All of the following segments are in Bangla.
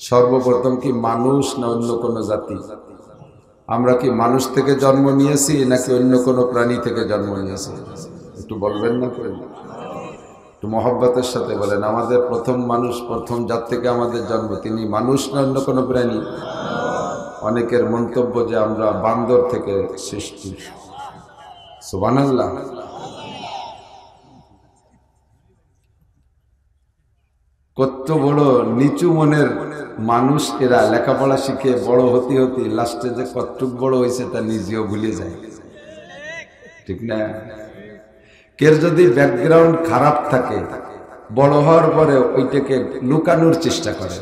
সর্বপ্রথম কি মানুষ না অন্য কোনো জাতি? আমরা কি মানুষ থেকে জন্ম নিয়েছি নাকি অন্য কোনো প্রাণী থেকে জন্ম নিয়েছি? একটু বলবেন না করে, একটু মহব্বতের সাথে বলেন। আমাদের প্রথম মানুষ, প্রথম জাত থেকে আমাদের জন্ম, তিনি মানুষ না অন্য কোনো প্রাণী? অনেকের মন্তব্য যে আমরা বান্দর থেকে সৃষ্টি। সুবহানাল্লাহ। কত বড় নিচু মনের মানুষ এরা, লেখাপড়া শিখে বড় হতে হতে লাস্টে যে কতটুক বড় হয়েছে তা নিজেও ভুলে যায়, ঠিক না? কের যদি ব্যাকগ্রাউন্ড খারাপ থাকে, বড় হওয়ার পরে ওইটাকে লুকানোর চেষ্টা করে,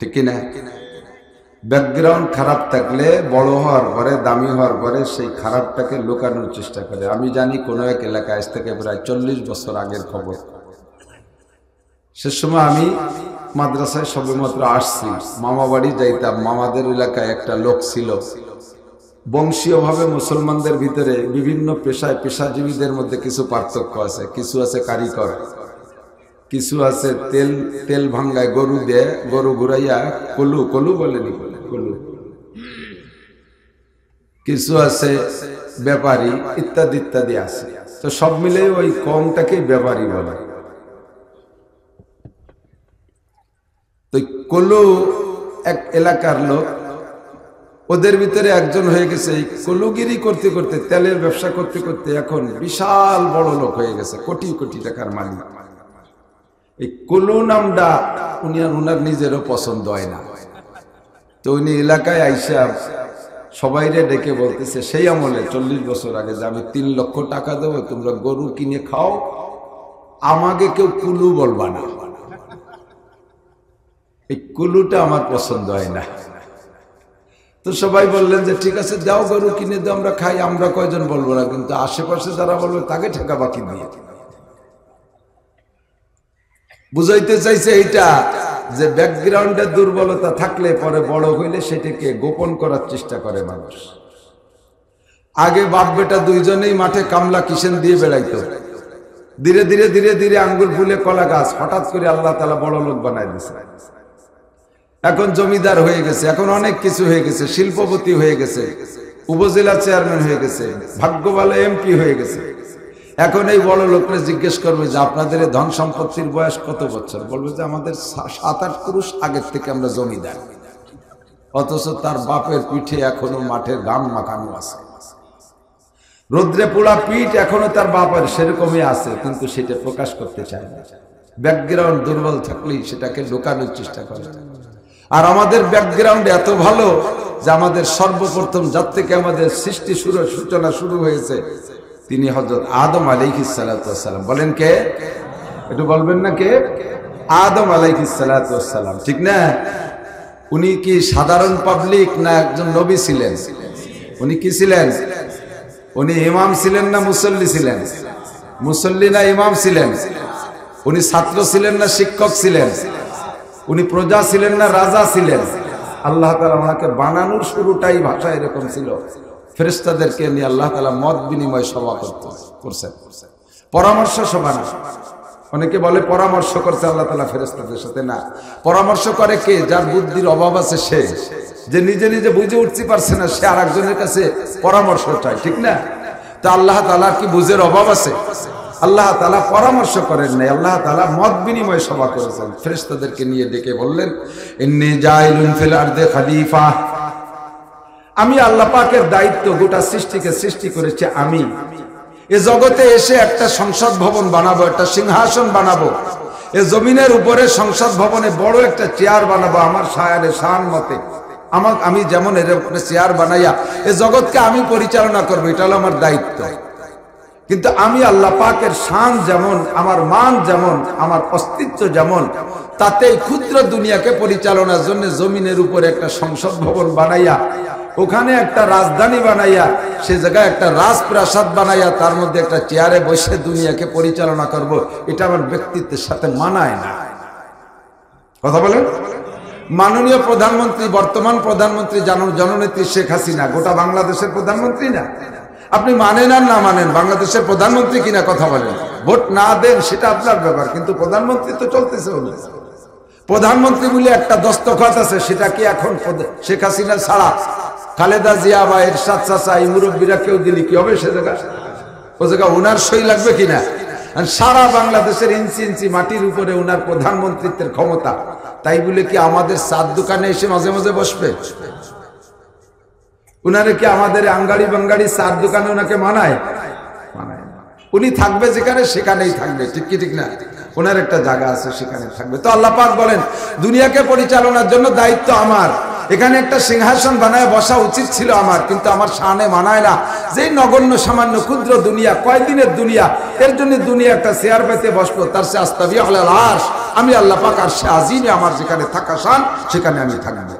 ঠিক না? ব্যাকগ্রাউন্ড খারাপ থাকলে বড় হওয়ার পরে, দামি হওয়ার পরে সেই খারাপটাকে লুকানোর চেষ্টা করে। আমি জানি কোনো এক এলাকায় আজ থেকে প্রায় 40 বছর আগের খবর। সে সময় আমি মাদ্রাসায় সবেমাত্র আসছি, মামা বাড়ি যাইতাম। মামাদের এলাকায় একটা লোক ছিল, বংশীয়ভাবে মুসলমানদের ভিতরে বিভিন্ন পেশায় পেশাজীবীদের মধ্যে কিছু পার্থক্য আছে। কিছু আছে কারিগর, কিছু আছে তেল ভাঙ্গায় গরু দিয়ে, গরু ঘুরাইয়া কলু বলেনি, কলু। কিছু আছে ব্যাপারী, ইত্যাদি ইত্যাদি আছে। তো সব মিলে ওই কমটাকে ব্যাপারী বলে। তো কলু এক এলাকার লোক, ওদের ভিতরে একজন হয়ে গেছে। এই কলুগিরি করতে করতে, তেলের ব্যবসা করতে করতে এখন বিশাল বড় লোক হয়ে গেছে, কোটি কোটি টাকার মালিক। এই কলু নামটা উনার নিজেরও পছন্দ হয় না। তো উনি এলাকায় আইসা সবাইরে ডেকে বলতেছে, সেই আমলে 40 বছর আগে, যে আমি 3 লক্ষ টাকা দেবো, তোমরা গরু কিনে খাও, আমাকে কেউ কুলু বলবা না। এই কুলুটা আমার পছন্দ হয় না। তো সবাই বললেন যে ঠিক আছে, যাও গরু কিনে দাও, আমরা খাই, আমরা কয়জন বলবো না, কিন্তু আশেপাশে যারা বলবে তাকে ঠেকা বাকি দিয়ে। বুঝাইতে চাইছে এইটা যে ব্যাকগ্রাউন্ডে দুর্বলতা থাকলে পরে বড় হইলে সেটাকে গোপন করার চেষ্টা করে মানুষ। আগে বাপ বেটা দুইজনেই মাঠে কামলা কিষেন দিয়ে বেড়াইতো, ধীরে ধীরে ধীরে ধীরে আঙ্গুল ফুলে কলা গাছ, হঠাৎ করে আল্লাহ তাআলা বড় লোক বানাই দিয়েছে। এখন জমিদার হয়ে গেছে, এখন অনেক কিছু হয়ে গেছে, শিল্পপতি হয়ে গেছে, উপজেলা চেয়ারম্যান হয়ে গেছে, ভাগ্য ভালো এমপি হয়ে গেছে। এখন এই বড় লোকরা জিজ্ঞেস করবে যে আপনাদের ধন সম্পত্তির বয়স কত বছর? বলবে যে আমাদের 7-8 পুরুষ আগের থেকে আমরা জমিদার। অথচ তার বাপের পিঠে এখনো মাঠের গাম মাখানো আছে, রোদ্রে পোড়া পিঠ এখনো তার বাপের সেরকমই আছে, কিন্তু সেটা প্রকাশ করতে চায় না। ব্যাকগ্রাউন্ড দুর্বল থাকলেই সেটাকে লুকানোর চেষ্টা করে। আর আমাদের ব্যাকগ্রাউন্ড এত ভালো যে আমাদের সর্বপ্রথম যার থেকে আমাদের সৃষ্টি সূচনা শুরু হয়েছে তিনি হযরত আদম আলাইহিস সালাতু ওয়াস সালাম। বলেন কে? একটু বলবেন না কে? আদম আলাইহিস সালাতু ওয়াস সালাম, ঠিক না? উনি কি সাধারণ পাবলিক না একজন নবী ছিলেন? উনি কি ছিলেন? উনি ইমাম ছিলেন না মুসল্লি ছিলেন? মুসল্লি না ইমাম ছিলেন? উনি ছাত্র ছিলেন না শিক্ষক ছিলেন? উনি প্রজা ছিলেন না রাজা ছিলেন? আল্লাহ তাআলা ওনাকে বানানোর শুরুটাই ভাষা এরকম ছিল। ফেরেশতাদেরকে নিয়ে আল্লাহ তাআলা মত বিনিময় সভা করছেন, পরামর্শ সভা না। অনেকে বলে পরামর্শ করছে আল্লাহ তাআলা ফেরেশতাদের সাথে, না। পরামর্শ করে কে? যার বুদ্ধির অভাব আছে, সে, যে নিজে নিজে বুঝে উঠতে পারছে না, সে আরেকজনের কাছে পরামর্শ চায়, ঠিক না? তা আল্লাহ তাআলার কি বুঝের অভাব আছে? আল্লাহ তাআলা পরামর্শ করেন নাই, আল্লাহ তাআলা মত বিনিময় সভা করেছেন। ফেরেশতাদেরকে নিয়ে ডেকে বললেন, ইন্নী জাইলুন ফিল আরদি খলিফা, আমি আল্লাহ পাকের দায়িত্ব, গোটা সৃষ্টিকে সৃষ্টি করেছে আমি। এ জগতে এসে একটা সংসদ ভবন বানাবো, একটা সিংহাসন বানাবো, এ জমিনের উপরে সংসদ ভবনে বড় একটা চেয়ার বানাবো আমার শায়ারে শান মতে। আমি যেমন এর উপরে চেয়ার বানাইয়া এ জগৎকে আমি পরিচালনা করবো, এটা হলো আমার দায়িত্ব। কিন্তু আমি আল্লাহ পাকের শান যেমন, আমার মান যেমন, আমার অস্তিত্ব যেমন, তাতে ক্ষুদ্র দুনিয়াকে পরিচালনার জন্য জমিনের উপরে একটা সংসদ ভবন বানাইয়া, ওখানে একটা রাজধানী বানাইয়া, সে জায়গায় একটা রাজপ্রাসাদ বানাইয়া, তার মধ্যে একটা চেয়ারে বসে দুনিয়াকে পরিচালনা করব, এটা আমার ব্যক্তিত্বের সাথে মানায় না। কথা বলেন? মাননীয় প্রধানমন্ত্রী, বর্তমান প্রধানমন্ত্রী জননেত্রী শেখ হাসিনা গোটা বাংলাদেশের প্রধানমন্ত্রী না? আপনি মানেন আর না মানেন, বাংলাদেশের প্রধানমন্ত্রী কিনা কথা বলেন, ভোট না দেন সেটা আপনার ব্যাপার, কিন্তু প্রধানমন্ত্রী তো চলতেছে। প্রধানমন্ত্রী বলে একটা দস্তখত আছে, সেটা কি এখন শেখ হাসিনা ছাড়া খালেদা জিয়া বা এরশাদ চাচা এই মুরব্বীরা কেউ দিলি কি হবে? সে জায়গা ও জায়গা ওনার সই লাগবে কিনা? সারা বাংলাদেশের ইঞ্চি ইঞ্চি মাটির উপরে ওনার প্রধানমন্ত্রীত্বের ক্ষমতা, তাই বলে কি আমাদের চার দোকানে এসে মাঝে মাঝে বসবে? উনারে কি আমাদের আঙ্গাড়ি বাঙ্গাড়ি চার দোকানে ওনাকে মানায়? মানায় না। উনি থাকবে যেখানে সেখানেই থাকবে, ঠিক কি ঠিক না? ওনার একটা জায়গা আছে, সেখানে থাকবে। তো আল্লাহ পাক বলেন দুনিয়াকে পরিচালনার জন্য দায়িত্ব আমার, এখানে একটা সিংহাসন বানায় বসা উচিত ছিল আমার, কিন্তু আমার শানে মানায় না। যেই নগণ্য সামান্য ক্ষুদ্র দুনিয়া, কয়দিনের দুনিয়া, এর জন্য দুনিয়া একটা চেয়ার পেতে বসবো, তার সে আস্তাবি আলাল আরশ, আমি আল্লাহ পাক আরশে আজিমে আমার যেখানে থাকা শান, সেখানে আমি থাকবো।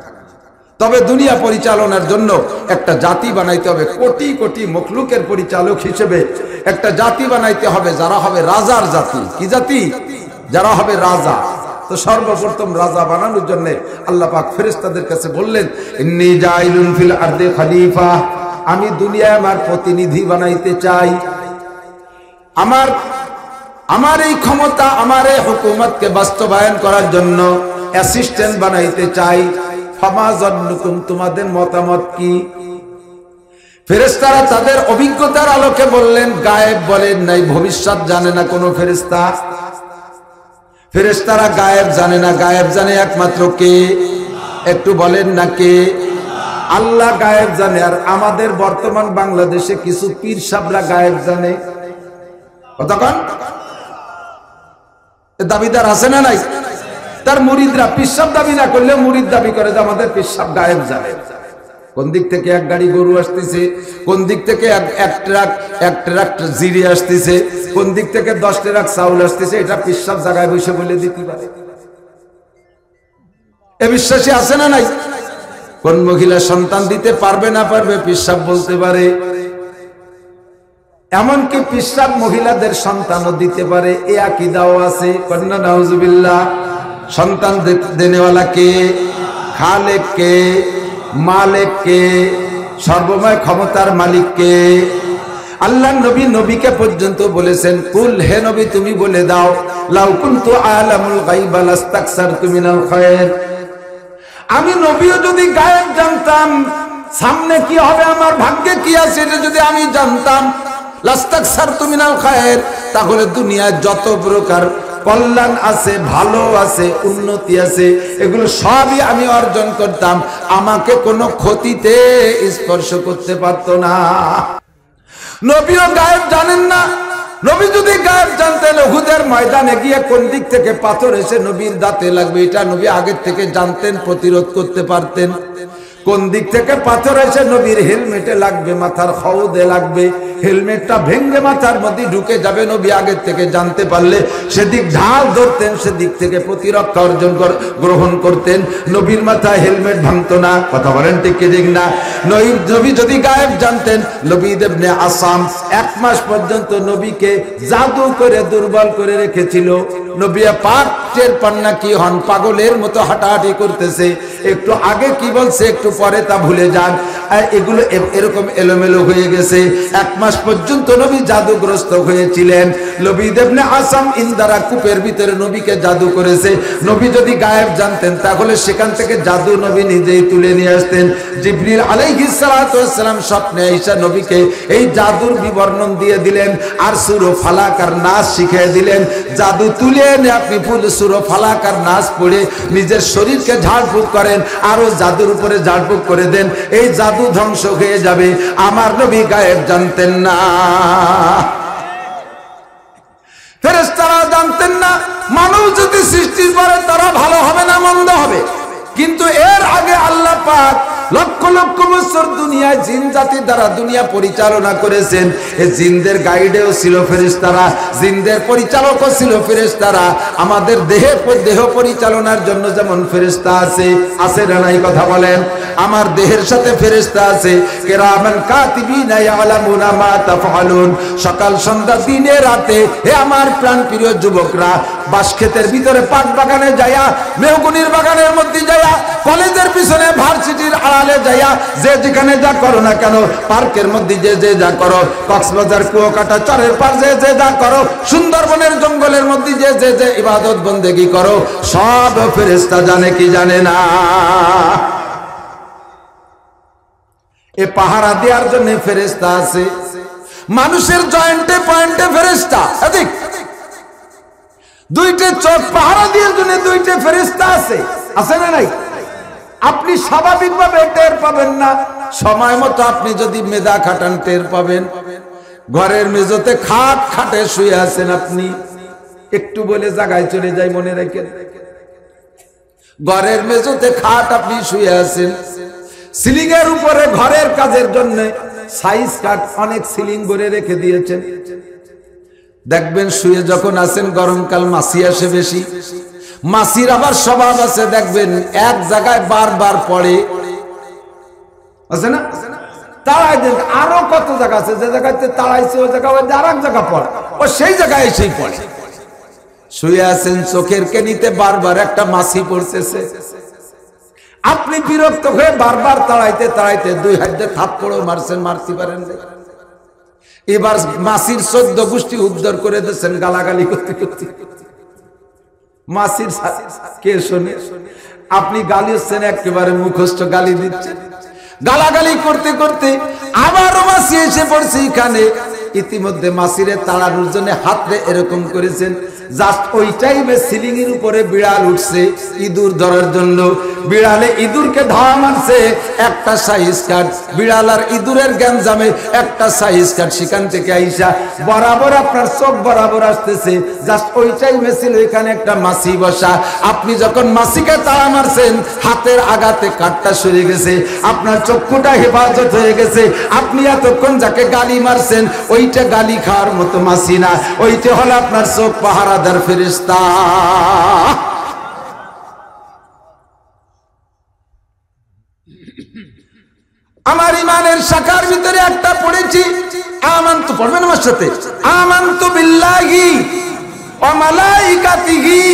তবে দুনিয়া পরিচালনার জন্য একটা জাতি বানাইতে হবে, কোটি কোটি মখলুকের পরিচালক হিসেবে একটা জাতি বানাইতে হবে, যারা হবে রাজার জাতি। কি জাতি? যারা হবে রাজা। তো সর্বপ্রথম রাজা বানানোর জন্য আল্লাহ পাক ফেরেশতাদের কাছে বললেন, ইন্নী জাইলুন ফিল আরদি খলিফা, আমি দুনিয়ায় আমার প্রতিনিধি বানাইতে চাই। আমার এই ক্ষমতা, আমার এই হুকুমতকে বাস্তবায়ন করার জন্য অ্যাসিস্ট্যান্ট বানাইতে চাই। ফামা যান্নুকুম, তোমাদের মতামত কি? ফেরেশতারা তাদের অভিজ্ঞতার আলোকে বললেন, গায়েব বলেন নাই, ভবিষ্যৎ জানে না কোনো ফেরেশতা। ফেরেশতারা গায়েব জানে না, গায়েব জানে একমাত্র কে? একটু বলেন না কে? আল্লাহ গায়েব জানে। আর আমাদের বর্তমান বাংলাদেশে কিছু পীর সাহেবরা গায়েব জানে। কতক্ষণ দাবিদার আছে না নাই? তার মুরিদরা পীর সাহেব দাবি না করলে মুরিদ দাবি করে যে আমাদের পীর সাহেব গায়েব জানে। কোন দিক থেকে এক গাড়ি গরু আসতেছে, কোন দিক থেকে এক ট্রাক জিরি আসতেছে, কোন দিক থেকে 10 ট্রাক চাউল আসতেছে, এটা পীর সাহেব জায়গায় বসে বলে দিতে পারে। এ বিশ্বাসী আছে না নাই? কোন মহিলা সন্তান দিতে পারবে না পারবে, পীর সাহেব বলতে পারে। এমনকি পীর সাহেব মহিলাদের সন্তানও দিতে পারে, এ আকীদাও আছে। কন্যা নাউজুবিল্লাহ। সন্তান দেনেওয়ালা কে? খালেক কে? মালিক কে? সর্বময় ক্ষমতার মালিক কে? আল্লাহ নবী নবীকে পর্যন্ত বলেছেন, কুল, হে নবী তুমি বলে দাও, লাউ কুনতু আলামুল গায়বা লাস্তাকসারতু মিনাল খায়র, আমি নবীও যদি গায়েব জানতাম, সামনে কি হবে, আমার ভাগ্যে কি আছে, এটা যদি আমি জানতাম, লাস্তাকসারতু মিনাল খায়র, তাহলে দুনিয়ায় যত প্রকার কল্যাণ আছে, ভালো আছে, উন্নতি আছে, এগুলো সবই আমি অর্জন করতাম, আমাকে কোনো ক্ষতিতে স্পর্শ করতে পারতো না। নবীও গায়েব জানেন না। নবী যদি গায়েব জানতেন, উহুদের ময়দানে গিয়ে কোন দিক থেকে পাথর এসে নবীর দাঁতে লাগবে, এটা নবী আগের থেকে জানতেন, প্রতিরোধ করতে পারতেন। কোন দিক থেকে পাথর এসে নবীর হেলমেটে লাগবে, মাথার খৌদে লাগবে, হেলমেটটা ভেঙে মাথার মধ্যে ঢুকে যাবে, নবী আগের থেকে জানতে পারলে সেদিক ঢাল ধরতেন, সেদিক থেকে প্রতিরক্ষা অর্জন গ্রহণ করতেন। নবীর মাথায় হেলমেট ভাঙতো না। কথা বলেন ঠিক কি ঠিক না? নবী যদি গায়েব জানতেন, লবিদ ইবনে আসাম 1 মাস পর্যন্ত নবীকে জাদু করে দুর্বল করে রেখেছিল। নবী পাক টের পান না কি হন, পাগলের মতো হাঁটাহাঁটি করতেছে, একটু আগে কি বলছে একটু পরে তা ভুলে যান, এগুলো এরকম এলোমেলো হয়ে গেছে। 1 মাস পর্যন্ত নবী জাদুগ্রস্ত হয়েছিলেন। লবিদ ইবনে আসাম ইন্দারা কূপের ভিতরে নবীকে জাদু করেছে। নবী যদি গায়েব জানতেন, তাহলে সেখান থেকে জাদু নবী নিজেই তুলে নিয়ে আসতেন। জিবরিল আলাইহিস সালাতু ওয়াস সালাম স্বপ্নে আয়েশা নবীকে এই জাদুর বিবরণ দিয়ে দিলেন, আর সূরা ফালাক আর নাস শিখিয়ে দিলেন। জাদু তুলে এনে আপনি ফুল সূরা ফালাক আর নাস পড়ে নিজের শরীরকে ঝাড়ফুঁক করেন, আরো জাদুর উপরে ঝাড়ফুঁক করে দেন, এই জাদু ধ্বংস হয়ে যাবে। আমার নবী গায়েব জানতেন না, ফেরেশতারা জানতেন না। মানুষ যদি সৃষ্টির পরে তারা ভালো হবে না মন্দ হবে, কিন্তু এর আগে আল্লাহ পাক লক্ষ লক্ষ বছর দুনিয়ায় জিন জাতি দ্বারা দুনিয়া পরিচালনা করেছেন। এই জিনদের গাইডেও ছিল ফেরেশতারা, জিনদের পরিচালকও ছিল ফেরেশতারা। আমাদের দেহ পরিচালনার জন্য যেমন ফেরেশতা আছে না নাই? কথা বলেন। আমার দেহের সাথে ফেরেশতা আছে, কিরামান কাতিবিনা ইয়ালামুনা মা তাফআলুন। সকাল সন্ধ্যা দিনে রাতে, হে আমার প্রাণ প্রিয় যুবকরা, বাঁশ ক্ষেতের ভিতরে, পাট বাগানে যাইয়া, মেহগুনির বাগানের মধ্যে যাইয়া, কলেজের পিছনে ভার্সিটির আড়ালে যাইয়া, যে যেখানে যা করো না কেন, পার্কের মধ্যে যে যা করো, কক্সবাজার কুয়াকাটা চরের পার যে যা করো, সুন্দরবনের জঙ্গলের মধ্যে যে ইবাদত বন্দেগী করো, সব ফেরেশতা জানে কি জানে না? এ পাহারা দেওয়ার জন্য ফেরেশতা আছে। মানুষের জয়েন্টে পয়েন্টে ফেরেশতা, এদিক দুইটা চোখ পাহারা দেওয়ার জন্য দুইটা ফেরেশতা আছে, আছে না নাই? আপনি স্বাভাবিকভাবে টের পাবেন না, সময় মতো আপনি যদি মেধা খাটান টের পাবেন। ঘরের মেঝেতে খাটে শুয়ে আছেন, আপনি একটু বলে জায়গায় চলে যাই, মনে রাখেন, ঘরের মেঝেতে খাট আপনি শুয়ে আছেন, সিলিং এর উপরে ঘরের কাজের জন্য সাইজ কাট অনেক সিলিং করে রেখে দিয়েছেন। দেখবেন শুয়ে যখন আছেন গরমকাল মাছি আসে বেশি, মাছির আবার স্বভাব আছে, দেখবেন এক জায়গায় বারবার পড়ে, আছে না? তাড়াই দেন, আরো কত জায়গা আছে যে জায়গাতে তাড়াইছে ওই জায়গা আর এক জায়গা পড়ে, ও সেই জায়গায় এসেই পড়ে। শুয়ে আছেন, চোখের কেনিতে বারবার একটা মাছি পড়তেছে, আপনি বিরক্ত হয়ে বারবার তাড়াইতে তাড়াইতে 2 হাত দিয়ে থাপ্পড়ও মারছেন, মারতে পারেন। এবার মাছির 14 গোষ্ঠী উদ্ধার করে দিয়েছেন গালাগালি করতে করতে। মাছির কে শোনে? আপনি গালি হচ্ছেন, একেবারে মুখস্থ গালি দিচ্ছেন, গালাগালি করতে করতে আবারও মাছি এসে পড়ছে এখানে। ইতিমধ্যে মাছিরে তাড়ানোর জন্য হাতরে এরকম করেছেন, জাস্ট ওই টাইমে সিলিং এর উপরে বিড়াল উঠছে ইঁদুর ধরার জন্য। বিড়ালে ইঁদুরকে ধাওয়া মারছে, একটা সাইজ কাট, বিড়াল আর ইঁদুরের গ্যাঞ্জামে একটা সাইজ কাট সেখান থেকে আইসা বরাবর আপনার চোখ বরাবর আসতেছে। জাস্ট ওই টাইমে ছিল এখানে একটা মাছি বসা। আপনি যখন মাছিকে তাড়া মারছেন, হাতের আঘাতে কাটটা সরে গেছে, আপনার চক্ষুটা হেফাজত হয়ে গেছে। আপনি এতক্ষণ যাকে গালি মারছেন, ওইটা গালি খাওয়ার মতো মাছি না, ওইটা হলো আপনার চোখ পাহারাদার ফেরেশতা। আমার ইমানের শাখার ভিতরে একটা পড়েছি, আমান্তু, পড়বেন আমার সাথে, আমান্তু বিল্লাহি ওয়া মালাইকাতিহি।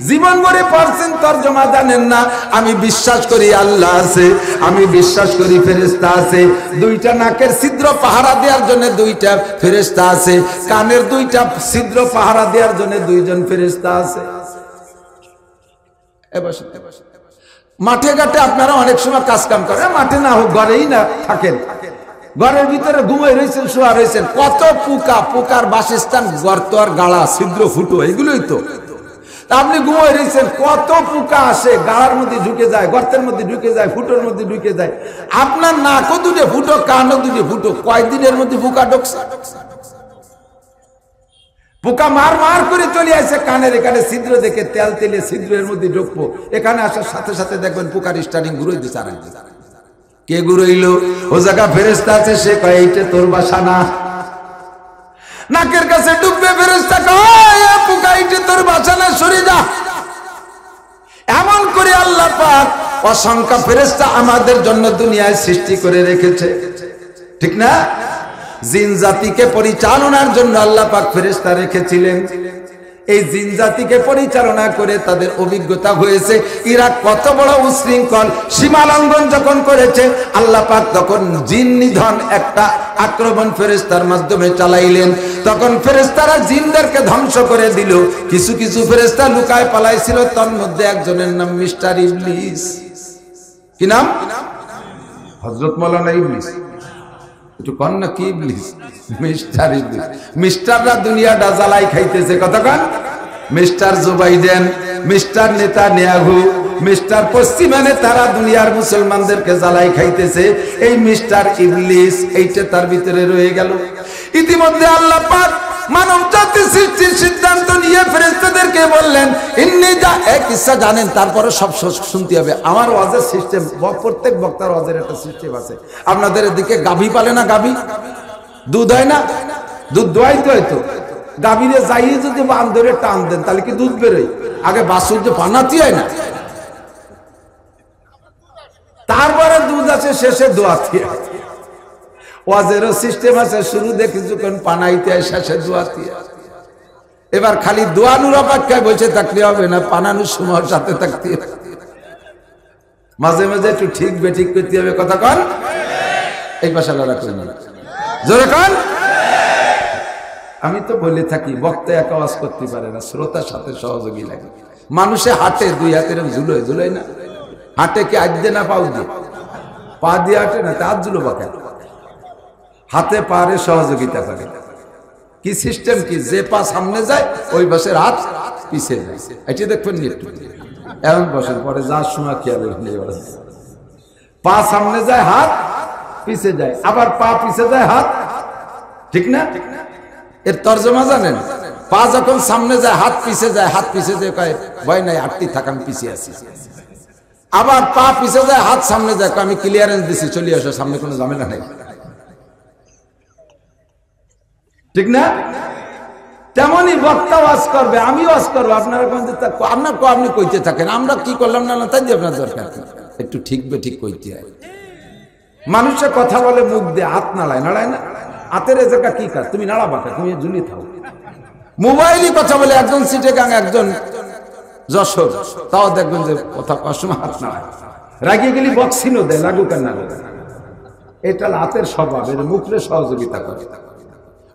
জীবন ভরে পড়ছেন, তরজমা জানেন না। আমি বিশ্বাস করি আল্লাহ আছে, আমি বিশ্বাস করি ফেরেশতা আছে। 2টা নাকের ছিদ্র পাহারা দেওয়ার জন্য 2টা ফেরেশতা আছে, কানের 2টা ছিদ্র পাহারা দেওয়ার জন্য 2 জন ফেরেশতা আছে। মাঠে ঘাটে আপনারা অনেক সময় কাজ কাম করেন, মাঠে না হোক ঘরেই না থাকেন, ঘরের ভিতরে ঘুমাই রয়েছেন, শোয়া রয়েছেন, কত পোকা, পোকার বাসস্থান গর্ত আর গাড়া, ছিদ্র ফুটো, এগুলোই তো। আপনি ঘুমাই রয়েছেন, কত পোকা আসে, গাড়ার মধ্যে ঢুকে যায়, গর্তের মধ্যে ঢুকে যায়, ফুটোর মধ্যে ঢুকে যায়। আপনার নাকও 2টে ফুটো, কানও 2টে ফুটো, কয়েকদিনের মধ্যে পোকা ঢুকছে। পোকা মার মার করে চলে আসে কানের এখানে ছিদ্র দেখে, তেল তেলে ছিদ্রের মধ্যে ঢুকবো, এখানে আসার সাথে সাথে দেখবেন পোকার স্টার্টিং ঘুরে দিচ্ছে। আর কে ঘুরাইলো? ও জায়গা ফেরেশতা আছে, সে কয় এইটা তোর বাসা না। নাকের কাছে ঢুকবে, ফেরেশতা কয় পোকা এইটা তোর বাসা না, সরে যা। এমন করে আল্লাহ পাক অসংখ্য ফেরেশতা আমাদের জন্য দুনিয়ায় সৃষ্টি করে রেখেছে, ঠিক না? জিন জাতিকে পরিচালনার জন্য আল্লাহ পাক ফেরেশতা রেখেছিলেন। এই জিন জাতিকে পরিচালনা করে তাদের অভিজ্ঞতা হয়েছে, এরা কত বড় উশৃঙ্খল, সীমা লঙ্ঘন যখন করেছে, আল্লাহ পাক তখন জিন নিধন একটা আক্রমণ ফেরেশতার মাধ্যমে চালাইলেন। তখন ফেরেশতারা জিনদেরকে ধ্বংস করে দিল। কিছু কিছু ফেরেশতা লুকায় পালাইছিল, তার মধ্যে একজনের নাম মিস্টার ইবলিস। কি নাম? হযরত মাওলানা ইবলিস। একটু কন্যা কি ইবলিস? মিস্টার ইবলিস। মিস্টাররা দুনিয়াটা জ্বালাই খাইতেছে, কতক্ষণ? Mister Joe Biden, mister Netanyahu, mister পশ্চিমা নেতারা দুনিয়ার মুসলমানদেরকে জ্বালাই খাইতেছে। এই মিস্টার ইবলিস এইটা তার ভিতরে রয়ে গেল। ইতিমধ্যে আল্লাহ পাক মানব জাতি সৃষ্টির সিদ্ধান্ত নিয়ে ফেরেশতাদেরকে বললেন, ইন্নী যা, এক কিসসা জানেন, তারপরে সব শুনতে হবে। আমার ওয়াজের সিস্টেম, প্রত্যেক বক্তার ওয়াজের একটা সিস্টেম আছে। আপনাদের এদিকে গাভী পালে না? গাভী দুধ হয় না? দুধ দোয়াই তো হয়তো, গাভীরে যাইয়ে যদি বান ধরে টান দেন তাহলে কি দুধ বেরোয়? আগে বাছুর যে বানাতে হয় না, তারপরে দুধ আছে, শেষে দোয়াতে হয়। ওয়াজেরও সিস্টেম আছে, শুরু দেখি যখন পানাইতে হয়, শেষে দোয়াতে হয়। এবার খালি দোয়ানুর অপেক্ষায় বসে থাকলে হবে না, পানানুর সময়ের সাথে থাকতে হবে। মাঝে মাঝে একটু ঠিক বেঠিক করতে হবে। কথা কন, এই পাশালারা কই না, জোরে কন। আমি তো বলে থাকি, বক্তা একা ওয়াজ করতে পারে না, শ্রোতার সাথে সহযোগী লাগে। মানুষে হাঁটে দুই হাতের ঝুলোয় ঝুলোয় না, হাঁটে কি আজ দিয়ে না পাও দিয়ে, পা দিয়ে হাঁটে না, তার ঝুলো বাঁকা, হাতে পারে সহযোগিতা করে। কি সিস্টেম কি, যে পা সামনে যায় ওই পাশের হাত পিছিয়ে যায়। এটি দেখবেন নি একটু, এমন বসেন পরে যার সময় খেয়াল পা সামনে যায় হাত পিছে যায়, আবার পা পিছে যায় হাত, ঠিক না? এর তর্জমা জানেন? পা যখন সামনে যায় হাত পিছে যায়, হাত পিছে যায় কয় ভয় নাই, আটটি থাক আমি পিছিয়ে আছি। আবার পা পিছে যায় হাত সামনে যায়, আমি ক্লিয়ারেন্স দিছি চলে আসো, সামনে কোনো ঝামেলা নেই, ঠিক না? তেমনই বক্তা ওয়াজ করবে, আমি ওয়াজ করবো, আপনারা আপনি কইতে থাকেন, আমরা কি করলাম না তাই দিয়ে আপনার দরকার। একটু ঠিক ঠিক কইতে হয়। মানুষের কথা বলে মুখ দিয়ে, হাত নাড়ায়, নাড়ায় না, হাতের এ জায়গা কি কাজ, তুমি নাড়া বাঁকা, তুমি ঝুলি থাও। মোবাইলই কথা বলে, একজন সিটেগাং একজন যশোর, তাও দেখবেন যে কথা কসমা হাত নাড়ায়, রাগিয়ে গেলি বক্সিনও দেয়, লাগুক আর না লাগুক। এটা হাতের স্বভাব, এর মুখে সহযোগিতা করে।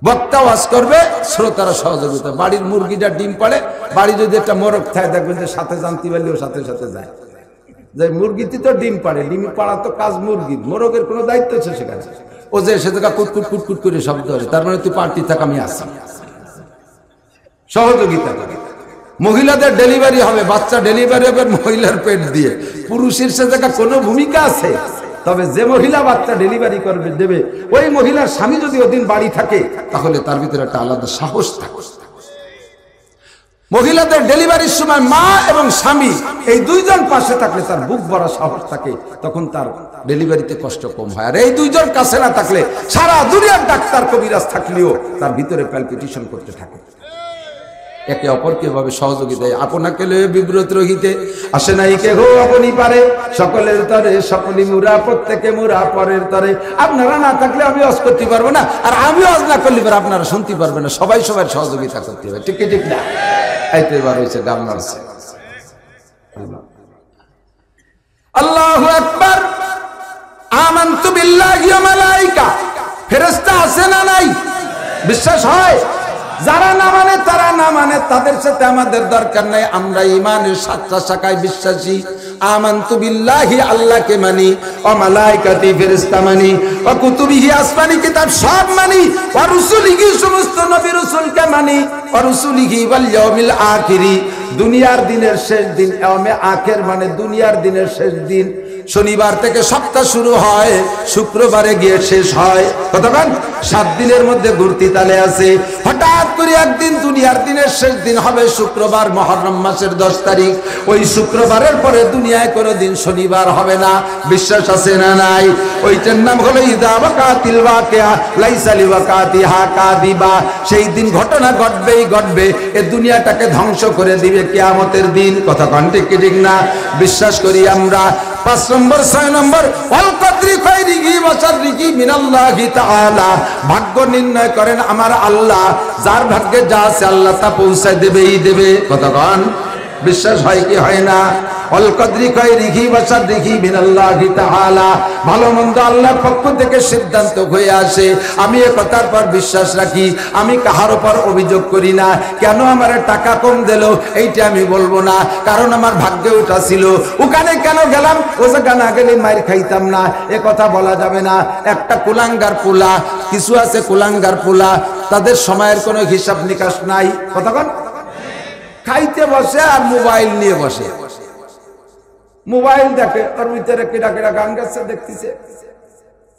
বক্তা ওয়াজ করবে, শ্রোতারা সহযোগিতা। বাড়ির মুরগিটা ডিম পাড়ে, বাড়ি যদি একটা মোরগ থাকে দেখবেন যে সাথে জানতে পারলেও সাথে সাথে যায়, যে মুরগিতে তো ডিম পাড়ে, ডিম পাড়া তো কাজ মুরগির, মোরগের কোনো দায়িত্ব আছে সেখানে। ও যে সে জায়গা কুটকুট কুটকুট করে শব্দ হয়, তার মানে তুই পার্টি থাক, আমি আসি। সহযোগিতা করে। মহিলাদের ডেলিভারি হবে, বাচ্চা ডেলিভারি হবে মহিলার পেট দিয়ে, পুরুষের সে জায়গা কোনো ভূমিকা আছে? তবে যে মহিলা বাচ্চা ডেলিভারি করবে দেবে, ওই মহিলার স্বামী যদি ওদিন বাড়ি থাকে, তাহলে তার ভিতরে একটা আলাদা সাহস থাকে। মহিলাদের ডেলিভারির সময় মা এবং স্বামী এই দুইজন পাশে থাকলে তার বুক ভরা সাহস থাকে, তখন তার ডেলিভারিতে কষ্ট কম হয়। আর এই দুইজন কাছে না থাকলে সারা দুনিয়ার ডাক্তার কবিরাজ থাকলেও তার ভিতরে প্যালপিটেশন করতে থাকে। একে অপরকে ভাবে সহযোগিতায়, আপনাকে লয়ে বিব্রত রহিতে আসে নাই কেহ আপনি পারে, সকলের তরে সকলি মুরা, প্রত্যেকে মুরা পরের তরে। আপনারা না থাকলে আমি ওয়াজ করতে পারবো না, আর আমি ওয়াজ না করলে আপনারা শুনতে পারবেন না। সবাই সবার সহযোগিতা করতে হবে, ঠিক ঠিক না? এই তো এবার হয়েছে গান মারছে। আল্লাহু আকবার। আমানতু বিল্লাহি ওয়া মালাইকা, ফেরেশতা আছে না নাই? বিশ্বাস হয়? যারা না মানে তারা না মানে, তাদের সাথে আমাদের দরকার নাই। আমরা ইমানের সাতটা শাখায় বিশ্বাসী। আমানতু বিল্লাহি, আল্লাহকে মানি, ওয়া মালাইকাতি, ফেরেশতা মানি, ওয়া কুতুবিহি, আসমানি কিতাব সব মানি, ওয়া রুসুলিহি, সমস্ত নবী রাসূলকে মানি, ওয়া রুসুলিহি ওয়াল ইয়াউমিল আখিরি, দুনিয়ার দিনের শেষ দিন। ইয়াউমে আখির মানে দুনিয়ার দিনের শেষ দিন। শনিবার থেকে সপ্তাহ শুরু হয়, শুক্রবারে গিয়ে শেষ হয়। কতক্ষণ? 7 দিনের মধ্যে ঘুরতি তালে আছে। হঠাৎ করে একদিন দুনিয়ার দিনের শেষ দিন হবে শুক্রবার, মুহররম মাসের 10 তারিখ। ওই শুক্রবারের পরে দুনিয়ায় কোনো দিন শনিবার হবে না। বিশ্বাস আছে না নাই? ওইটার নাম হলো ইদা ওয়াকাতিল ওয়াকিয়া লাইসা লিওয়াকাতিহা কাযিবা। সেই দিন ঘটনা ঘটবেই ঘটবে, এই দুনিয়াটাকে ধ্বংস করে দিবে কিয়ামতের দিন। কথা কোন ঠিক কি ঠিক না? বিশ্বাস করি আমরা। 5 নম্বর 6 নম্বর, ওয়াল কদরি খাইরিহি ওয়া শাররিহি মিনাল্লাহি তাআলা। ভাগ্য নির্ণয় করেন আমার আল্লাহ, যার ভাগ্যে যা আছে আল্লাহ তা পৌঁছায় দেবেই দেবে। কথা কোন? বিশ্বাস হয় কি হয় না? ওয়াল কদরি খাইরিহি ওয়া শাররিহি মিনাল্লাহি তাআলা। ভালো মন্দ আল্লাহর পক্ষ থেকে সিদ্ধান্ত হয়ে আসে। আমি এই কথার পর বিশ্বাস রাখি। আমি কাহার উপর অভিযোগ করি না। কেন আমার টাকা কম দিল এইটা আমি বলবো না, কারণ আমার ভাগ্যে ওটা ছিল। ওখানে কেন গেলাম, ও জায়গা না গেলে মাইর খাইতাম না, এ কথা বলা যাবে না। একটা কুলাঙ্গার পোলা, কিছু আছে কুলাঙ্গার পোলা, তাদের সময়ের কোনো হিসাব নিকাশ নাই। কতক্ষণ খাইতে বসে আর মোবাইল নিয়ে বসে, মোবাইল দেখে, ওর ভিতরে কেডা কেডা গান গাচ্ছে দেখতেছে।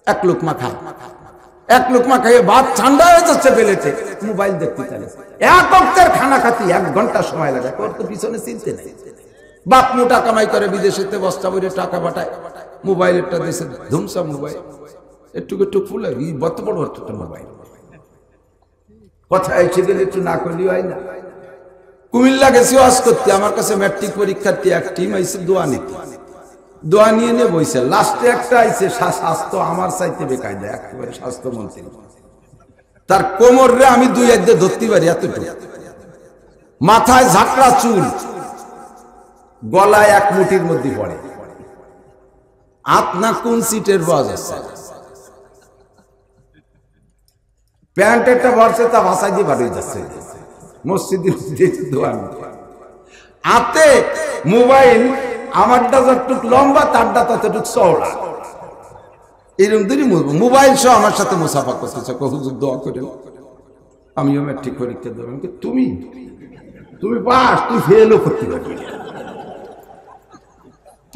এক লোকমা খায়, এক লোকমা খাইয়ে ভাত ঠান্ডা হয়ে যাচ্ছে বেলেটে, মোবাইল দেখতে চালে। এক অক্টের খানা খাতি 1 ঘন্টা সময় লাগে, ওর তো পিছনে চিনতে নেই। বাপ মোটা কামাই করে বিদেশেতে, বস্তা বইরে টাকা পাঠায়, মোবাইলেরটা দেশে ধুমসা মোবাইল, একটু একটু ফুলে বত বড় একটা মোবাইল। কথা এসে গেলে একটু না করলেও হয় না। কুমিল্লা গেছি ওয়াজ করতে, আমার কাছে ম্যাট্রিক পরীক্ষার্থী এক টিম আইছে দোয়া নিতে। দোয়া নিয়ে নিয়ে বইছে, লাস্টে একটা আইছে স্বাস্থ্য আমার চাইতে বেকায়দা, একেবারে স্বাস্থ্যমন্ত্রী। তার কোমর রে আমি 2 হাত দিয়ে ধরতে পারি এতটুকু। মাথায় ঝাঁকড়া চুল, গলায় এক মুঠির মধ্যে পড়ে, আপনা কোন সিটের বাজ আছে, প্যান্ট একটা ভরছে তা ভাষায় দিয়ে বাড়িয়ে যাচ্ছে মসজিদের দোয়ান, হাতে মোবাইল আমারটা যতটুক লম্বা তারটা ততটুক চওড়া, এরকম দিনই মোবাইল সহ আমার সাথে মুসাফা করতেছে, হুজুর দোয়া করে আমিও ম্যাট্রিক পরীক্ষা দেবো। তুমি তুমি পাস, তুই ফেলও করতে পারবি,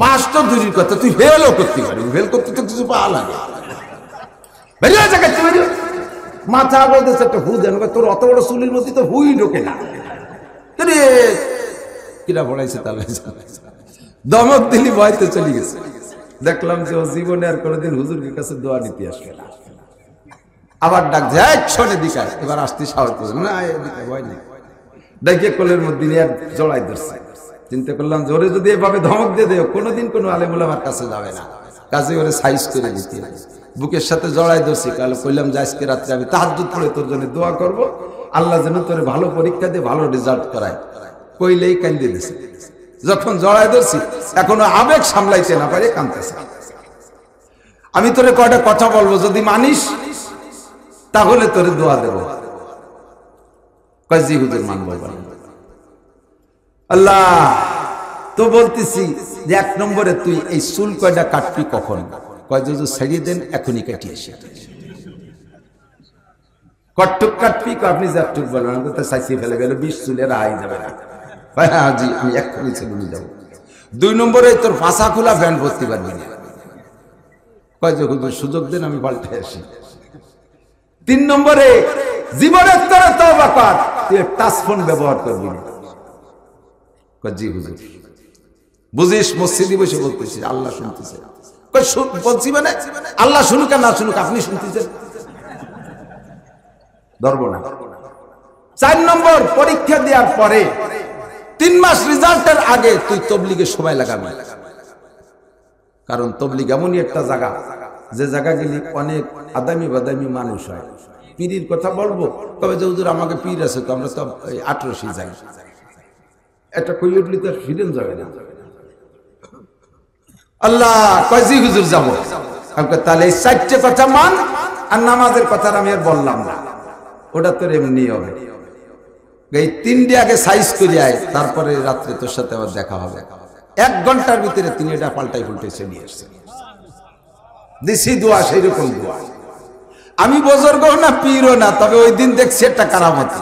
পাস তো দূরের কথা, তুই ফেলও করতে পারবি, ফেল করতে তো কিছু পাওয়া লাগে, বেরিয়ে যাচ্ছে বেরিয়ে। মাথা বলতেছে একটা হু দেন, তোর অত বড় চুলের মধ্যে তো হুই ঢোকে না, কিরা পড়াইছে তাহলে দমক দিলি ভয়তে চলে গেছে। দেখলাম যে ও জীবনে আর কোনোদিন হুজুরের কাছে দোয়া নিতে আসবে না। আবার ডাক যায় ছড়ে দিকায়, এবার আসতে সাহস করছে না, ভয় নেই, দেখে কোলের মধ্যে নিয়ে জড়াই ধরছে। চিন্তা করলাম জোরে যদি এভাবে ধমক দিয়ে দেয় কোনোদিন কোনো আলেমুল আমার কাছে যাবে না, কাজে ওরে সাইজ করে দিতে বুকের সাথে জড়াই ধরছি। কালে কইলাম যে আজকে রাত্রে আমি তাহাজ্জুদ পড়ে তোর জন্য দোয়া করব, আল্লাহ যেন তোর ভালো পরীক্ষা দিয়ে ভালো রেজাল্ট করায়। কইলেই কান্দে দিছে, যখন জড়াই ধরছি এখনো আবেগ সামলাইতে না পারে কাঁদতেছে। আমি তোরে কয়টা কথা বলবো, যদি মানিস তাহলে তোরে দোয়া দেব। কয় জি হুজুর মানবো। আল্লাহ তো বলতেছি যে এক নম্বরে তুই এই চুল কয়টা কাটবি কখন? কয় যে ছেড়িয়ে দেন, এখনই কাটিয়ে এসে। কটটুক কাটবি? আপনি যাটুক বলেন, তো সাইসিয়ে ফেলে গেল 20 চুলের আই যাবে না। হ্যাঁ জি, আমি এক্ষুনি ছেড়ে যাবো। 2 নম্বরে তোর পাশা খোলা ফ্যান ভর্তি পারবি না। কয় যে হুজুর সুযোগ দেন, আমি পাল্টে আসি। 3 নম্বরে জীবনের তোরা তওবা কর, তুই টাচ ফোন ব্যবহার করবি না। কয় জি হুজুর। বুঝিস মসজিদে বসে বলতেছি, আল্লাহ শুনতেছে। কয় বলছি মানে আল্লাহ শুনুক আর না শুনুক, আপনি শুনতেছেন, ধরবো না। 4 নম্বর পরীক্ষা দেওয়ার পরে 3 মাস রেজাল্টের আগে তুই তবলিগে সময় লাগাবি, কারণ তবলিগ এমনই একটা জায়গা যে জায়গা গেলে অনেক আদামি বাদামি মানুষ হয়। পীরের কথা বলবো, তবে যে হুজুর আমাকে পীর আছে, তো আমরা তো 18 যাই, একটা কই উঠলি তো ফিরেন যাবে না। আল্লাহ কয় জি হুজুর যাবো। তাহলে এই 4টে কথা মান, আর নামাজের কথা আমি আর বললাম না, ওটা তোর এমনি হবে। এই 3টে আগে সাইজ করে আয়, তারপরে রাত্রে তোর সাথে আবার দেখা হবে। 1 ঘন্টার ভিতরে 3টা পাল্টাই ফুলটাই নিয়ে এসছে। দিছি দোয়া, সেই রকম দোয়া। আমি বুজুর্গ না পীরও না, তবে ওই দিন দেখছি একটা কারামত।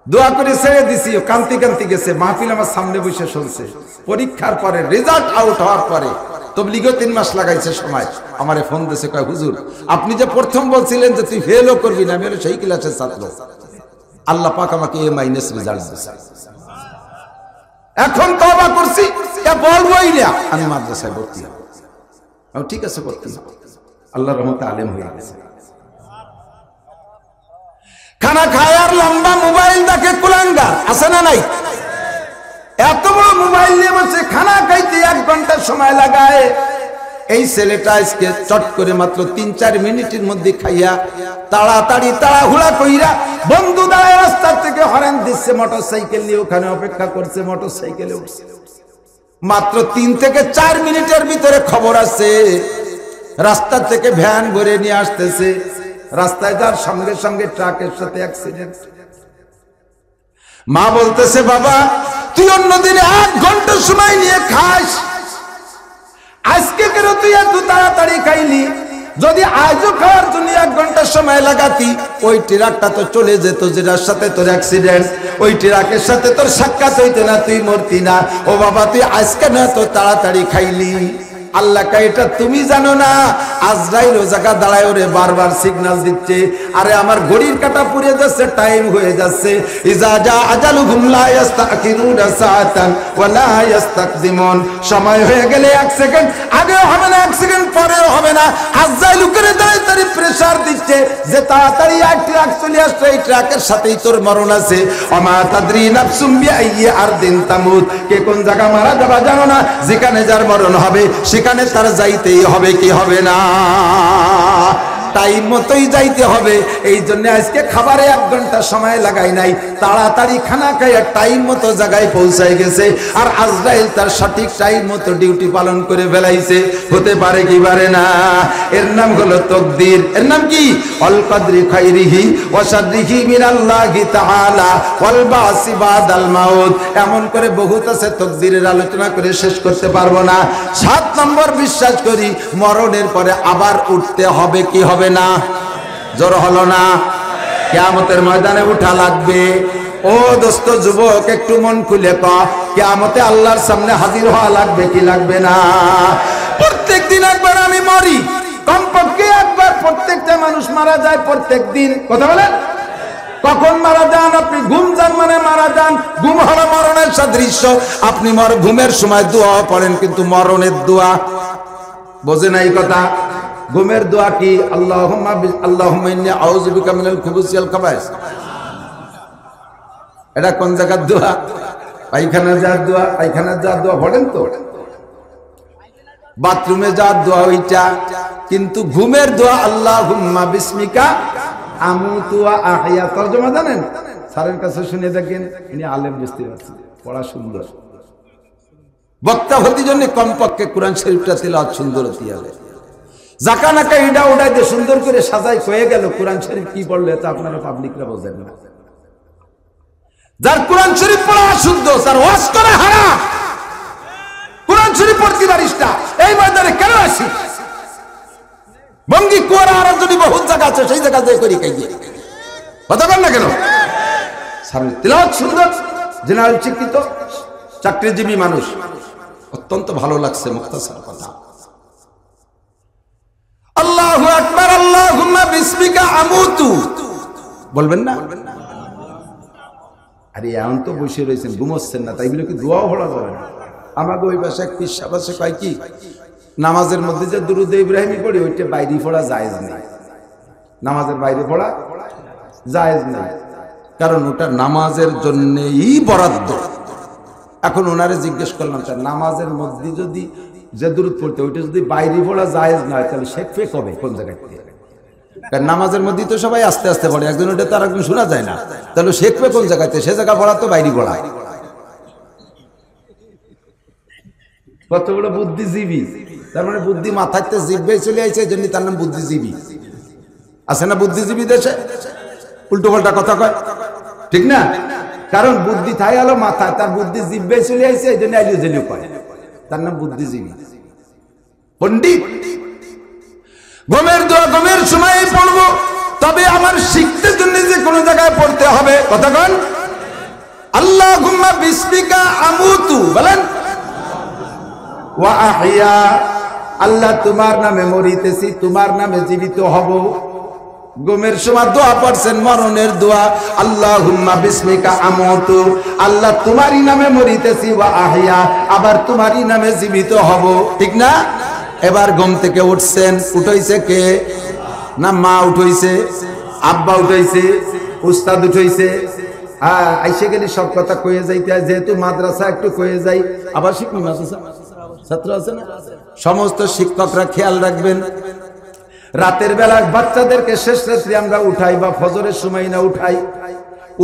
দোয়া করে ছেড়ে দিছি, কান্তি কান্তি গেছে। মাহফিল আমার সামনে বসে শুনছে। পরীক্ষার পরে রেজাল্ট আউট হওয়ার পরে তবলিগও 3 মাস লাগাইছে সময়, আমারে ফোন দিয়েছে, কয় হুজুর আপনি যে প্রথম বলছিলেন যে তুই ফেলও করবি না, আমি হলো সেই ক্লাসের ছাত্র, আল্লাহ পাক আমাকে A- রেজাল্ট দিয়েছে। এখন তওবা করছি, বলবোই না আমি মাদ্রাসায় ভর্তি হব। ঠিক আছে ভর্তি হব, আল্লাহর রহমতে আলেম হয়ে গেছে। খানা খায় আর লম্বা মোবাইল দেখে, কুলাঙ্গার আছে না নাই? এত বড় মোবাইল নিয়ে বসে খানা খাইতে 1 ঘন্টা সময় লাগায়। এই ছেলেটা আজকে চট করে মাত্র 3-4 মিনিটের মধ্যে খাইয়া তাড়াতাড়ি তাড়াহুড়া কইরা বন্ধু দাঁড়ায় রাস্তার থেকে হরেন দিচ্ছে, মোটরসাইকেল নিয়ে ওখানে অপেক্ষা করছে, মোটরসাইকেলে উঠছে। মাত্র 3 থেকে 4 মিনিটের ভিতরে খবর আছে রাস্তা থেকে ভ্যান ভরে নিয়ে আসতেছে। রাস্তায় যার সঙ্গে সঙ্গে ট্রাকের সাথে অ্যাক্সিডেন্ট। মা বলতেছে, বাবা তুই অন্যদিনে 1 ঘন্টা সময় নিয়ে খাস, আজকে কেন তুই এত তাড়াতাড়ি খাইলি? যদি আজও খাওয়ার জন্য 1 ঘন্টা সময় লাগাতি, ওই ট্রাকটা তো চলে যেত যেটার সাথে তোর অ্যাক্সিডেন্ট, ওই ট্রাকের সাথে তোর সাক্ষাৎ হইতো না, তুই মরতি না। ও বাবা তুই আজকে না তো তাড়াতাড়ি খাইলি। আল্লাহ কা এটা তুমি জানো না? আজরাইল ও জায়গা দাঁড়ায় ওরে বারবার সিগন্যাল দিচ্ছে, আরে আমার ঘড়ির কাঁটা পুড়ে যাচ্ছে, টাইম হয়ে যাচ্ছে। ইজা জা আজালুহুম লা ইস্তাখিরুনা সাআতান ওয়া লা ইস্তাকদিমুন। সময় হয়ে গেলে 1 সেকেন্ড আগেও হবে না, 1 সেকেন্ড পরেও হবে না। আজরাইল করে দাঁড়ায় তারই প্রেসার দিচ্ছে যে তাড়াতাড়ি এক ট্রাক চলে আসছে, এই ট্রাকের সাথেই তোর মরণ আছে। ওমা তাদরি নাফসুম বিআইয়ি আরদিন তামুত। কে কোন জায়গা মারা যাবে জানো না, যেখানে যার মরণ হবে সেখানে তার যাইতেই হবে, কি হবে না? টাইম মতোই যাইতে হবে। এই জন্য আজকে খাবারে 1 ঘন্টা সময় লাগাই নাই, তাড়াতাড়ি খানা খাইয়া টাইম মতো জায়গায় পৌঁছায় গেছে। আর আজরাইল তার সঠিক টাইম মতো ডিউটি পালন করে ফেলাইছে। হতে পারে কি পারে না? এর নাম হলো তকদির। এর নাম কি? আল কদরি খাইরিহি ওয়া শাররিহি মিনাল্লাহি তাআলা ওয়াল বাসি বাদাল মাউত। এমন করে বহুত আছে, তকদিরের আলোচনা করে শেষ করতে পারবো না। 7 নম্বর, বিশ্বাস করি মরণের পরে আবার উঠতে হবে কি হবে না? জোর হলো না? কিয়ামতের ময়দানে উঠা লাগবে। ও দোস্ত যুবক, একটু মন খুলে ক, কিয়ামতে আল্লাহর সামনে হাজির হওয়া লাগবে কি লাগবে না? প্রত্যেক দিন একবার আমি মরি, কমপক্ষে একবার প্রত্যেকটা মানুষ মারা যায় প্রত্যেক দিন। কথা বলেন, কখন মারা যান? আপনি ঘুম যান মানে মারা যান। ঘুম হলো মরণের সাদৃশ্য। আপনি ঘুমের সময় দোয়া পড়েন, কিন্তু মরণের দোয়া বোঝে নাই কথা। ঘুমের দোয়া কি? আল্লাহুম্মা ইন্নী আউযু বিকা মিনাল খুবুসি ওয়াল খাবায়েস। এটা কোন জায়গার দোয়া? পায়খানা যাওয়ার দোয়া। পায়খানা যাওয়ার দোয়া পড়েন তো? বাথরুমে যাওয়ার দোয়া ওইটা। কিন্তু ঘুমের দোয়া আল্লাহুম্মা বিসমিকা আমুতু ওয়া আহইয়া। তরজমা জানেন? স্যারের কাছে শুনে দেখেন, ইনি আলেম, বুঝতে পারছেন, পড়া সুন্দর। বক্তা হতে জন্য কমপক্ষে কোরআন শরীফটা তিলাওয়াত সুন্দর হতে হবে। জাকা নাকা ইডা উডাই দিয়ে সুন্দর করে সাজাই হয়ে গেল, কোরআন শরীফ কি পড়লে তা আপনারা পাবলিকরা বোঝেন না। যার কোরআন শরীফ পড়া শুদ্ধ, তার ওয়াজ করে হারাম। কোরআন শরীফ পড়তে পারিস না, এই ময়দানে কেন আসি? বঙ্গি কুয়ারা আর যদি বহুত জায়গা আছে, সেই জায়গা দিয়ে করি খাইয়ে কথা বল না কেন? স্যারের তিলাওয়াত সুন্দর, জেনারেল শিক্ষিত, চাকরিজীবী মানুষ, অত্যন্ত ভালো লাগছে মুখতাসার কথা। আল্লাহু আকবার, আল্লাহুম্মা বিসমিকা আমুতু বলবেন না? আরে এখন তো বসে রয়েছেন, ঘুমোচ্ছেন না, তাই বলে কি দোয়াও পড়া যাবে না? আমাকে ওই পাশে এক পিসা পাশে কয় কি, নামাজের মধ্যে যে দুরূদে ইব্রাহিমী পড়ি, ওইটা বাইরে পড়া জায়েজ নেই। নামাজের বাইরে পড়া জায়েজ নেই, কারণ ওটা নামাজের জন্যই বরাদ্দ। এখন ওনারে জিজ্ঞেস করলাম, স্যার নামাজের মধ্যে যদি যে দুরূদ পড়তে, ওইটা যদি বাইরে পড়া জায়েজ নয়, তাহলে শেখবে কবে, কোন জায়গায়? কারণ নামাজের মধ্যে তো সবাই আস্তে আস্তে পড়ে, একজন ওটা তার একজন শোনা যায় না, তাহলে শেখবে কোন জায়গাতে? সে জায়গা পড়া তো বাইরে পড়া। কত বড় বুদ্ধিজীবী! তার মানে বুদ্ধি মাথাতে জিভে চলে আইছে, এই জন্য তার নাম বুদ্ধিজীবী। আছে না বুদ্ধিজীবী দেশে? উল্টো পাল্টা কথা কয়, ঠিক না? কারণ বুদ্ধি থাই আলো মাথায়, তার বুদ্ধি জিভে চলে আইছে, এই জন্য আইলিও জেলিও কয়, তার নাম বুদ্ধিজীবী, পণ্ডিত। ঘুমের দোয়া ঘুমের সময় পড়বো, তবে আমার শিখতে জন্য যে কোনো জায়গায় পড়তে হবে। কথা কন, আল্লাহুম্মা বিসমিকা আমুতু বলেন, ওয়া আহইয়া, আল্লাহ তোমার নামে মরিতেছি, তোমার নামে জীবিত হব। ঘুমের সময় দোয়া পড়ছেন, মরণের দোয়া, আল্লাহুম্মা বিসমিকা আমুতু, আল্লাহ তোমারই নামে মরিতেছি, ওয়া আহইয়া, আবার তোমারই নামে জীবিত হব, ঠিক না? এবার ঘুম থেকে উঠছেন, উঠাইছে কে? না মা উঠাইছে, আব্বা উঠাইছে, উস্তাদ উঠাইছে। হ্যাঁ, আইসে গেলে সব কথা কয়ে যাইতে হয়, যেহেতু মাদ্রাসা একটু কয়ে যাই, আবার শিখনি মাদ্রাসা ছাত্র আছে না, সমস্ত শিক্ষকরা খেয়াল রাখবেন। রাতের বেলা বাচ্চাদেরকে শেষ রাত্রি আমরা উঠাই বা ফজরের সময় না উঠাই,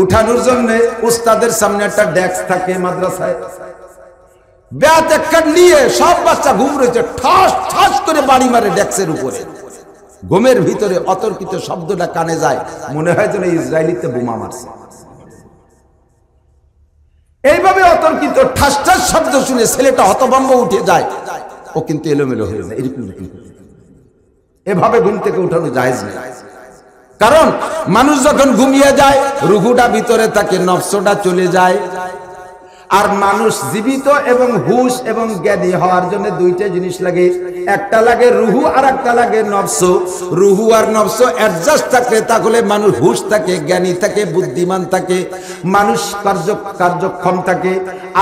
উঠানোর জন্য উস্তাদের সামনে একটা ডেস্ক থাকে মাদ্রাসায়, ব্যাট একটা নিয়ে সব বাচ্চা ঘুম রয়েছে, ঠাস ঠাস করে বাড়ি মারে ডেস্কের উপরে। ঘুমের ভিতরে অতর্কিত শব্দটা কানে যায়, মনে হয় যেন ইসরায়েলিতে বোমা মারছে। এইভাবে অতর্কিত ঠাস ঠাস শব্দ শুনে ছেলেটা হতভম্ব উঠে যায়, ও কিন্তু এলোমেলো হয়ে যায়। এরকম এভাবে ঘুম থেকে উঠানো জায়েজ নেই, কারণ মানুষ যখন ঘুমিয়ে যায়, রুহুটা ভিতরে থাকে, নফসটা চলে যায়। আর মানুষ জীবিত এবং হুশ এবং জ্ঞানী হওয়ার জন্য দুইটা জিনিস লাগে, একটা লাগে রুহু আর একটা লাগে নফস। রুহু আর নফস অ্যাডজাস্ট থাকলে তাহলে মানুষ হুশ থাকে, জ্ঞানী থাকে, বুদ্ধিমান থাকে, মানুষ কার্যক্ষম থাকে।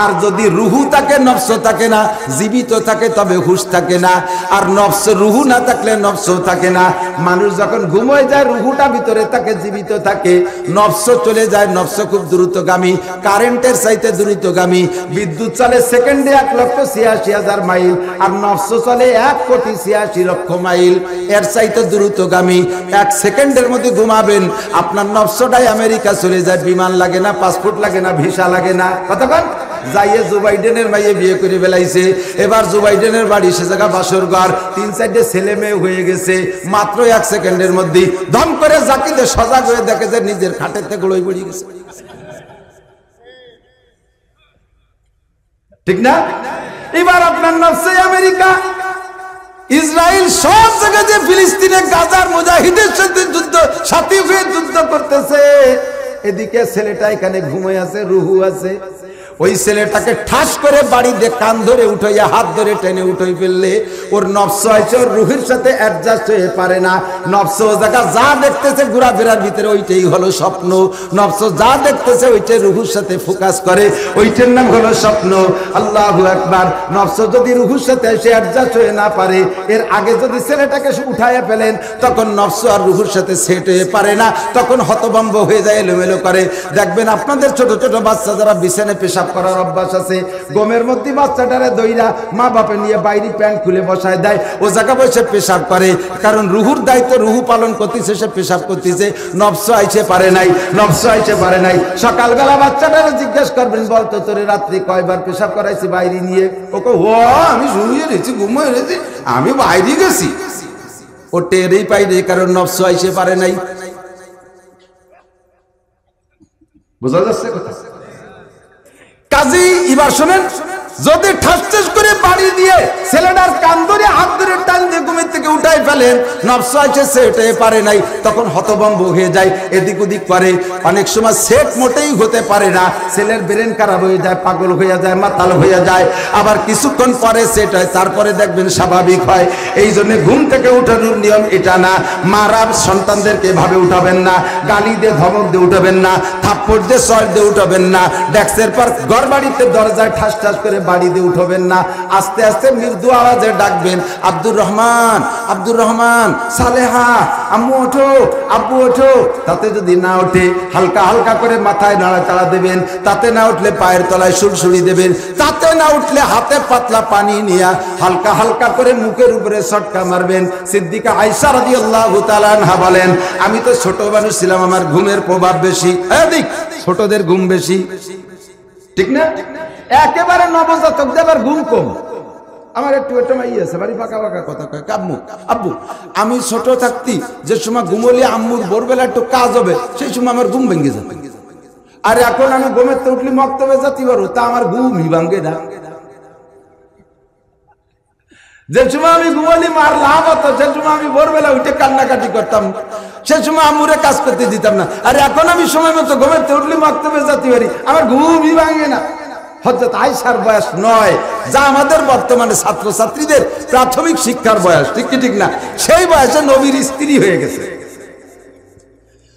আর যদি রুহু থাকে নফস থাকে না, জীবিত থাকে তবে হুশ থাকে না। আর নফস রুহু না থাকলে নফস থাকে না। মানুষ যখন ঘুমোয় যায় রুহুটা ভিতরে থাকে, জীবিত থাকে। নফস চলে যায়, নফস খুব দ্রুতগামী, কারেন্টের চাইতে দ্রুতগামী। বিদ্যুৎ চলে সেকেন্ডে 1,86,000 মাইল, আর নফস চলে 1,86,00,000 মাইল, এর চাইতে দ্রুতগামী। 1 সেকেন্ডের মধ্যে ঘুমাবেন, আপনার নফসটাই আমেরিকা চলে যায়। বিমান লাগে না, পাসপোর্ট লাগে না, ভিসা লাগে না। কতক্ষণ যাইয়ে জো বাইডেনের মাইয়ে বিয়ে করে ফেলাইছে। এবার জো বাইডেনের বাড়ি সে জায়গা বাসর ঘর, 3-4টে ছেলে মেয়ে হয়ে গেছে। মাত্র 1 সেকেন্ডের মধ্যে দম করে জাকিতে সজাগ হয়ে দেখে যে নিজের খাটেতে গোড়ই পড়ে গেছে। ঠিক না? এবার আপনার নফসে আমেরিকা, ইসরায়েল সব জায়গায় যে ফিলিস্তিনে গাজার মুজাহিদের সাথে যুদ্ধ, সাথী হয়ে যুদ্ধ করতেছে, এদিকে ছেলেটা এখানে ঘুমিয়ে আছে, রুহু আছে। ওই ছেলেটাকে ঠাস করে বাড়ি দিয়ে কান ধরে উঠাইয়া হাত ধরে টেনে উঠাই ফেললে ওর নফস আছে, ওর রুহের সাথে অ্যাডজাস্ট হয়ে পারে না। নফস ও জায়গা যা দেখতেছে ঘোরাফেরার ভিতরে ওইটাই হলো স্বপ্ন। নফস যা দেখতেছে ওইটাই রুহুর সাথে ফোকাস করে, ওইটার নাম হলো স্বপ্ন। আল্লাহু আকবার। নফস যদি রুহুর সাথে এসে অ্যাডজাস্ট হয়ে না পারে, এর আগে যদি ছেলেটাকে উঠাইয়া ফেলেন, তখন নফস আর রুহুর সাথে সেট হয়ে পারে না, তখন হতভম্ব হয়ে যায়, এলোমেলো করে। দেখবেন আপনাদের ছোট ছোট বাচ্চা যারা বিছানায় পেশাব করার অভ্যাস আছে, গমের মধ্যে বাচ্চাটারে দইরা মা বাপে নিয়ে বাইরে প্যান্ট খুলে বসায় দেয়, ও জায়গা বসে পেশাব করে। কারণ রুহুর দায়িত্ব রুহু পালন করতেছে, সে পেশাব করতেছে। নফস আইছে পারে নাই, নফস আইছে পারে নাই। সকালবেলা বাচ্চাটারে জিজ্ঞেস করবেন, বলতো তোরে রাত্রি কয়বার পেশাব করাইছি বাইরে নিয়ে? ওকে ও আমি শুয়ে রয়েছি, ঘুমিয়ে রয়েছি, আমি বাইরে গেছি। ও টেরেই পাইরে, কারণ নফস আইছে পারে নাই। বোঝা যাচ্ছে কথা? কাজী এবার শোনেন, যদি ঠাস ঠাস করে বাড়ি দিয়ে ছেলেটার কান ধরে হাত ধরে টান দিয়ে ঘুমের থেকে উঠাই ফেলেন, নফস আছে সেটে পারে নাই, তখন হতভম্ব হয়ে যায়, এদিক ওদিক করে। অনেক সময় সেট মোটেই হতে পারে না, ছেলের ব্রেন খারাপ হয়ে যায়, পাগল হয়ে যায়, মাতাল হয়ে যায়। আবার কিছুক্ষণ পরে সেট হয়, তারপরে দেখবেন স্বাভাবিক হয়। এই জন্য ঘুম থেকে উঠানোর নিয়ম এটা না। মারা সন্তানদেরকে এভাবে উঠাবেন না, গালি দিয়ে ধমক দিয়ে উঠাবেন না, থাপ্পড় দিয়ে চড় দিয়ে উঠাবেন না, ডেস্কের পর ঘর বাড়িতে দরজায় ঠাস ঠাস করে বাড়ি দিয়ে উঠবেন না। আস্তে আস্তে মৃদু আওয়াজে ডাকবেন, আব্দুর রহমান, আব্দুর রহমান, সালেহা, আম্মু ওঠো, আব্বু ওঠো। তাতে যদি না ওঠে হালকা হালকা করে মাথায় নাড়াচাড়া দেবেন, তাতে না উঠলে পায়ের তলায় সুড়সুড়ি দেবেন, তাতে না উঠলে হাতে পাতলা পানি নিয়ে হালকা হালকা করে মুখের উপরে সটকা মারবেন। সিদ্দিকা আয়েশা রাদিয়াল্লাহু তাআলা আনহা বলেন, আমি তো ছোট মানুষ ছিলাম, আমার ঘুমের প্রভাব বেশি। এদিক ছোটদের ঘুম বেশি, ঠিক না? একেবারে নবজাতক দেবার ঘুম কম। আমার একটু একটা মাই আছে, বাড়ি পাকা পাকা কথা কয়, আম্মু আব্বু, আমি ছোট থাকতি যে সময় ঘুমলি আম্মুর ভোরবেলা একটু কাজ হবে, সেই সময় আমার ঘুম ভেঙে যেত। আর এখন আমি ঘুমের তো উঠলি মক্তবে যাতে পারো, তা আমার ঘুমই ভাঙ্গে না। যে সময় আমি ঘুমালি মার লাভ হতো, সে সময় আমি ভোরবেলা উঠে কান্নাকাটি করতাম, সে সময় আম্মুরে কাজ করতে দিতাম না। আর এখন আমি সময় মতো ঘুমের তো উঠলি মক্তবে যাতে পারি, আমার ঘুমই ভাঙ্গে না। হযরত আয়েশার বয়স 9, যা আমাদের বর্তমানে ছাত্রছাত্রীদের প্রাথমিক শিক্ষার বয়স, ঠিক কি ঠিক না? সেই বয়সে নবীর স্ত্রী হয়ে গেছে।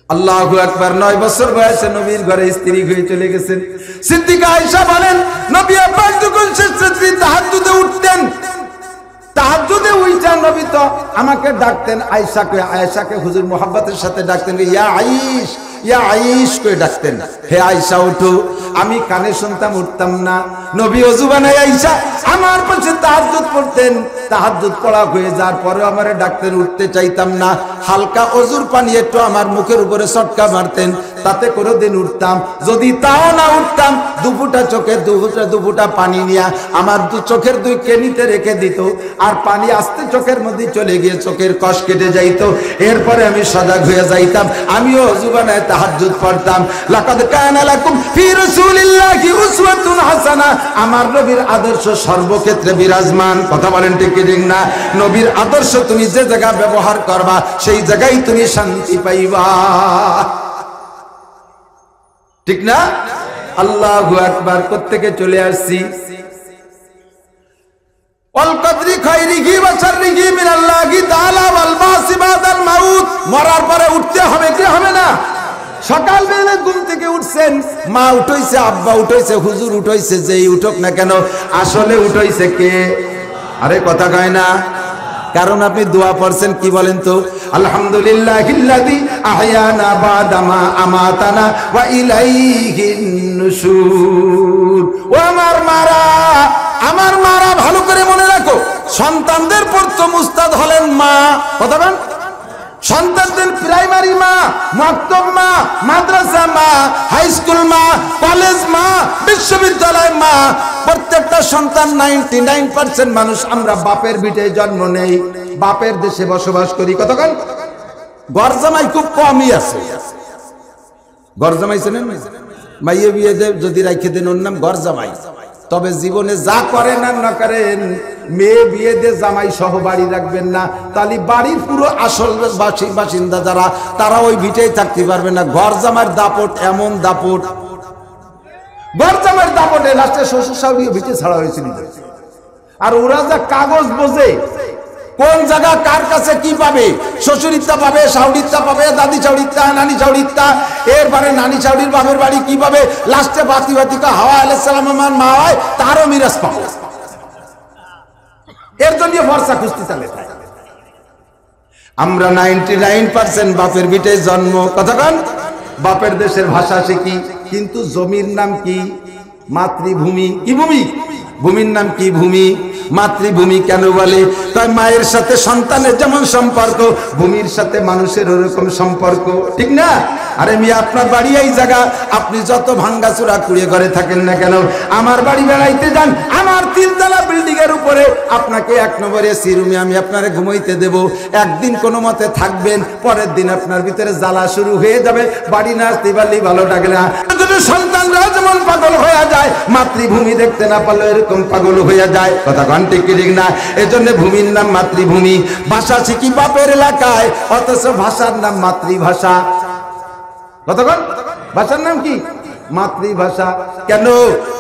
আল্লাহু আকবার। 9 বছর বয়সে নবীর ঘরে স্ত্রী হয়ে চলে গেছেন। সিদ্দিকা আয়েশা বলেন, নবী পাক যখন শেষ রাত্রি তাহাজ্জুদে উঠতেন, তাহাজ্জুদে উঠা নবী তো আমাকে ডাকতেন, আয়েশাকে হুজুর মুহাব্বতের সাথে ডাকতেন, ইয়া আয়েশ, ইয়া আয়েশ করে ডাকতেন, হে আয়েশা ওঠো। আমি কানে শুনতাম, উঠতাম না। নবী ওযু বানায় আয়েশা আমার পাশে তাহাজ্জুদ পড়তেন, তাহাজ্জুদ পড়া হয়ে যাওয়ার পরে আমারে ডাকতেন, উঠতে চাইতাম না। হালকা ওযুর পানি একটু আমার মুখের উপরে চটকা মারতেন, তাতে কোনোদিন উঠতাম। যদি তাও না উঠতাম, দুপুটা চোখে দুপুটা পানি নিয়ে আমার চোখের 2 কেনিতে রেখে দিত, আর পানি আস্তে চোখের মধ্যে চলে গিয়ে চোখের কষ কেটে যাইতো। এরপরে আমি সজাগ হয়ে যাইতাম, আমিও ওযু বানায় তাহাজ্জুদ পড়তাম। লাকাদ কানা লাকুম ফি রাসূলিল্লাহি উসওয়াতুন হাসানা, আমার নবীর আদর্শ সর্বক্ষেত্রে বিরাজমান। কথা বলেন ঠিক কি ঠিক না? নবীর আদর্শ তুমি যে জায়গা ব্যবহার করবা, সেই জায়গায় তুমি শান্তি পাইবা, ঠিক না? আল্লাহু আকবার। প্রত্যেকে চলে আসছি। ওয়াল কদরি খাইরিহি ওয়া শাররিহি মিনাল্লাহি তাআলা ওয়াল বাসি বাদাল মাউত, মরার পরে উঠতে হবে কি হবে না? সকালবেলা ঘুম থেকে উঠছেন, মা উঠাইছে, আব্বা উঠাইছে, হুজুর উঠাইছে, যেই উঠুক না কেন আসলে উঠাইছে কে? আরে কথা কয় না। কারণ আপনি দোয়া পড়ছেন কি বলেন তো? আলহামদুলিল্লাহিল্লাযী আহয়ানা বাদা মা আমাতানা ওয়া ইলাইহিন নুশুর। ও আমার মারা ভালো করে মনে রাখো, সন্তানদের প্রথম উস্তাদ হলেন মা। কথা বলেন, সন্তানদের প্রাইমারি মা, মাকতব মা, মাদ্রাসা মা, হাই স্কুল মা, কলেজ মা, বিশ্ববিদ্যালয় মা। প্রত্যেকটা সন্তান 99% মানুষ আমরা বাপের ভিটে জন্ম নেই, বাপের দেশে বসবাস করি। কতক্ষণ গরজামাই খুব কমই আছে। গরজামাই চেনেন? মাইয়ে বিয়ে দেব যদি রাখে দেন ওর নাম গরজামাই। তবে জীবনে যা করেন আর না করেন, মেয়ে বিয়ে দিয়ে জামাই সহ বাড়ি রাখবেন না, তাহলে বাড়ির পুরো আসল বাসিন্দা যারা, তারা ওই ভিটেই থাকতে পারবে না। গরজামার দাপট এমন দাপট, গরজামার দাপটে লাস্টে শ্বশুর শাশুড়ি ভিটে ছাড়া হয়েছিল। আর ওরা যা কাগজ বোঝে, কোন জায়গা কার কাছে কি পাবে, শ্বশুরিত্তা পাবে, শাশুড়িত্তা পাবে, দাদি শাশুড়িত্তা, নানি শাশুড়িত্তা, এরপরে নানি শাশুড়ির বাপের বাড়ি কি পাবে, লাস্টে বাতি হাওয়া আলাইহিস সালাম আমার মা হয়, তারও মিরাজ পাবে। এর জন্য ভরসা খুঁজতে চলে। আমরা 99% বাপের ভিটে জন্ম। কতক্ষণ বাপের দেশের ভাষা শিখি, কিন্তু জমির নাম কি? মাতৃভূমি। কি ভূমি? ভূমির নাম কি? ভূমি। মাতৃভূমি কেন বলে? তাই মায়ের সাথে সন্তানের যেমন সম্পর্ক, ভূমির সাথে মানুষের ওরকম সম্পর্ক, ঠিক না? আরে মিয়া, আপনার বাড়ি এই জায়গা, আপনি যত ভাঙ্গাচুরা কুড়িয়ে ঘরে থাকেন না কেন, আমার বাড়ি বেড়াইতে যান, আমার 3তলা বিল্ডিং এর উপরে আপনাকে 1 নম্বর এসি রুমে আমি আপনারে ঘুমাইতে দেব। একদিন কোনো মতে থাকবেন, পরের দিন আপনার ভিতরে জ্বালা শুরু হয়ে যাবে, বাড়ি না আসতে পারলেই ভালো লাগে না। সন্তানরা যেমন পাগল হয়ে যায়, মাতৃভূমি দেখতে না পারলে এরকম পাগল হয়ে যায়। কথা কন ঠিক না? এজন্য ভূমির নাম মাতৃভূমি। ভাষা শিখি বাপের এলাকায়, অথচ ভাষার নাম মাতৃভাষা। কতক্ষণ ভাষার নাম কি? মাতৃভাষা। কেন?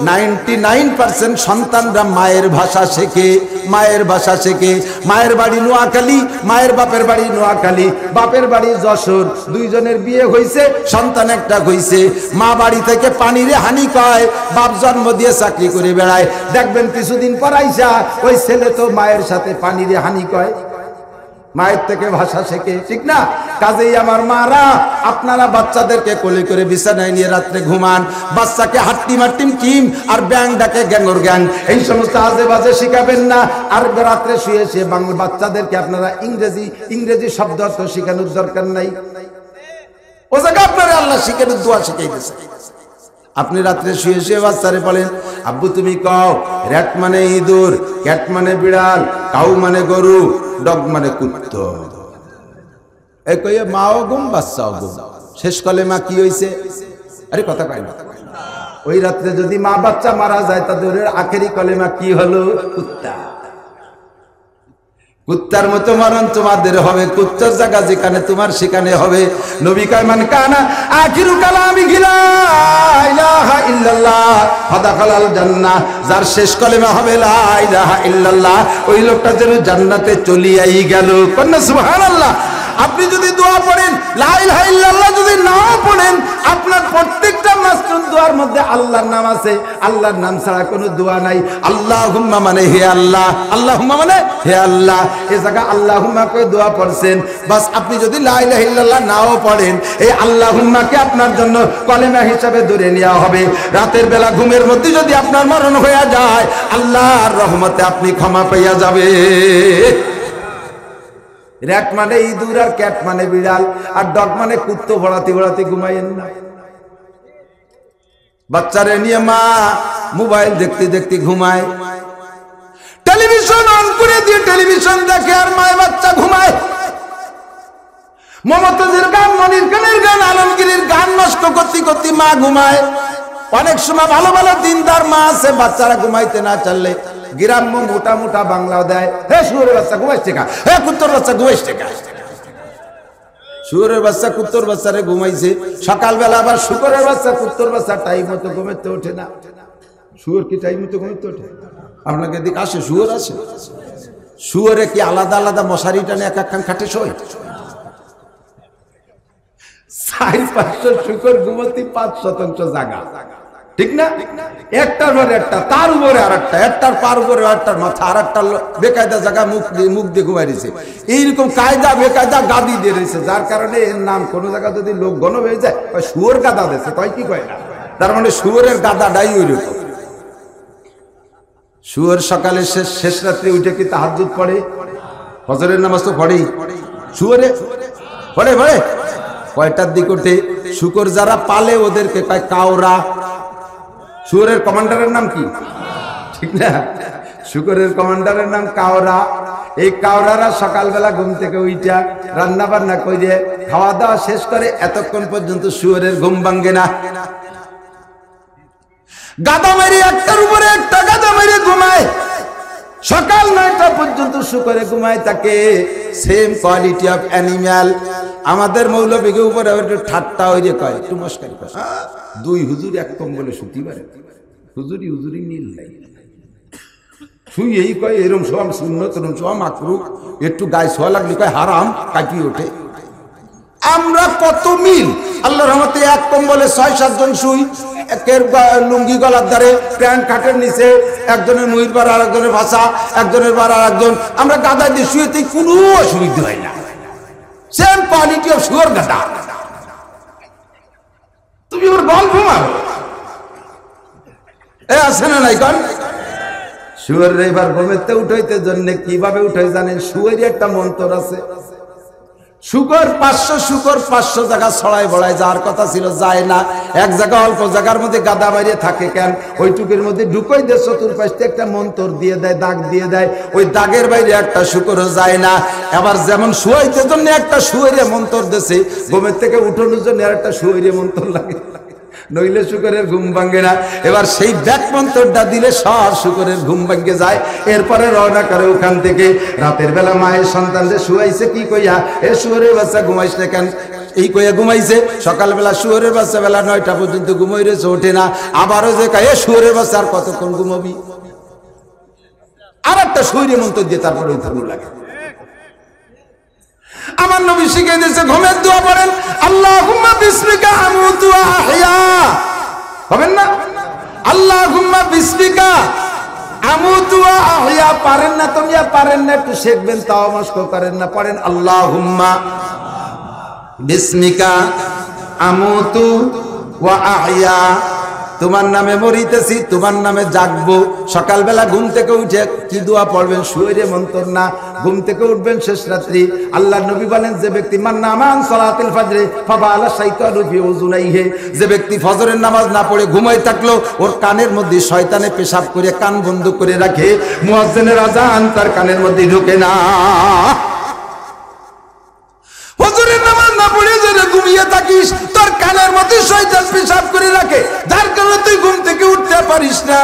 99% সন্তানরা মায়ের ভাষা শেখে, মায়ের ভাষা শেখে। মায়ের বাড়ি নোয়াখালী, মায়ের বাপের বাড়ি নোয়াখালী, বাপের বাড়ি যশোর, দুইজনের বিয়ে হয়েছে, সন্তান একটা হয়েছে। মা বাড়ি থেকে পানিরে হানি কয়, বাপ জন্ম দিয়ে চাকরি করে বেড়ায়। দেখবেন কিছুদিন পর আইসা ওই ছেলে তো মায়ের সাথে পানিরে হানি কয়, মায়ের থেকে ভাষা শেখে, ঠিক না? কাজেই আমার মারা, আপনারা বাচ্চাদেরকে কোলে করে বিছানায় নিয়ে রাত্রে ঘুমান, বাচ্চাকে হাট্টি মাট্টিম টিম আর ব্যাং ডাকে গ্যাঙ্গর গ্যাং, এই সমস্ত আজে বাজে শিখাবেন না। আর রাত্রে শুয়ে শুয়ে বাংলা বাচ্চাদেরকে আপনারা ইংরেজি শব্দ অর্থ শিখানোর দরকার নাই। ও জায়গা আপনারা আল্লাহ শিখানোর দোয়া শিখাইতেছে। আপনি রাত্রে শুয়ে শুয়ে বাচ্চারে বলেন, আব্বু তুমি কও, র‍্যাট মানে ইঁদুর, ক্যাট মানে বিড়াল, কাউ মানে গরু, ডগ মানে কুত্তো। এই কইয়ে মাও গুম বাচ্চাও গুম। শেষ কালে মা কি হইছে? আরে কথা কয় না। ওই রাত্রে যদি মা বাচ্চা মারা যায়, তাদের আখেরি কলেমা কি হলো? কুত্তা। কুত্তার মতো মরণ তোমাদের হবে, কুত্তার জায়গা যেখানে তোমার সেখানে হবে। নবী কয়, মান কানা আখিরু কালামি লা ইলাহা ইল্লাল্লাহ ফাদাখালাল জান্নাহ। যার শেষ কলেমা হবে লা ইলাহা ইল্লাল্লাহ, ওই লোকটা যেন জান্নাতে চলিয়াই গেল। কন্যা সুবহানাল্লাহ। আপনি যদি দোয়া পড়েন, লা ইলাহা ইল্লাল্লাহ যদি নাও পড়েন, আপনার প্রত্যেকটা মাসরুর দোয়ার মধ্যে আল্লাহর নাম আছে। আল্লাহর নাম ছাড়া কোনো দোয়া নাই। আল্লাহুম্মা মানে হে আল্লাহ, আল্লাহুম্মা মানে হে আল্লাহ। এই জায়গা আল্লাহুম্মা কে দোয়া পড়ছেন, বাস আপনি যদি লা ইলাহা ইল্লাল্লাহ নাও পড়েন, এই আল্লাহুম্মাকে আপনার জন্য কলেমা হিসাবে ধরে নেওয়া হবে। রাতের বেলা ঘুমের মধ্যে যদি আপনার মরণ হয়ে যায়, আল্লাহর রহমতে আপনি ক্ষমা পাইয়া যাবে। র‍্যাট মানে ইঁদুর, আর ক্যাট মানে বিড়াল, আর ডগ মানে কুত্তো। ভরাতে ভরাতে ঘুমাইয়েন না। বাচ্চারে নিয়ে মা মোবাইল দেখতে দেখতে ঘুমায়, টেলিভিশন অন করে দিয়ে টেলিভিশন দেখে, আর মায় বাচ্চা ঘুমায়। মমতাজের গান, মনির খানের গান, আলমগীরের গান নষ্ট করতে করতে মা ঘুমায়। অনেক সময় ভালো ভালো দিনদার মা আছে, বাচ্চারা ঘুমাইতে না চাললে গ্রাম্য মোটা মোটা বাংলাও দেয়, হে শুয়োরের বাচ্চা ঘুমাইছে কা, হে কুত্তর বাচ্চা ঘুমাইছে কা। শুয়োরের বাচ্চা কুত্তর বাচ্চারে ঘুমাইছে, সকালবেলা আবার শুকরের বাচ্চা কুত্তর বাচ্চা টাইম মতো ঘুমাইতে ওঠে না। শুয়োর কি টাইম মতো ঘুমাইতে ওঠে? আপনাকে দিকে আসে শুয়োর আছে? শুয়োরে কি আলাদা আলাদা মশারি টানে এক একখান খাটে শোয়? 400-500 শুকর ঘুমতি 5% জায়গা, ঠিক না? একটার পর একটা, তার উপরে আর একটা, একটার পার উপরে একটার মাথা, আর একটা বেকায়দা জায়গা মুখ দিয়ে ঘুমাই দিয়েছে। এইরকম কায়দা বেকায়দা গাদি দিয়ে রয়েছে, যার কারণে এর নাম কোনো জায়গা যদি লোক গণ হয়ে যায় শুয়োর গাদা দিয়েছে, কয় কি কয় না, তার মানে শুয়োরের গাদাটাই ওইরকম। শুয়োর সকালে শেষ রাত্রে উঠে কি তাহাজ্জুদ পড়ে? ফজরের নামাজ তো পড়েই। শুয়োরে পড়ে পড়ে কয়টার দিক ওঠে? শুকর যারা পালে ওদেরকে কয় কাউরা। শুয়োরের কমান্ডারের নাম কি? ঠিক না? শুকরের কমান্ডারের নাম কাউরা। এই কাউরারা সকালবেলা ঘুম থেকে উইটা রান্না বান্না করে খাওয়া দাওয়া শেষ করে এতক্ষণ পর্যন্ত শুয়োরের ঘুম ভাঙ্গে না। গাদা মেরে একটার উপরে একটা গাদা মেরে ঘুমায়, সকাল 9টা পর্যন্ত শুকরে ঘুমায় থাকে। Same quality of animal. আমাদের মৌলবীকে উপরে একটু ঠাট্টা হয়ে যে কয়, একটু মস্কারি করে, দুই হুজুর এক কম্বলে শুতি পারে, হুজুরি মিল নাই। শুই এই কয় এরম সব সুন্নত, এরম সব মাকরুহ, একটু গায়ে ছোঁয়া লাগলে কয় হারাম, কাটিয়ে ওঠে। আমরা কত মিল! আল্লাহর রহমতে এক কম্বলে 6-7 জন শুই, একের লুঙ্গি গলার ধারে, প্যান্ট খাটের নিচে, একজনের মুহির বার আর একজনের ভাষা, একজনের বার আর একজন, আমরা গাদা দিয়ে শুয়েতে কোনো অসুবিধা হয় না। সেম কোয়ালিটি অফ শুয়োর গাদা। তুমি ওর গল্প মারো, এ আছে না নাই কন? শুয়োর এবার ঘুমেতে উঠাইতে জন্য কিভাবে উঠাই জানেন? শুয়োরই একটা মন্ত্র আছে। শুকর 500 জায়গা ছড়াই বড়ায় যাওয়ার কথা ছিল, যায় না। এক জায়গা অল্প জায়গার মধ্যে গাদা বাইরে থাকে কেন? ওইটুকুর মধ্যে ঢুকই দিয়ে চতুর্পাশে একটা মন্ত্র দিয়ে দেয়, দাগ দিয়ে দেয়, ওই দাগের বাইরে একটা শুকরও যায় না। এবার যেমন শুয়াইতে জন্য একটা শুয়োরে মন্ত্র দিয়েছে, ঘুমের থেকে উঠানোর জন্য আর একটা শুয়োরে মন্ত্র লাগে, নইলে শুকরের ঘুম ভাঙ্গে না। এবার সেই ব্যাক মন্ত্রটা দিলে সব শুকরের ঘুম ভাঙ্গে যায়। এরপরে রওনা করে ওখান থেকে। রাতের বেলা মায়ের সন্তানদের শুয়াইছে কি কইয়া, এ শুয়োরের বাচ্চা ঘুমাইস না কেন, এই কইয়া ঘুমাইছে। সকালবেলা শুয়োরের বাচ্চা বেলা 9টা পর্যন্ত ঘুমাই রয়েছে, ওঠে না। আবারও যে কয়, এ শুয়োরের বাচ্চা আর কতক্ষণ ঘুমাবি, আর একটা শুয়োরে মন্ত্র দিয়ে তারপরে ওই ধরু লাগে। আমার নবী শিখিয়ে দিয়েছে ঘুমের দোয়া পড়েন, আল্লাহুম্মা বিসমিকা আমুতু ওয়া আহইয়া। পাবেন না? আল্লাহুম্মা বিসমিকা আমুতু ওয়া আহইয়া। পারেন না তুমি, পারেন না, একটু শিখবেন, তাও মস্ক করেন না। পড়েন আল্লাহুম্মা বিসমিকা আমুতু ওয়া আহইয়া। তোমার নামে মরিতেছি, তোমার নামে জাগবো। সকালবেলা ঘুম থেকে উঠে কি দোয়া পড়বেন? শুয়োরে মন্ত্র না। ঘুম থেকে উঠবেন শেষ রাত্রি। আল্লাহর নবী বলেন, যে ব্যক্তি মান্নামান সালাতিল ফজরে ফাবালা শাইতানু ফি উযুনাইহি, যে ব্যক্তি ফজরের নামাজ না পড়ে ঘুমাই থাকলো, ওর কানের মধ্যে শয়তানে পেশাব করে কান বন্ধ করে রাখে, মুয়াজ্জিনের আযান তার কানের মধ্যে ঢোকে না। ফজরের নামাজ না পড়ে যদি ঘুমিয়ে থাকিস, তোর কানের মধ্যে শয়তান পেশাব করে রাখে, যার কারণে তুই ঘুম থেকে উঠতে পারিস না।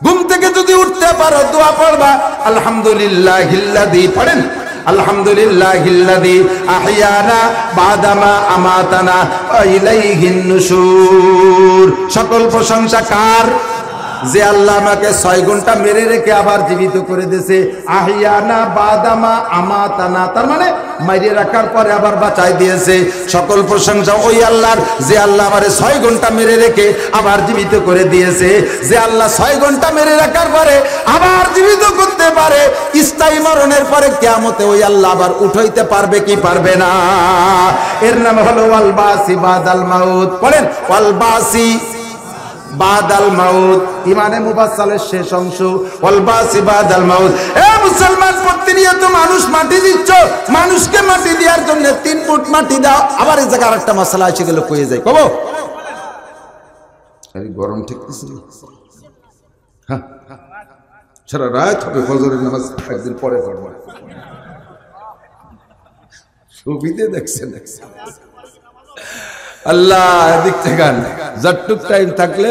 ঘুম থেকে যদি উঠতে পারো, দোয়া পড়বা, আলহামদুলিল্লাহিল্লাযী। পড়েন আলহামদুলিল্লাহিল্লাযী আহইয়ানা বাদামা আমাতানা ওয়া ইলাইহিন নুশুর। সকল প্রশংসা কার? যে আল্লাহ আমাকে 6 ঘন্টা মেরে রেখে আবার জীবিত করে দিয়েছে। আহিয়ানা বাদামা আমাতানা, তার মানে মাইরে রাখার পরে আবার বাঁচাই দিয়েছে। সকল প্রশংসা ওই আল্লাহর, যে আল্লাহ আমারে 6 ঘন্টা মেরে রেখে আবার জীবিত করে দিয়েছে। যে আল্লাহ 6 ঘন্টা মেরে রাখার পরে আবার জীবিত করতে পারে, স্থায়ী মরণের পরে কিয়ামতে ওই আল্লাহ আবার উঠাইতে পারবে কি পারবে না? এর নাম হলো ওয়াল বাসি বাদাল মাউত। পড়েন ওয়াল বাসি বাদাল মাউত, ইমানে মুফাসসালের শেষ অংশ, ওয়াল বাসি বাদাল মাউত। এ মুসলমান, প্রতিনিয়ত মানুষ মাটি দিচ্ছ, মানুষকে মাটি দেওয়ার জন্য 3 ফুট মাটি দাও। আবার এই জায়গায় আরেকটা মশলা এসে গেল, কয়ে যায় কব আরে গরম ঠিক আছে। হ্যাঁ, সারা রাত হবে ফজরের নামাজ একদিন পরে পড়বো। সুবিধে দেখছেন আল্লাহ দিক থেকে যতটুক টাইম থাকলে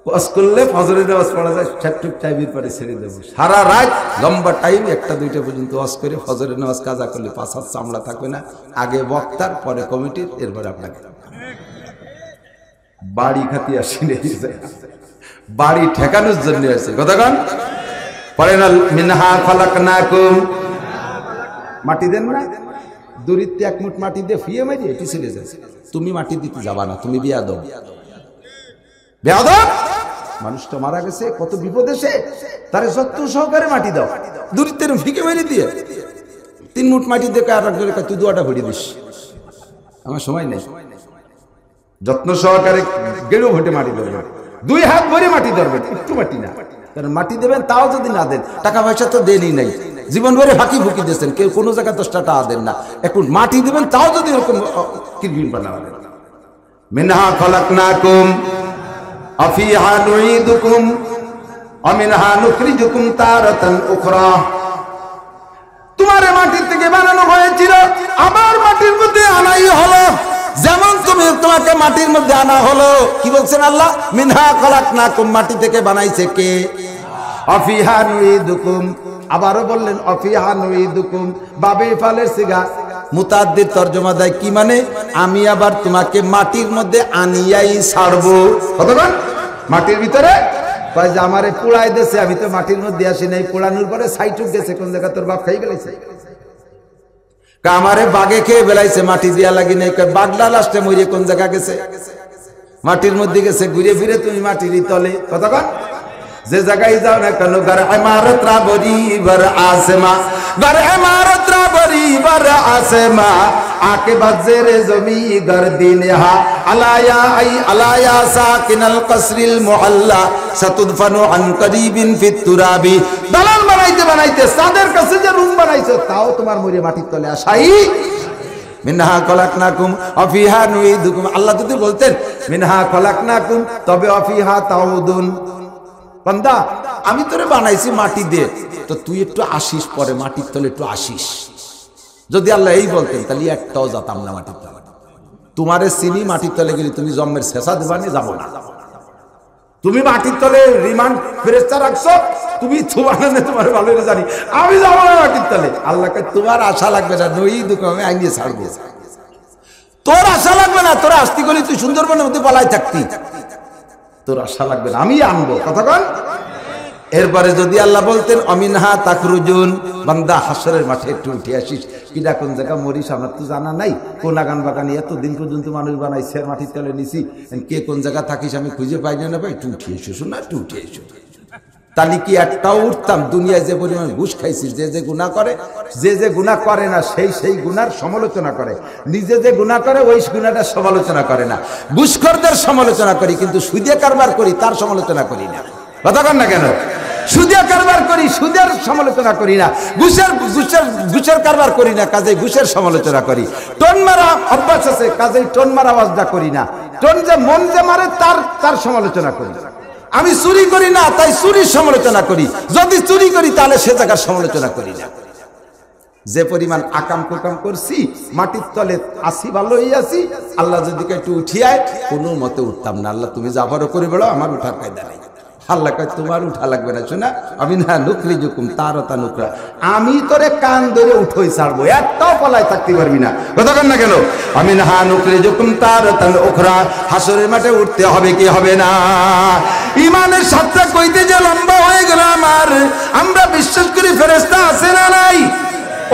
ওয়াজ করলে ফজরের নামাজ পড়া যায়, সেটুক টাইমের পরে ছেড়ে দেবো। সারা রাত লম্বা টাইম 1টা-2টা পর্যন্ত ওয়াজ করে ফজরের নামাজ কাজা করলে 5 হাত চামড়া থাকবে না। আগে বক্তার, পরে কমিটির, এরপরে আপনাকে। বাড়ি খাতি আসি নেই, বাড়ি ঠেকানোর জন্য আছে কতক্ষণ। পড়েন মিনহা খালাকনাকুম, মাটি দেন না, দূরিত্বে এক মুঠ মাটি দিয়ে ফিয়ে মারি এটি ছেড়ে যায়। তুমি মাটি দিতে যাবা না, তুমি বেয়াদব। বেয়াদব মানুষটা মারা গেছে, কত বিপদ এসে তারে যত্ন সহকারে মাটি দাও, দূরিত্বের ফিকে মেরে দিয়ে 3 মুঠ মাটি দেখে আর তুই দোয়াটা ভরিয়ে দিস, আমার সময় নেই। যত্ন সহকারে গেড়েও ভোটে মাটি ধরবেন, 2 হাত ভরে মাটি ধরবেন, একটু মাটি না। কারণ মাটি দেবেন তাও যদি না দেন, টাকা পয়সা তো দেনই নাই, জীবন ভরে ফাঁকি ফুকি দিয়েছেন, কেউ কোনো জায়গায় 10টা টাকা দেন না, একটু মাটি দেবেন তাও যদি এরকম কিরবিন বানাবেন। মিনহা খলাকনাকুম আফিহা নুঈদুকুম ওয়া মিনহা নুখরিজুকুম তারাতান উখরা। তোমারে মাটির থেকে বানানো হয়েছিল, আবার মাটির মধ্যে আনাই হলো। যেমন তুমি তোমাকে মাটির মধ্যে আনা হলো, কি বলছেন আল্লাহ? মিনহা খলাকনাকুম, মাটি থেকে বানাইছে কে? আফিহা নুঈদুকুম, আবারও বললেন আফিহা নুঈদুকুম, বাবে ফালের সিগা মুতাদ্দিদ তরজমা দেয় কি মানে? আমি আবার তোমাকে মাটির মধ্যে আনিয়াই ছাড়বো। কতক্ষণ মাটির ভিতরে কয় যে আমারে পোড়াই দেছে, আমি তো মাটির মধ্যে আসি নাই, পোড়ানোর পরে সাইটুক গেছে, কোন জায়গা তোর বাপ খাই গেছে, আমারে বাগে খেয়ে বেলাইছে, মাটি দিয়া লাগি নাই, বাগলা লাস্টে মরিয়ে কোন জায়গা গেছে? মাটির মধ্যে গেছে, ঘুরে ফিরে তুমি মাটির তলে। কতক্ষণ যে জায়গায় যাও না কেন, ঘর ইমারত রা বরিবর আসমা, ঘর ইমারত রা বরিবর আসমা, আকে বাজরে জমি গর্দিনহা আলায়া আই আলায়া সাকিনাল কসরিল মুআল্লা সাতুদফানু আন করিবিন ফিত তুরাবি। দালান বানাইতে বানাইতে সাদের কাছে যে রুম বানাইছো, তাও তোমার মরে মাটির তলে আসাই। মিনহা খলাকনাকুম আফিহা নুঈদুকুম, আল্লাহ যদি বলতেন মিনহা খলাকনাকুম, তবে আফিহা তাউদুন, বান্দা আমি তোরে বানাইছি মাটি দিয়ে, তো তুই একটু আসিস, পরে মাটির তলে একটু আসিস। যদি আল্লাহ এই বলতেন, তাহলে একটাও যেতাম না মাটির তলে। তোমারে চিনি, মাটির তলে গেলে তুমি জন্মের শেষা দেবানি, যাবো না। তুমি মাটির তলে রিমান্ড ফেরেশতা রাখছো, তুমি তোমার ভালো জানি, আমি যাবো না মাটির তলে। আল্লাহকে তোমার আশা লাগবে না, নই দুঃখ আমি আইনিয়ে ছাড়বো, তোর আশা লাগবে না। তোরা আসতি গলি তুই সুন্দরবনের মধ্যে পালাই থাকতি, তোর আশা লাগবে না, আমি আনবো। কতক্ষণ এরপরে যদি আল্লাহ বলতেন অমিনহা তাখরুজুন, বান্দা হাসরের মাঠে একটু উঠে আসিস, কিনা কোন জায়গা মরিস আমার তো জানা নাই, কোন আগান বাগানে এতদিন পর্যন্ত মানুষ বানাইছে, মাটির তলে নিছি, কে কোন জায়গা থাকিস আমি খুঁজে পাই না পাই, একটু উঠে এসো, শোনা একটু উঠে এসো। তাহলে কি একটাও উঠতাম? দুনিয়ায় যে পরিমাণ ঘুষ খাইছিস, যে যে গুনাহ করে, যে যে গুনাহ করে না সেই গুনার সমালোচনা করে, নিজে যে গুনাহ করে ওই গুনাহটা সমালোচনা করে না। ঘুষখোরদের সমালোচনা করি, কিন্তু সুদে কারবার করি তার সমালোচনা করি না। কথা কন না কেন? সুদে কারবার করি, সুদের সমালোচনা করি না, ঘুষের কারবার করি না, কাজে ঘুষের সমালোচনা করি। টোন মারা অভ্যাস আছে, কাজে টোন মারা আওয়াজটা করি না। টোন যে মন যে মারে তার সমালোচনা করি। আমি চুরি করি না, তাই চুরির সমালোচনা করি। যদি চুরি করি তাহলে সে জায়গার সমালোচনা করি না। যে পরিমাণ আকাম কুকাম করছি, মাটির তলে আসি, ভালোই আছি, আল্লাহ যদি একটু উঠিয়ায় কোনো মতে উঠতাম না। আল্লাহ তুমি যাবারও করে বেড়ো, আমার উঠার কায়দা নেই। আল্লাহ কয় তোমার উঠা লাগবে না, শোনা আমি না নুখরিজুকুম তারাতা নুকরা, আমি তোরে কান ধরে উঠোই ছাড়বো, একটাও পলায় থাকতে পারবি না। কথা কন না কেন? আমি না নুখরিজুকুম তারাতা উখরা, হাসরের মাঠে উঠতে হবে কি হবে না? ইমানের সাথে কইতে যে লম্বা হয়ে গেল আমার, আমরা বিশ্বাস করি ফেরেশতা আছে না নাই?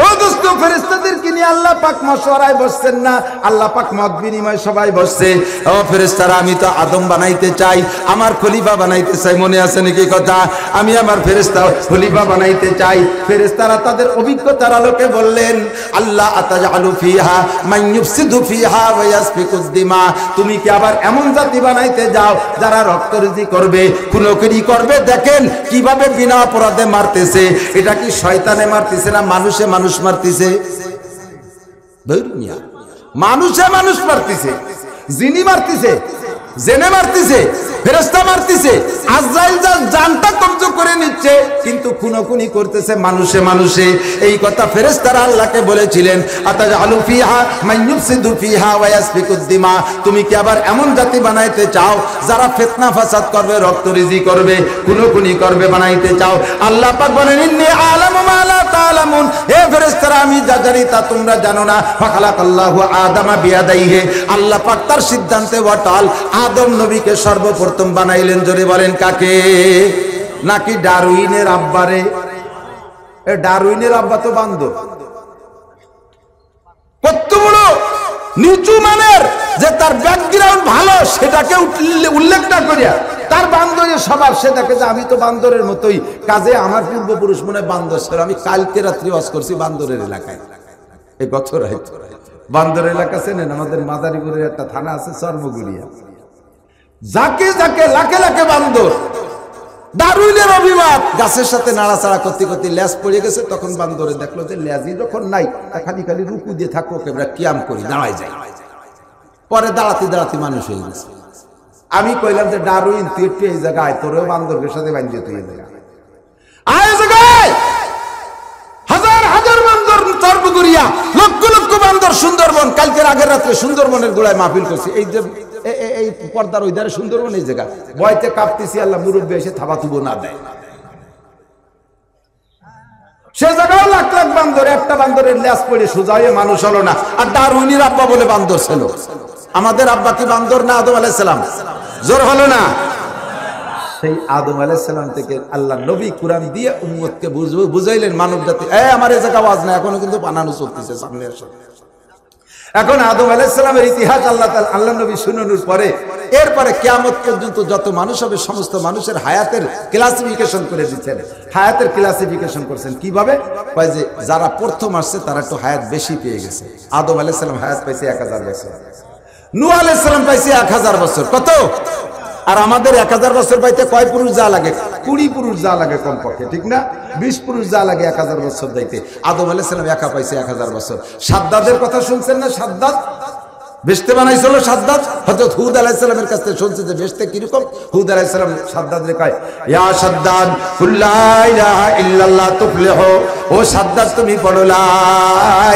ও দোস্ত, ফেরেশতাদেরকে নিয়ে আল্লাহ পাক মশওয়ারায় বসছেন না, আল্লাহ পাক মত বিনিময় সবাই বসছে। ও ফেরেশতারা, আমি তো আদম বানাইতে চাই, আমার খলিফা বানাইতে চাই, মনে আছে নাকি কথা? আমি আমার ফেরেশতা খলিফা বানাইতে চাই। ফেরেশতারা তাদের অভিজ্ঞতার আলোকে বললেন, আল্লাহ আতাজালু ফিহা মান ইউফসিদু ফিহা ওয়া ইয়াসফিকুদ দিমা, তুমি কি আবার এমন জাতি বানাইতে যাও যারা রক্তরুজি করবে, খুনোখুনি করবে? দেখেন কিভাবে বিনা অপরাধে মারতেছে। এটা কি শয়তানে মারতেছে না মানুষে মানুষ মারতেছে? মানুষে মানুষ মারতেছে, জিনি মারতেছে, জেনে মারতেছে, ফেরেশতা মারতেছে, আজরাইল জানটা কবজ করে নিচ্ছে, কিন্তু খুনোখুনি করতেছে মানুষে মানুষে। এই কথা ফেরেশতারা আল্লাহকে বলেছিলেন, আতাজালু ফিহা মান ইউফসিদু ফিহা ওয়া ইয়াসফিকুদ দিমা, তুমি কি আবার এমন জাতি বানাইতে চাও যারা ফিতনা ফাসাদ করবে, রক্তরুজি করবে, খুনোখুনি করবে, বানাইতে চাও? আল্লাহ পাক বলেন, ইন্নী আ'লামু মা লা তা'লামুন, হে ফেরেশতারা আমি যা জানি তা তোমরা জানো না। ফাখালাকাল্লাহু আদামা বিয়াদাইহি, আল্লাহ পাক তার সিদ্ধান্তে ওয়াটাল আদম নবীকে সর্বপ্রথম বানাইলেন। জোরে বলেন কাকে? নাকি ডারউইনের আব্বারে? ডারউইনের আব্বা তো বান্দর, নিচু মানের, যে তার ব্যাকগ্রাউন্ড ভালো সেটাকে উল্লেখ না করিয়া তার বান্দরের স্বভাব, সে দেখে যে আমি তো বান্দরের মতোই, কাজে আমার পূর্বপুরুষ মনে হয় বান্দর ছিল। আমি কালকে রাত্রি ওয়াজ করছি বান্দরের এলাকায়, এই বছর বান্দর এলাকা চেনেন? আমাদের মাদারীপুরের একটা থানা আছে চর্মগুড়িয়া, যাকে যাকে লাখে লাখে বান্দর। দারুইনের অভিমত, গাছের সাথে নাড়াচাড়া করতে করতে ল্যাজ পড়ে গেছে। তখন বান্দরে দেখলো যে ল্যাজই যখন নাই, খালি খালি রুকু দিয়ে থাকো, আমরা কিয়াম করি, দাঁড়াই যাই। পরে দাঁড়াতে দাঁড়াতে মানুষ হয়ে গেছে। আমি কইলাম যে ডারউইন, তুই একটু এই জায়গায়, তোরও বান্দরের সাথে বাঁধিয়ে তুই এই জায়গায় আয়, জায়গায় হাজার হাজার বান্দর চর্মগুড়িয়া, লক্ষ লক্ষ বান্দর সুন্দরবন। কালকের আগের রাত্রে সুন্দরবনের গোড়ায় মাহফিল করছি। এই যে এই পর্দার ওই ধারে সুন্দরবন, এই জায়গা বয়তে কাঁপতেছি, আল্লাহ মুরব্বী এসে থাবা তুবো না দেয়। সে জায়গায় লাখ লাখ বান্দর, একটা বান্দরের ল্যাস পড়ে সোজা হয়ে মানুষ হলো না। আর দারুইনের আব্বা বলে বান্দর ছিল। আমাদের আব্বা কি বান্দর না আদম আলাইহিস সালাম? জোর হলো না? সেই আদম আলাইহিস সালাম থেকে আল্লাহ নবী কোরআন দিয়ে উম্মতকে বুঝাইলেন, মানব জাতি আমার এই জায়গা আওয়াজ না, এখনো কিন্তু বানানো চলতেছে সামনে আসো। এখন আদম আলাইহিস সালামের ইতিহাস আল্লাহ নবী শুনানোর পরে, এরপরে কিয়ামত পর্যন্ত যত মানুষ হবে সমস্ত মানুষের হায়াতের ক্লাসিফিকেশন করে দিচ্ছেন। হায়াতের ক্লাসিফিকেশন করছেন কিভাবে? কয় যে যারা প্রথম আসছে তারা একটু হায়াত বেশি পেয়ে গেছে। আদম আলাইহিস সালাম হায়াত পাইছে 1000 বছর, নূহ আলাইহিস সালাম পাইছে 1000 বছর। কত? আর আমাদের 1000 বছর পাইতে কয় পুরুষ যা লাগে? 20 পুরুষ যা লাগে কমপক্ষে, ঠিক না? 20 পুরুষ যা লাগে 1000 বছর যাইতে। আদম আলাইহিস সালাম একা পাইছে 1000 বছর। সাদ্দাদের কথা শুনছেন না? সাদ্দাদ বেহেশতে বানাইছিল। সাদ্দাদ হযরত হুদ আলাইহিস সালামের কাছে শুনছে যে বেহেশতে কি রকম। হুদ আলাইহিস সালাম সাদ্দাদরে কয়, ইয়া সাদ্দাদ কুল লা ইলাহা ইল্লাল্লাহ তুফলিহু। ও সাদ্দাদ তুমি পড়ো লা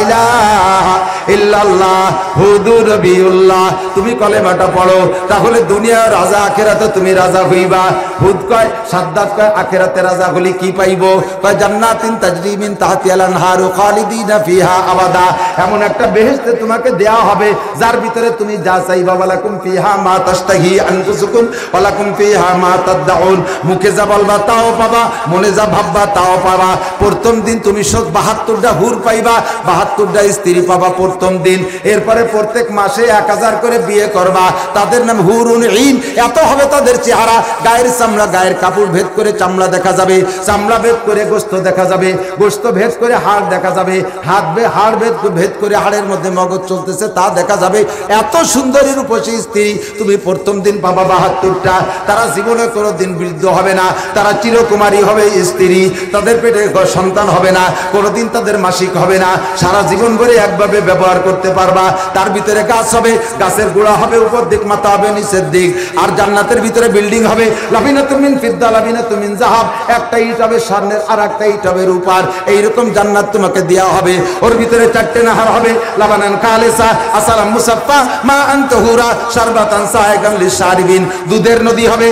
ইলাহা ইল্লাল্লাহ হুদুর নবিউল্লাহ, তুমি কলেমাটা পড়ো, তাহলে দুনিয়া রাজা, আখিরাতে তুমি রাজা হইবা। হুদ কয়, সাদ্দাদ কয়, আখিরাতে রাজা হলি কি পাইবো? কয় জান্নাতিন তাজরি মিন তাহতিহাল আনহারু খালিদিনা ফিহা আবাদা। এমন একটা বেহেশতে তোমাকে দেয়া হবে যার ভিতরে তুমি যা চাইবা, ওয়ালাকুম ফিহা মা তাশতাহি আনফুসুকুম ওয়ালাকুম ফিহা মা তাদউন। মুখে যা বলবা তাও পাবা, মনে যা ভাববা তাও পাবা। প্রথম দিন তুমি 72টা হুর পাইবা, 72টা স্ত্রী পাবা প্রথম দিন। এরপরে প্রত্যেক মাসে 1000 করে বিয়ে করবা, তাদের নাম হুরুন ঈন। এত হবে তাদের চেহারা, গায়ের চামড়া, গায়ের কাপড় ভেদ করে চামড়া দেখা যাবে, চামড়া ভেদ করে গোশত দেখা যাবে, গোশত ভেদ করে হাড় দেখা যাবে, হাড় ভেদ করে হাড়ের মধ্যে মগজ চলতেছে তা দেখা যাবে। এত সুন্দরী রূপসী স্ত্রী তুমি প্রথম দিন পাবা 72টা। তারা জীবনে কোনোদিন বৃদ্ধ হবে না, তারা চিরকুমারী হবে স্ত্রী। তাদের পেটে সন্তান হবে না, কোনোদিন তাদের মাসিক হবে না, সারা জীবন ভরে একভাবে ব্যবহার করতে পারবা। তার ভিতরে গাছ হবে, গাছের গোড়া হবে উপর দিক, মাথা হবে নিচের দিক। আর জান্নাতের ভিতরে বিল্ডিং হবে, লাবিনাতুম মিন ফিদ্দা লাবিনাতুম মিন যাহাব। একটা ইট হবে স্বর্ণের, আর একটা ইট হবে রূপার। এইরকম জান্নাত তোমাকে দেওয়া হবে। ওর ভিতরে 4টে নাহার হবে, লাবানান খালিসা আসালাম মুসাফফা মা আনতাহুরা শারবাতান সায়গান লিশারিবিন। দুধের নদী হবে,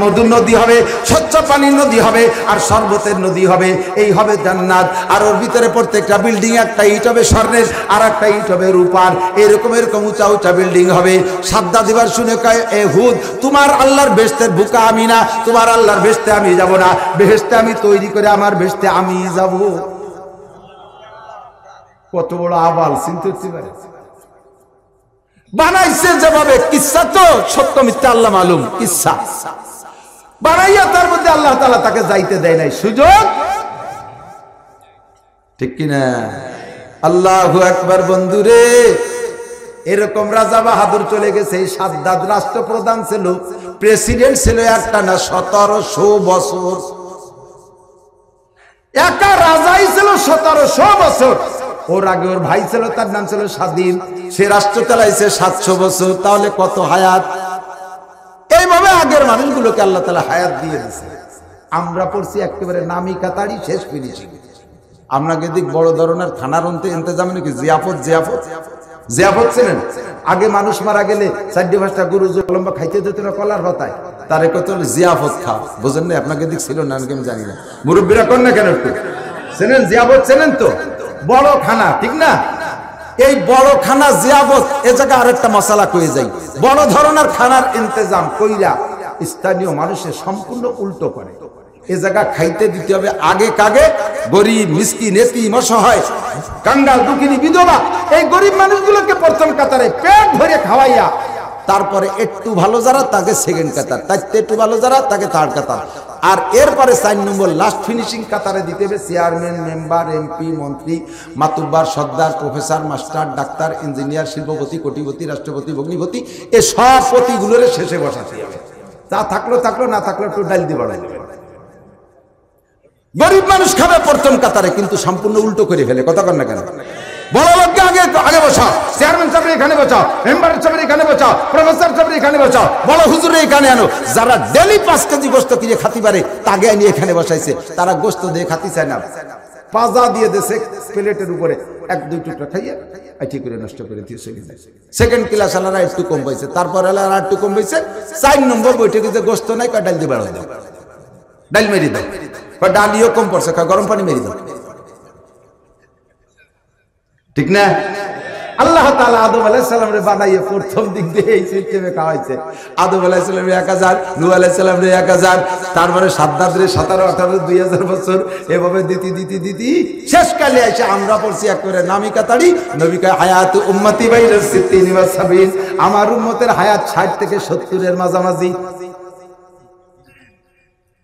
মধুর নদী হবে, স্বচ্ছ পানির নদী হবে, আর শরবতের নদী হবে। এই হবে জান্নাত। আর ওর ভিতরে প্রত্যেকটা বিল্ডিং, একটা ইট হবে স্বর্ণের, আর একটা ইট হবে রূপার। এরকম উঁচা উঁচা বিল্ডিং হবে। সাদ্দাদ দিবার শুনে কয়, এ হুদ, তোমার আল্লাহর বেহেশতের বুকা আমি না, তোমার আল্লাহর বেহেশতে আমি যাব না। বেহেশতে আমি তৈরি করে আমার বেহেশতে আমি যাব। কত বড় আবাল, চিন্তা করতে পারে। বানাইছে যেভাবে, কিচ্ছা তো সত্য মিথ্যা আল্লাহ মালুম, কিচ্ছা বানাইয়া তার মধ্যে আল্লাহ তাআলা তাকে যাইতে দেয় নাই সুযোগ, ঠিক কিনা? আল্লাহু আকবার। বন্ধুরে, এরকম রাজা বাহাদুর চলে গেছে। সাদ্দাদ রাষ্ট্রপ্রধান ছিল, প্রেসিডেন্ট ছিল একটা না 1700 বছর। একা রাজাই ছিল 1700 বছর। ওর আগে ওর ভাই ছিল, তার নাম ছিল স্বাধীন, সে রাষ্ট্র চালাইছে 700 বছর। তাহলে কত হায়াত? এইভাবে আগের মানুষগুলোকে আল্লাহ তাআলা হায়াত দিয়ে দিয়েছে। আমরা পড়ছি একেবারে নামি কাতারি শেষ ফিনিশিং। আপনাকে দিক বড় ধরনের খানার ইন্তজাম নাকি জিয়াফত ছিলেন। আগে মানুষ মারা গেলে 4-5টা গরু লম্বা খাইতে দিত না কলার পাতায়, তারে কত জিয়াফত খাও, বুঝেন না? আপনাকে দিক ছিল না, আমি জানি না, মুরব্বীরা কর না কেন একটু চেনেন? জিয়াফত চেনেন তো? বড় খানা, ঠিক না? এই বড় খানা জিয়াফত, এ জায়গায় আরেকটা মশলা কয়ে যাই। বড় ধরনের খানার ইন্তজাম কইরা স্থানীয় মানুষের সম্পূর্ণ উল্টো করে। এ জায়গা খাইতে দিতে হবে আগে কাগে গরিব মিসকিন এতিম অসহায় কাঙ্গাল দুঃখিনী বিধবা এই গরিব মানুষগুলোকে প্রথম কাতারে পেট ভরে খাওয়াইয়া তারপরে একটু ভালো যারা তাকে সেকেন্ড কাতার, তার একটু ভালো যারা তাকে থার্ড কাতার, আর এরপরে 4 নম্বর লাস্ট ফিনিশিং কাতারে দিতে হবে চেয়ারম্যান, মেম্বার, এমপি, মন্ত্রী, মাতুব্বার, সর্দার, প্রফেসর, মাস্টার, ডাক্তার, ইঞ্জিনিয়ার, শিল্পপতি, কোটিপতি, রাষ্ট্রপতি, ভগ্নিপতি, এই সব পতিগুলোর শেষে বসাতে হবে। তা থাকলো না থাকলো একটু ডাল দিয়ে বাড়াই দেবে। গরিব মানুষ খাবে প্রথম কাতারে, কিন্তু সম্পূর্ণ উল্টো করে ফেলে। কথা কন না কেন? বড় লোককে আগে বসাও, চেয়ারম্যান সাহেব এখানে বসাও, মেম্বার সাহেব এখানে বসাও, প্রফেসর সাহেব এখানে বসাও, বড় হুজুর এখানে আনো। যারা ডেলি 5 কেজি গোস্ত কিনে খাতি পারে তাকে আনি এখানে বসাইছে। তারা গোস্ত দিয়ে খাতি চায় না, পাজা দিয়ে দেশে প্লেটের উপরে 1-2 টুকরা খাইয়ে আইটি করে নষ্ট করে দিয়ে চলে যায়। সেকেন্ড ক্লাস আলারা একটু কম পাইছে, তারপর আলারা একটু কম পাইছে। 4 নম্বর বৈঠকে যে গোস্ত নাই ডাল দিয়ে বাড়াই দাও, ডাল মেরি দাও, ডালিও কম পড়ছে, গরম পানি মেরি দাও। ঠিক না? আল্লাহ তাআলা আদম আলাইহিস সালামরে বানাইয়ে প্রথম দিক দিয়ে এই সিস্টেমে খাওয়াইছে। আদম আলাইহিস সালামরে 1000, নূহ আলাইহিস সালামরে 1000, তারপরে সাদ্দাতরে 17, 18, 2000 বছর এভাবে দিতি শেষকালে এসে আমরা পড়ছি একবারে নামি কাতারি। নবী কয় হায়াত উম্মতি বাইনা 60 ওয়া 70, আমার উম্মতের হায়াত 60 থেকে 70 এর মাঝামাঝি।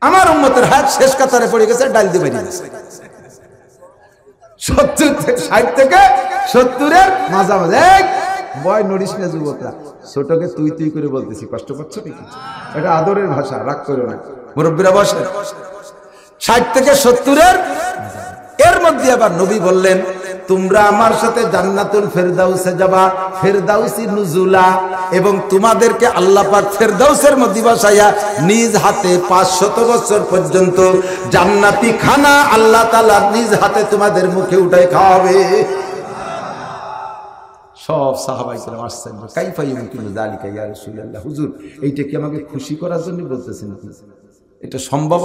আমার উম্মতের হায়াত শেষ কাতারে পড়ে গেছে, ডাল দিয়ে বেরিয়ে গেছে। 60 থেকে 70 এর মাঝামাঝি। বয় নড়িস না যুবকরা, ছোটকে তুই করে বলতেছি, কষ্ট পাচ্ছ নাকি? এটা আদরের ভাষা, রাগ করো না। মুরব্বীরা বসে। 60 থেকে 70 এর মধ্যে আবার নবী বললেন, তোমরা আমার সাথে জান্নাতুল ফেরদাউসে যাবা, ফেরদাউসি নুজুলা, এবং তোমাদেরকে আল্লাহ পাক ফেরদাউসের মধ্যে বসাইয়া নিজ হাতে 500 বছর পর্যন্ত জান্নাতি খানা আল্লাহ তাআলা নিজ হাতে তোমাদের মুখে উঠায় খাওয়াবে। সব সাহাবায়ে কেরাম আসছেন, কাইফা ইউমকিনু যালিকা ইয়া রাসূলুল্লাহ, হুজুর এইটা কি আমাকে খুশি করার জন্য বলতেছেন? এটা সম্ভব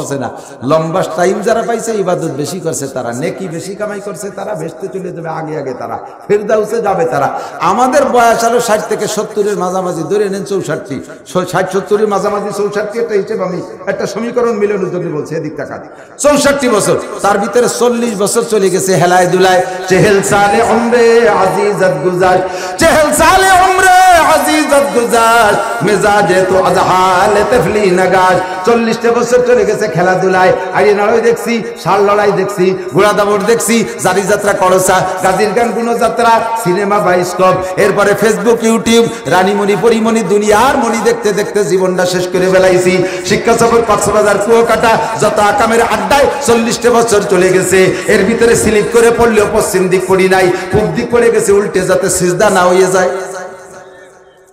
আছে না। লম্বা টাইম যারা পাইছে, ইবাদত বেশি করছে তারা, নেকি বেশি কামাই করছে তারা, বেহেশতে চলে যাবে আগে তারা, ফেরদাউসে যাবে তারা। আমাদের বয়স হলো 60 থেকে 70 এর মাঝামাঝি, ধরে নেন 64, 60-70 এর মাঝামাঝি 64, একটা হিসেব আমি একটা সমীকরণ মিলানোর জন্য বলছি, এদিক তাকান। 64 বছর, তার ভিতরে 40 বছর চলে গেছে হেলায় দুলায়। চেহেল সালে উমরে আজিজত গুজার, চেহেল সালে উমরে আজিজত গুজার, মেজাজে তো আজহাল তফলি নগার। 40টা বছর চলে গেছে খেলাধুলায়, আইন লড়াই দেখছি, ষাঁড় লড়াই দেখছি, ঘোড়া দাবড় দেখছি, জারি যাত্রা, করসা, গাজীর গান, গুণযাত্রা, সিনেমা, বায়োস্কোপ, এরপরে ফেসবুক, ইউটিউব, রানীমণি, পরিমণি, দুনিয়ার মণি দেখতে দেখতে জীবনটা শেষ করে ফেলাইছি। শিক্ষা সফর, কক্সবাজার, কুয়াকাটা, যত আকামের আড্ডায় 40টা বছর চলে গেছে। এর ভিতরে স্লিপ করে পড়লেও পশ্চিম দিক পড়ি নাই, পূব দিক পড়ে গেছে উল্টে, যাতে সিজদা না হয়ে যায়।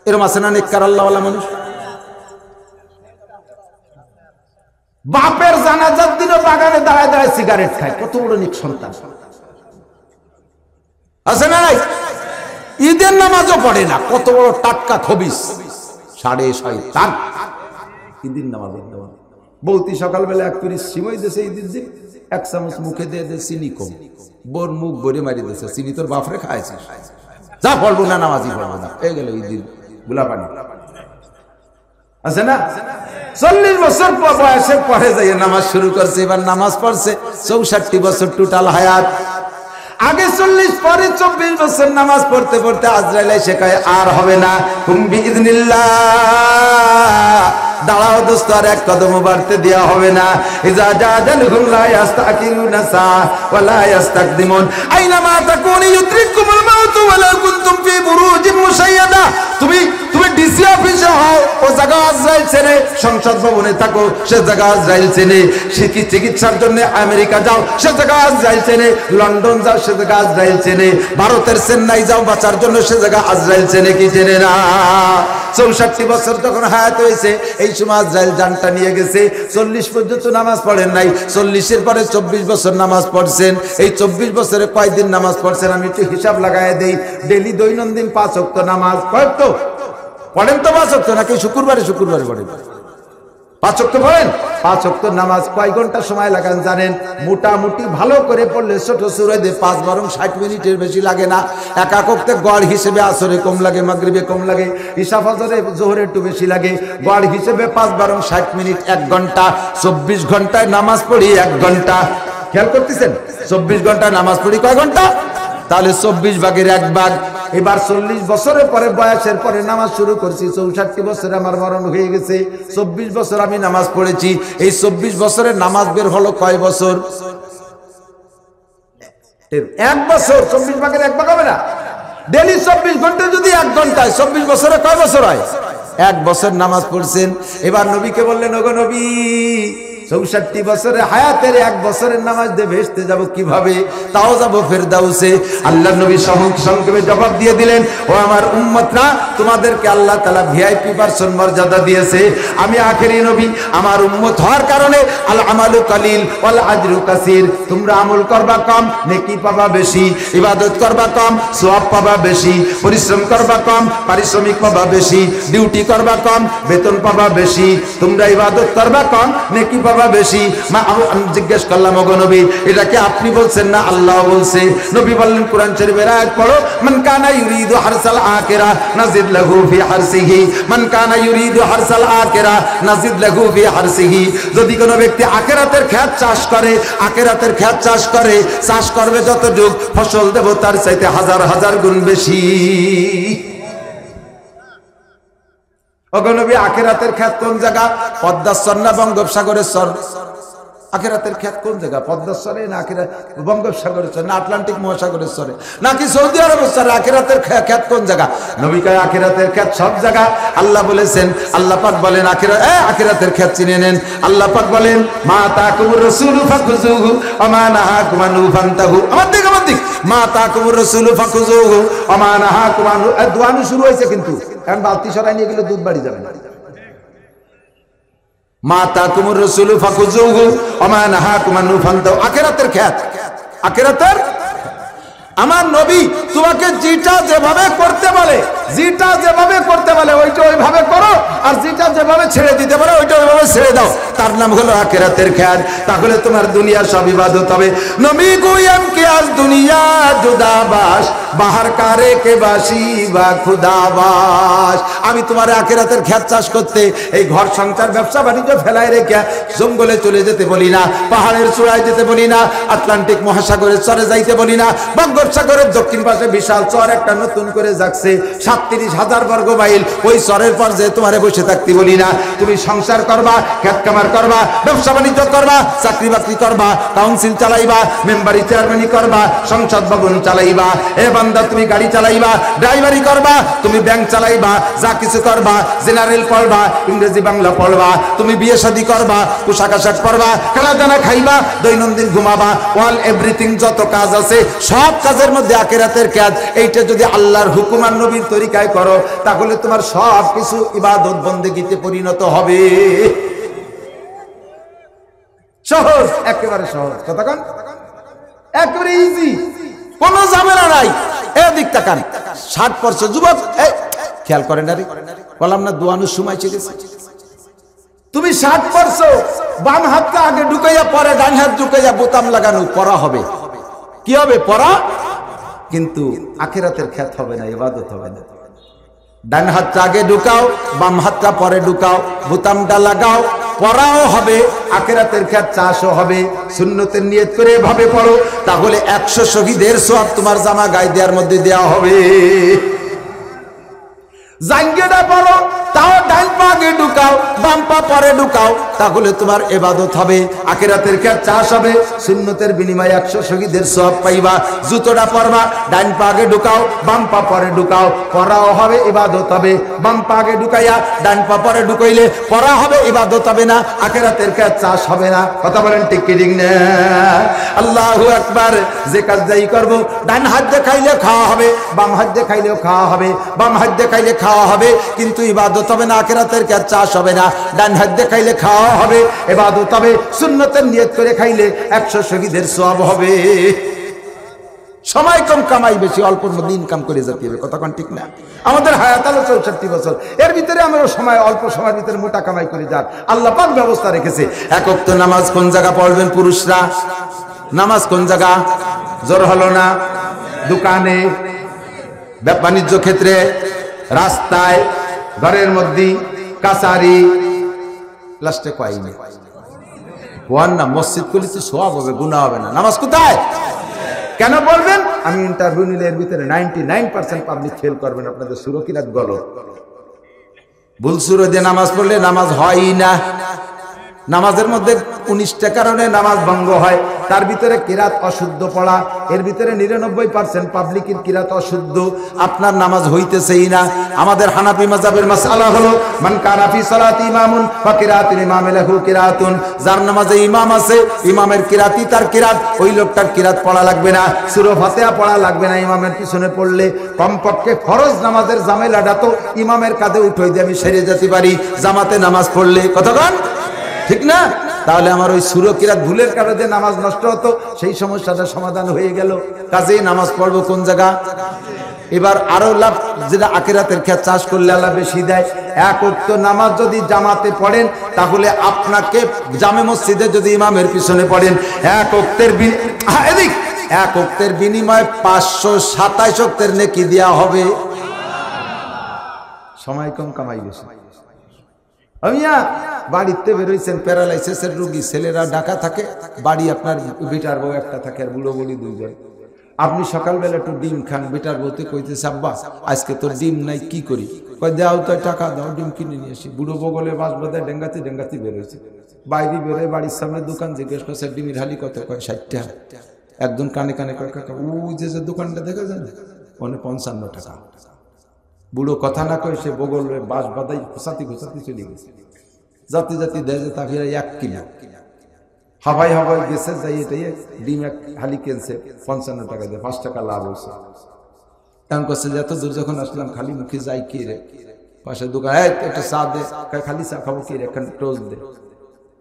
এরম আছে না নেককার আল্লাহওয়ালা মানুষ? বাপের জানাজার দিনও বাগানে দাঁড়ায় দাঁড়ায় সিগারেট খায়, কত বড় নিক সন্তান আছে না নাই? ঈদের নামাজও পড়ে না, কত বড় টাটকা খবিস, 6.5 ঈদের নামাজ। বৌতি সকালবেলা 1 পিস সিমাই দিয়েছে, ঈদের দিন 1 চামচ মুখে দিয়ে দিয়ে চিনি কম, বোর মুখ ভরে মারি দিয়েছে, চিনি তোর বাপরে খাইছে, যা পড়বো না, নামাজই পড়বো না, এই গেল ঈদের গুলা পানি। আছে না? 40 বছর বয়সে পরে যাই নামাজ শুরু করছে, এবার নামাজ পড়ছে 64 বছর টোটাল হায়াত। আগে 40, পরে 24 বছর নামাজ পড়তে পড়তে আজরাইল এসে কয় আর হবে না, হুম বিইذنিল্লাহ, দাঁড়াও দোস্ত, আর 1 কদম বাড়তে দেয়া হবে না। ইজা জাদালহুম লা ইস্তাকিরুনা সা ওয়া লা ইস্তাকদিমুন, আইনামা তাকুনু ইউদ্রিকুমুল মাউত ওয়া লা কুনতুম ফি বুরুজিন মুশাইয়াদা। তুমি ডিসি অফিসে হও, ও জায়গা আজরাইল চেনে, সংসদ ভবনে থাকো, সে জায়গা আজরাইল চেনে, চিকিৎসার জন্য আমেরিকা যাও, সে জায়গা আজরাইল চেনে, লন্ডন যাও, সে জায়গা আজরাইল চেনে, ভারতের চেন্নাই যাও বাঁচার জন্য, সে জায়গা আজরাইল চেনে কি চেনে না? 64 বছর যখন হায়াত হয়েছে, এই সময় আজরাইল জানটা নিয়ে গেছে। 40 পর্যন্ত নামাজ পড়েন নাই, 40-এর পরে 24 বছর নামাজ পড়ছেন। এই 24 বছরে কয়দিন নামাজ পড়ছেন আমি একটু হিসাব লাগাই দেই। ডেলি দৈনন্দিন 5 ওয়াক্ত নামাজ, কয়েক তো পড়েন তো 5 ওয়াক্ত, নাকি শুক্রবারে পড়েন? 5 ওয়াক্ত পড়েন? 5 ওয়াক্ত নামাজ কয় ঘন্টা সময় লাগান জানেন? মোটামুটি ভালো করে পড়লে ছোট সূরায় 5 বরং 60 মিনিটের বেশি লাগে না। এক ওয়াক্তে গড় হিসেবে আসরে কম লাগে, মাগরিবে কম লাগে, ইশা ফজরে জোহরে একটু বেশি লাগে। গড় হিসেবে 5 বরং 60 মিনিট, 1 ঘন্টা। 24 ঘন্টায় নামাজ পড়ি 1 ঘন্টা। খেয়াল করতেছেন? 24 ঘন্টায় নামাজ পড়ি কয় ঘন্টা? তাহলে 24 ভাগের 1 ভাগ। এবার 40 বছরের পরে বয়সের পরে নামাজ শুরু করছি, 64 বছরে আমার মরণ হয়ে গেছে। 24 বছর আমি নামাজ পড়েছি। এই 24 বছরের নামাজ বের হলো কয় বছর? 1 বছর। 24 ভাগের 1 ভাগ হবে না? ডেলি 24 ঘন্টা যদি 1 ঘন্টায় 24 বছরে কয় বছর হয়? 1 বছর নামাজ পড়ছেন। এবার নবীকে বললেন, ওগো নবী, 64 বছরের হায়াতের 1 বছরের নামাজ দিয়ে ভেস্তে যাব কিভাবে? তাও যাব ফেরদাউসে। আল্লাহ নবী সংক্ষেপে জবাব দিয়ে দিলেন, ও আমার উম্মতরা, তোমাদেরকে আল্লাহ তাআলা ভিআইপি পারসন মর্যাদা দিয়েছে। আমি আখেরি নবী, আমার উম্মত হওয়ার কারণে আল আমালু কালিল ওয়াল আজরু কাসীর। তোমরা আমল করবা কম, নেকি পাবা বেশি। ইবাদত করবা কম, সওয়াব পাবা বেশি। পরিশ্রম করবা কম, পারিশ্রমিক পাবা বেশি। ডিউটি করবা কম, বেতন পাবা বেশি। তোমরা ইবাদত করবা কম, নেকি পাবা বেশি। আমি জিজ্ঞেস করলাম, ওগো নবী, এটা কি আপনি বলছেন না আল্লাহ বলছে? নবী বললেন, কোরআন শরীফের আয়াত পড়ো, মান কানা ইউরিদু হারসাল আখিরা নাজিদ লাহু ফি হারসিহি। মান কানা ইউরিদু হারসাল আখিরা নাজিদ লাহু ফি হারসিহি। যদি কোনো ব্যক্তি আখিরাতের খেত চাষ করে, আখিরাতের খেত চাষ করে, চাষ করবে যতটুক, ফসল দেব তার চাইতে 1000 1000 গুণ বেশি। ওগো নবী, আখিরাতের খেত কোন জায়গা? পদ্মার চর না বঙ্গোপসাগরের চর? আখিরাতের খেত কোন জায়গা? পদ্মার চরে না বঙ্গোপসাগরের চরে না আটলান্টিক মহাসাগরের চরে নাকি সৌদি আরবের চরে? আখিরাতের খেত কোন জায়গা? নবী কয়, আখিরাতের খেত সব জায়গা। আল্লাহ বলেছেন, আল্লাহ পাক বলেন, আখিরাতের খেত চিনে নেন। আল্লাহ পাক বলেন, মা তাকুমুর রাসূলু ফাকুযুহু ওয়া মা নাহাকুম আনহু ফান্তাহু। আমার দিক মা তাকুমুর রাসূলু ফাকুযুহু ওয়া মা নাহাকুম আনহু। দোয়ানো শুরু হয়েছে কিন্তু, কারণ বালতি সরাই নিয়ে গেলে দুধ বাড়ি যাবে না। মা তাকুমুর রাসূলু ফাকুযুহু ওয়া মা নাহাকুম আনহু ফান্তাহু। আখিরাতের খেত, আখিরাতের। আমার নবী তোমাকে যেটা যেভাবে করতে বলে, যেটা যেভাবে করতে বলে ওইটা ওইভাবে করো, আর যেটা যেভাবে ছেড়ে দিতে বলে ওইটা ওইভাবে ছেড়ে দাও। তার নাম হলো আখিরাতের খেয়াল। তাহলে তোমার দুনিয়ার সব ইবাদত হবে। নবী গুয়াম কি আজ দুনিয়া জুদাবাস, বাহার কারে কে বাসি বা খুদাবাস। আমি তোমার আখিরাতের খেত চাষ করতে, এই ঘর সংসার ব্যবসা বাণিজ্য ফেলায় রেখে জঙ্গলে চলে যেতে বলি না, পাহাড়ের চূড়ায় যেতে বলি না, আটলান্টিক মহাসাগরের চরে যাইতে বলি না। বঙ্গোপসাগরের দক্ষিণ পাশে বিশাল চর একটা নতুন করে যাচ্ছে, 37,000 বর্গ মাইল। ওই চরের পর যে তোমারে বসে থাকতে বলি না। তুমি সংসার করবা, খেত কামার করবা, ব্যবসা বাণিজ্য করবা, চাকরি বাকরি করবা, কাউন্সিল চালাইবা, মেম্বারি চেয়ারম্যানি করবা, সংসদ ভবন চালাইবা। এ বান্দা, তুমি গাড়ি চালাইবা, ড্রাইভারি করবা, তুমি ব্যাংক চালাইবা, যা কিছু করবা, জেনারেল পড়বা, ইংরেজি বাংলা পড়বা, তুমি বিয়ে শাদী করবা, পোশাক আশাক পরবা, খেলা জানা খাইবা, দৈনন্দিন ঘুমাবা, অল এভরিথিং যত কাজ আছে সব কাজের মধ্যে আখিরাতের কাজ। এইটা যদি আল্লাহর হুকুম আর নবীর তরিকায় করো, তাহলে তোমার সব কিছু ইবাদত বন্দেগীতে পরিণত হবে। সহজ, একেবারে সহজ। কতক্ষণ? একেবারে ইজি, কোনো ঝামেলা নাই। এদিক তাকান, 60 বছর যুবক, খেয়াল করেন না রে, বললাম না দোয়ানোর সময় চলেছে। তুমি 60 বছর, বাম হাতটা আগে ঢুকাইয়া পরে ডান হাত ঢুকাইয়া বোতাম লাগানো, পড়া হবে। কি হবে? পড়া। কিন্তু আখিরাতের খেত হবে না, ইবাদত হবে না। ডান হাতটা আগে ঢুকাও, বাম হাতটা পরে ঢুকাও, বোতামটা লাগাও, পড়াও হবে, আখিরাতের খেত চাষও হবে। সুন্নতের নিয়ত করে এভাবে পড়ো, তাহলে 100 শহীদের সওয়াব তোমার জামা গায়ে দেওয়ার মধ্যে দেওয়া হবে। জাঙ্গিটা পড়ো, তাও ডান পা আগে ঢুকাও, বাম পা পরে ঢুকাও, তাহলে তোমার ইবাদত হবে, আখিরাতের খেত চাষ হবে। সুন্নতের বিনিময়ে 100 শহীদের সওয়াব পাইবা। জুতোটা পরবা, ডান পা আগে ঢুকাও, বাম পা পরে ঢুকাও, পড়াও হবে, ইবাদত হবে। বাম পা আগে ঢুকাইয়া ডান পা পরে ঢুকাইলে পড়া হবে, ইবাদত হবে না, আখিরাতের খেত চাষ হবে না। কথা বলেন ঠিক কি ঠিক না? আল্লাহু আকবার। যে কাজ যাই করব, ডান হাত দিয়ে খাইলে খাওয়া হবে, বাম হাত দিয়ে খাইলেও খাওয়া হবে, বাম হাত দিয়ে খাইলে খাওয়া হবে, কিন্তু ইবাদত হবে না, আখিরাতের খেত চাষ হবে না। ডান হাত দিয়ে খাইলে খাওয়া হবে, ইবাদত হবে। সুন্নতের নিয়ত করে খাইলে 100 শহীদের সওয়াব হবে। সময় কম কামাই বেশি, অল্পর মধ্যে ইনকাম করে যেতে হবে, কতক্ষণ ঠিক না? আমাদের হায়াত হলো 64 বছর, এর ভিতরে আমরা সময় অল্প সময়ের ভিতরে মোটা কামাই করে যান আল্লাহ পাক ব্যবস্থা রেখেছে। এক ওয়াক্ত নামাজ কোন জায়গা পড়বেন পুরুষরা? নামাজ কোন জায়গা? জোর হলো না? দোকানে, বাণিজ্য ক্ষেত্রে, রাস্তায়, ঘরের মধ্যে, কাছারি, লাস্টে কয়নি ওয়ান না মসজিদ করেছি সওয়াব হবে, গুনাহ হবে না। নামাজ কোথায় কেন বলবেন? আমি ইন্টারভিউ নিলে এর ভিতরে 99% পাবলিক ফেল করবেন, আপনাদের সুরো কিরাত গলত, ভুল সুরো দিয়ে নামাজ পড়লে নামাজ হয়ই না। নামাজের মধ্যে 19টা কারণে নামাজ ভঙ্গ হয়, তার ভিতরে কিরাত অশুদ্ধ পড়া, এর ভিতরে 99% পাবলিকের কিরাত অশুদ্ধ, আপনার নামাজ হইতেছেই না। আমাদের হানাফি মাযহাবের মাসআলা হলো মান কানা ফি সালাতি ইমামুন ফা কিরাতুল ইমামি লাহু কিরাতুন, যার নামাজে ইমাম আছে, ইমামের কিরাতই তার কিরাত, ওই লোকটার কিরাত পড়া লাগবে না, সূরা ফাতিহা পড়া লাগবে না ইমামের পিছনে পড়লে। কমপক্ষে ফরজ নামাজের ঝামেলাটা তো ইমামের কাঁধে উঠাই দিয়ে আমি সেরে যেতে পারি জামাতে নামাজ পড়লে, কতক্ষণ ঠিক না? তাহলে আমার ওই সূরা কিরাত ভুলের কারণে নামাজ নষ্ট হতো, সেই সমস্যাটা সমাধান হয়ে গেল। কাজেই নামাজ পড়বো কোন জায়গা? এবার আরো লাভ, যেটা আখিরাতের খেত চাষ করলে আল্লাহ বেশি দেয়। এক ওয়াক্ত নামাজ যদি জামাতে পড়েন, তাহলে আপনাকে জামে মসজিদে যদি ইমামের পিছনে পড়েন, এক ওয়াক্তের বিনিময়ে 527 ওয়াক্তের নেকি দেওয়া হবে। সময় কম কামাই বেশি। আমিয়া বাড়িতে বেরোইছেন, প্যারালাইসিসের রোগী, ছেলেরা ঢাকা থাকে, বাড়ি আপনার বেটার বউ একটা থাকে আর বুড়ো বলি দুইজন। আপনি সকালবেলা একটু ডিম খান, বেটার বউতে কইতেছে আব্বা আজকে তো ডিম নাই, কি করি? কয় দাও তো টাকা দাও, ডিম কিনে নিয়ে আসি। বুড়ো বগলে বাস বাঁধে ডেঙ্গাতি বেরোইছে, বাইরে বেরোয় বাড়ির সামনে দোকান, জিজ্ঞেস করছে ডিমের হালি কত? কয় 60 টাকা। একজন কানে কানে কয় কাকা ওই যে দোকানটা দেখা যায় না, ওখানে 55 টাকা। বুড়ো কথা না কয় সে বগলে বাস বাঁধাই ঘুষাতি চলে গেছে। জাতি দেয় যে তাকে 1 কিলো হাবাই গেছে, যাই এটাই ডিম এক হালি কিনছে 55 টাকা দিয়ে, 5 টাকা লাভ হয়েছে। এমন করছে যে এত দূর যখন আসলাম খালি মুখে যাই কি রে, পাশে দোকান একটা চা দে, খালি চা খাবো কি রে, এখন টোস্ট দে।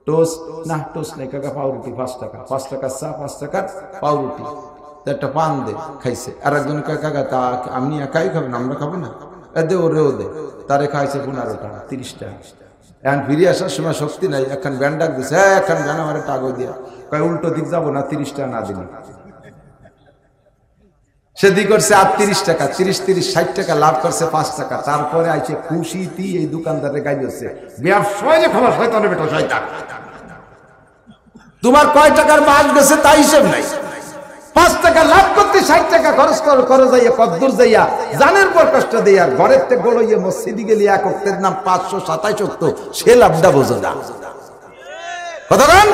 টোস্ট না, টোস্ট নেই কাকা, পাউরুটি 5 টাকা, 5 টাকার চা, 5 টাকার পাউরুটি, একটা পান দে, খাইছে। আর একজন কাকা তা আপনি একাই খাবেন, আমরা খাবো না? দে ওরেও দে, তারে খাইছে 15 টাকা, 30 টাকা। এখন ফিরে আসার সময় শক্তি নাই, এখন ব্যান ডাক দিছে, হ্যাঁ এখন ব্যান আমার টাকা দিয়া, কয় উল্টো দিক যাবো না, 30 টাকা না দিলি। সেদিক করছে আর 30 টাকা, 30 60 টাকা লাভ করছে 5 টাকা। তারপরে আইছে খুশিতে এই দোকানদারে গাই দিচ্ছে, ব্যবসায় যে খবর শয়তানের বেটা শয়তান, তোমার কয় টাকার মাছ গেছে তাই হিসেব নাই। 5 টাকা লাভ করতে 60 টাকা খরচ যাইয়া কদ্দুর যাইয়া জানের পর কষ্ট দেয়, আর ঘরের থেকে বড় ইয়ে মসজিদে গেলে এক ওয়াক্তের নাম 527 ওয়াক্ত, সে লাভটা বোঝো না। কতক্ষণ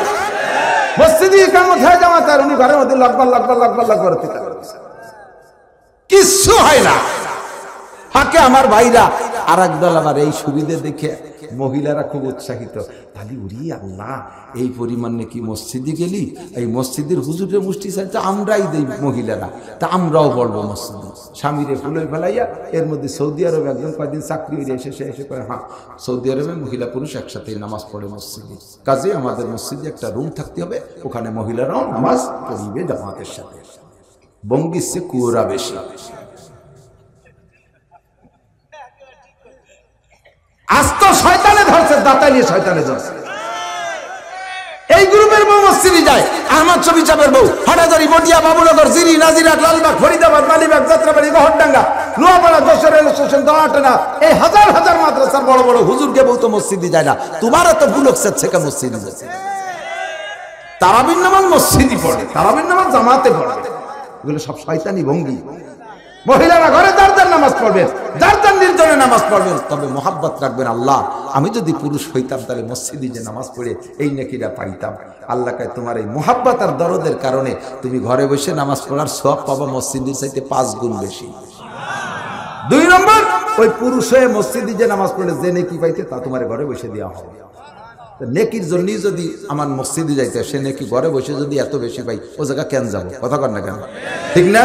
মসজিদে ইকামত হয় জামাত, আর উনি ঘরের মধ্যে লাখ করতে কিচ্ছু হয় না। ফাঁকে আমার ভাইরা আর একদল আবার এই সুবিধে দেখে মহিলারা খুব উৎসাহিত, তাহলে উরি আল্লাহ এই পরিমাণ নাকি মসজিদে গেলি, এই মসজিদের হুজুরের মুষ্টি চাইতে আমরাই দেই মহিলারা, তা আমরাও পড়বো মসজিদে। স্বামীরে ফুলে ফেলাইয়া এর মধ্যে সৌদি আরবে একজন কয়েকদিন চাকরি এসে করে, হ্যাঁ সৌদি আরবে মহিলা পুরুষ একসাথে নামাজ পড়ে মসজিদে, কাজে আমাদের মসজিদে একটা রুম থাকতে হবে, ওখানে মহিলারাও নামাজ পড়িবে জামাতের সাথে। বঙ্গির সে কুয়োরা বেশি। আজ তো শয়তানে ধরছে, দাতালিয়ে শয়তানে ধরছে। এই গ্রুপের বউ মসজিদে যায়, আহমদ শফি চাপের বউ, হাটাজারি, মটিয়া, বাবুনগর, জিরি, নাজিরাট, লালবাগ, ফরিদাবাদ, মালিবাগ, যাত্রাবাড়ি, গহরডাঙ্গা, নোয়াপাড়া, যশোর রেল স্টেশন, দোয়াটানা, এই হাজার হাজার মাদ্রাসার বড় বড় হুজুরকে বউ তো মসজিদে যায় না। তোমার তো বুলক থেকে মসজিদে যাচ্ছে। তারাবির নামাজ মসজিদই পড়ে, তারাবির নামাজ জামাতে পড়ে, এগুলো সব শয়তানি ভঙ্গি। মহিলারা ঘরে যার নামাজ পড়বেন, যার নির্জনে নামাজ পড়বেন, তবে মোহাব্বত রাখবেন। আল্লাহ আমি যদি পুরুষ হইতাম তাহলে মসজিদে যে নামাজ পড়ে এই নেকিটা পাইতাম। আল্লাহ কয় তোমার এই মোহাব্বত আর দরদের কারণে তুমি ঘরে বসে নামাজ পড়ার সওয়াব পাবা মসজিদের চাইতে 5 গুণ বেশি। 2 নম্বর, ওই পুরুষ হয়ে মসজিদে যে নামাজ পড়ে যে নেকি পাইতে তা তোমার ঘরে বসে দেওয়া হবে। নেকির জন্যই যদি আমার মসজিদে যাইতে, সে নেকি ঘরে বসে যদি এত বেশি পাই, ও জায়গা কেন যাবো? কথা কর না কেন, ঠিক না?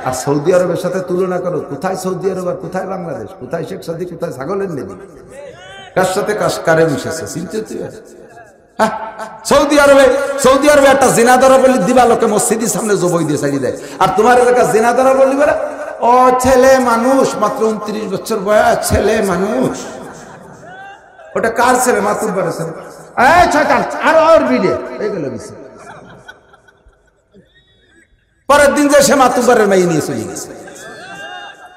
আর সৌদি আরবের সাথে তুলনা করো, কোথায় সৌদি আরব আর কোথায় বাংলাদেশ, কোথায় শেখ সাদি, কোথায় ছাগলের নেবি, কার সাথে কারে মিশেছে চিনতে? হ্যাঁ সৌদি আরবে একটা জিনা ধরা বললি দিবা লোকে মসজিদের সামনে জবই দিয়ে ছাড়িয়ে দেয়। আর তোমার এলাকা জিনা ধরা বললি বলে ও ছেলে মানুষ, মাত্র 29 বছর বয়স, ছেলে মানুষ। ওটা কার ছেলে? মাতুব্বারের ছেলে। এই শয়তান, আর বিয়ে এইগুলো বিষয়। পরের দিন যে সে মাতুব্বারের মেয়ে নিয়ে চলে গেছে।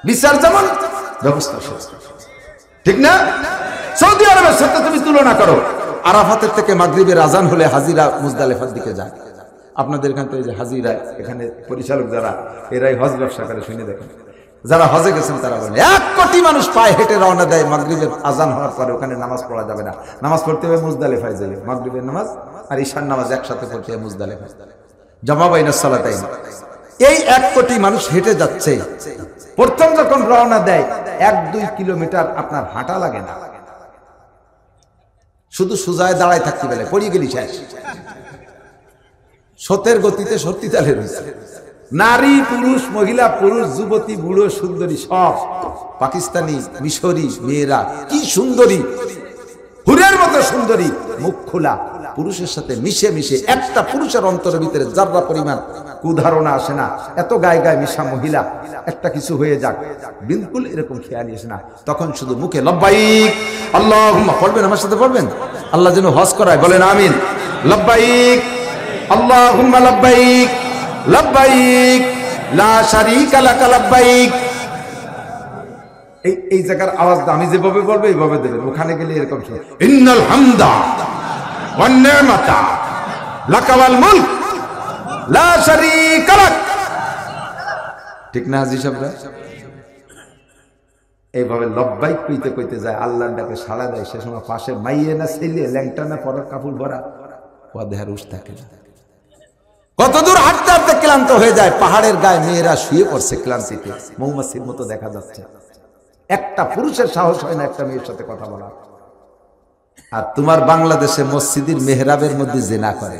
বিচার যেমন ব্যবস্থা ঠিক না? সৌদি আরবের সাথে তুমি তুলনা করো। আরাফাতের থেকে মাগরিবের আজান হলে হাজিরা মুজদালিফার দিকে যায়। আপনাদের এখান থেকে যে হাজিরা, এখানে পরিচালক যারা, এরাই হজ ব্যবসা করে, শুনে দেখেন। যারা হজে গেছেন তারা বলেন 1 কোটি মানুষ পায়ে হেঁটে রওনা দেয় মাগরিবের আজান হওয়ার পরে। ওখানে নামাজ পড়া যাবে না, নামাজ পড়তে হবে মুজদালিফায় যাবে। মাগরিবের নামাজ আর ঈশার নামাজ একসাথে পড়তে হবে মুজদালিফায়, জামা বাইনাস সালাতাইন। এই 1 কোটি মানুষ হেঁটে যাচ্ছে। প্রথম যখন রওনা দেয় 1-2 কিলোমিটার আপনার হাঁটা লাগে না, শুধু সুজায় দাঁড়ায় থাকতে বেলে পড়িয়ে গেলি শেষ। সতের গতিতে সত্যি তালে রয়েছে। নারী পুরুষ, মহিলা পুরুষ, যুবতী বুড়ো সুন্দরী সব, পাকিস্তানি মিশরি মেয়েরা কি সুন্দরী, হুরের মতো সুন্দরী, মুখ খোলা, পুরুষের সাথে মিশে মিশে। একটা পুরুষের অন্তরের ভিতরে যারা পরিমাণ কুধারণা আসে না। এত গায়ে গায়ে মিশা মহিলা, একটা কিছু হয়ে যাক বিলকুল এরকম খেয়াল আসে না। তখন শুধু মুখে লব্বাইক আল্লাহুম্মা পড়বেন, আমার সাথে পড়বেন, আল্লাহ যেন হজ করায়, বলেন আমিন। লব্বাইক আল্লাহুম্মা লব্বাইক লব্বাইক লা শারীকা লাকা লব্বাইক। এই জায়গার আওয়াজটা আমি যেভাবে বলবো এইভাবে দেবেন। ওখানে গেলে এরকম ইন্নাল হামদা ওয়ান নি'মাতা লাকা ওয়াল মুলক লা শারীকা লাক। ঠিক না হাজী সাহেবরা? এইভাবে লব্বাইক কইতে কইতে যায়, আল্লাহর ডাকে সাড়া দেয়। সে সময় পাশে মাইয়ে না ছেলে, ল্যাংটা না পরা কাপড় ভরা, ও দেহার উস থাকে না। কত দূর হাঁটতে হাঁটতে ক্লান্ত হয়ে যায়। পাহাড়ের গায়ে মেয়েরা শুয়ে পড়ছে ক্লান্তিতে, মৌমাছির মতো দেখা যাচ্ছে। একটা পুরুষের সাহস হয় না একটা মেয়ের সাথে কথা বলা। আর তোমার বাংলাদেশে মসজিদের মেহরাবের মধ্যে জেনা করে,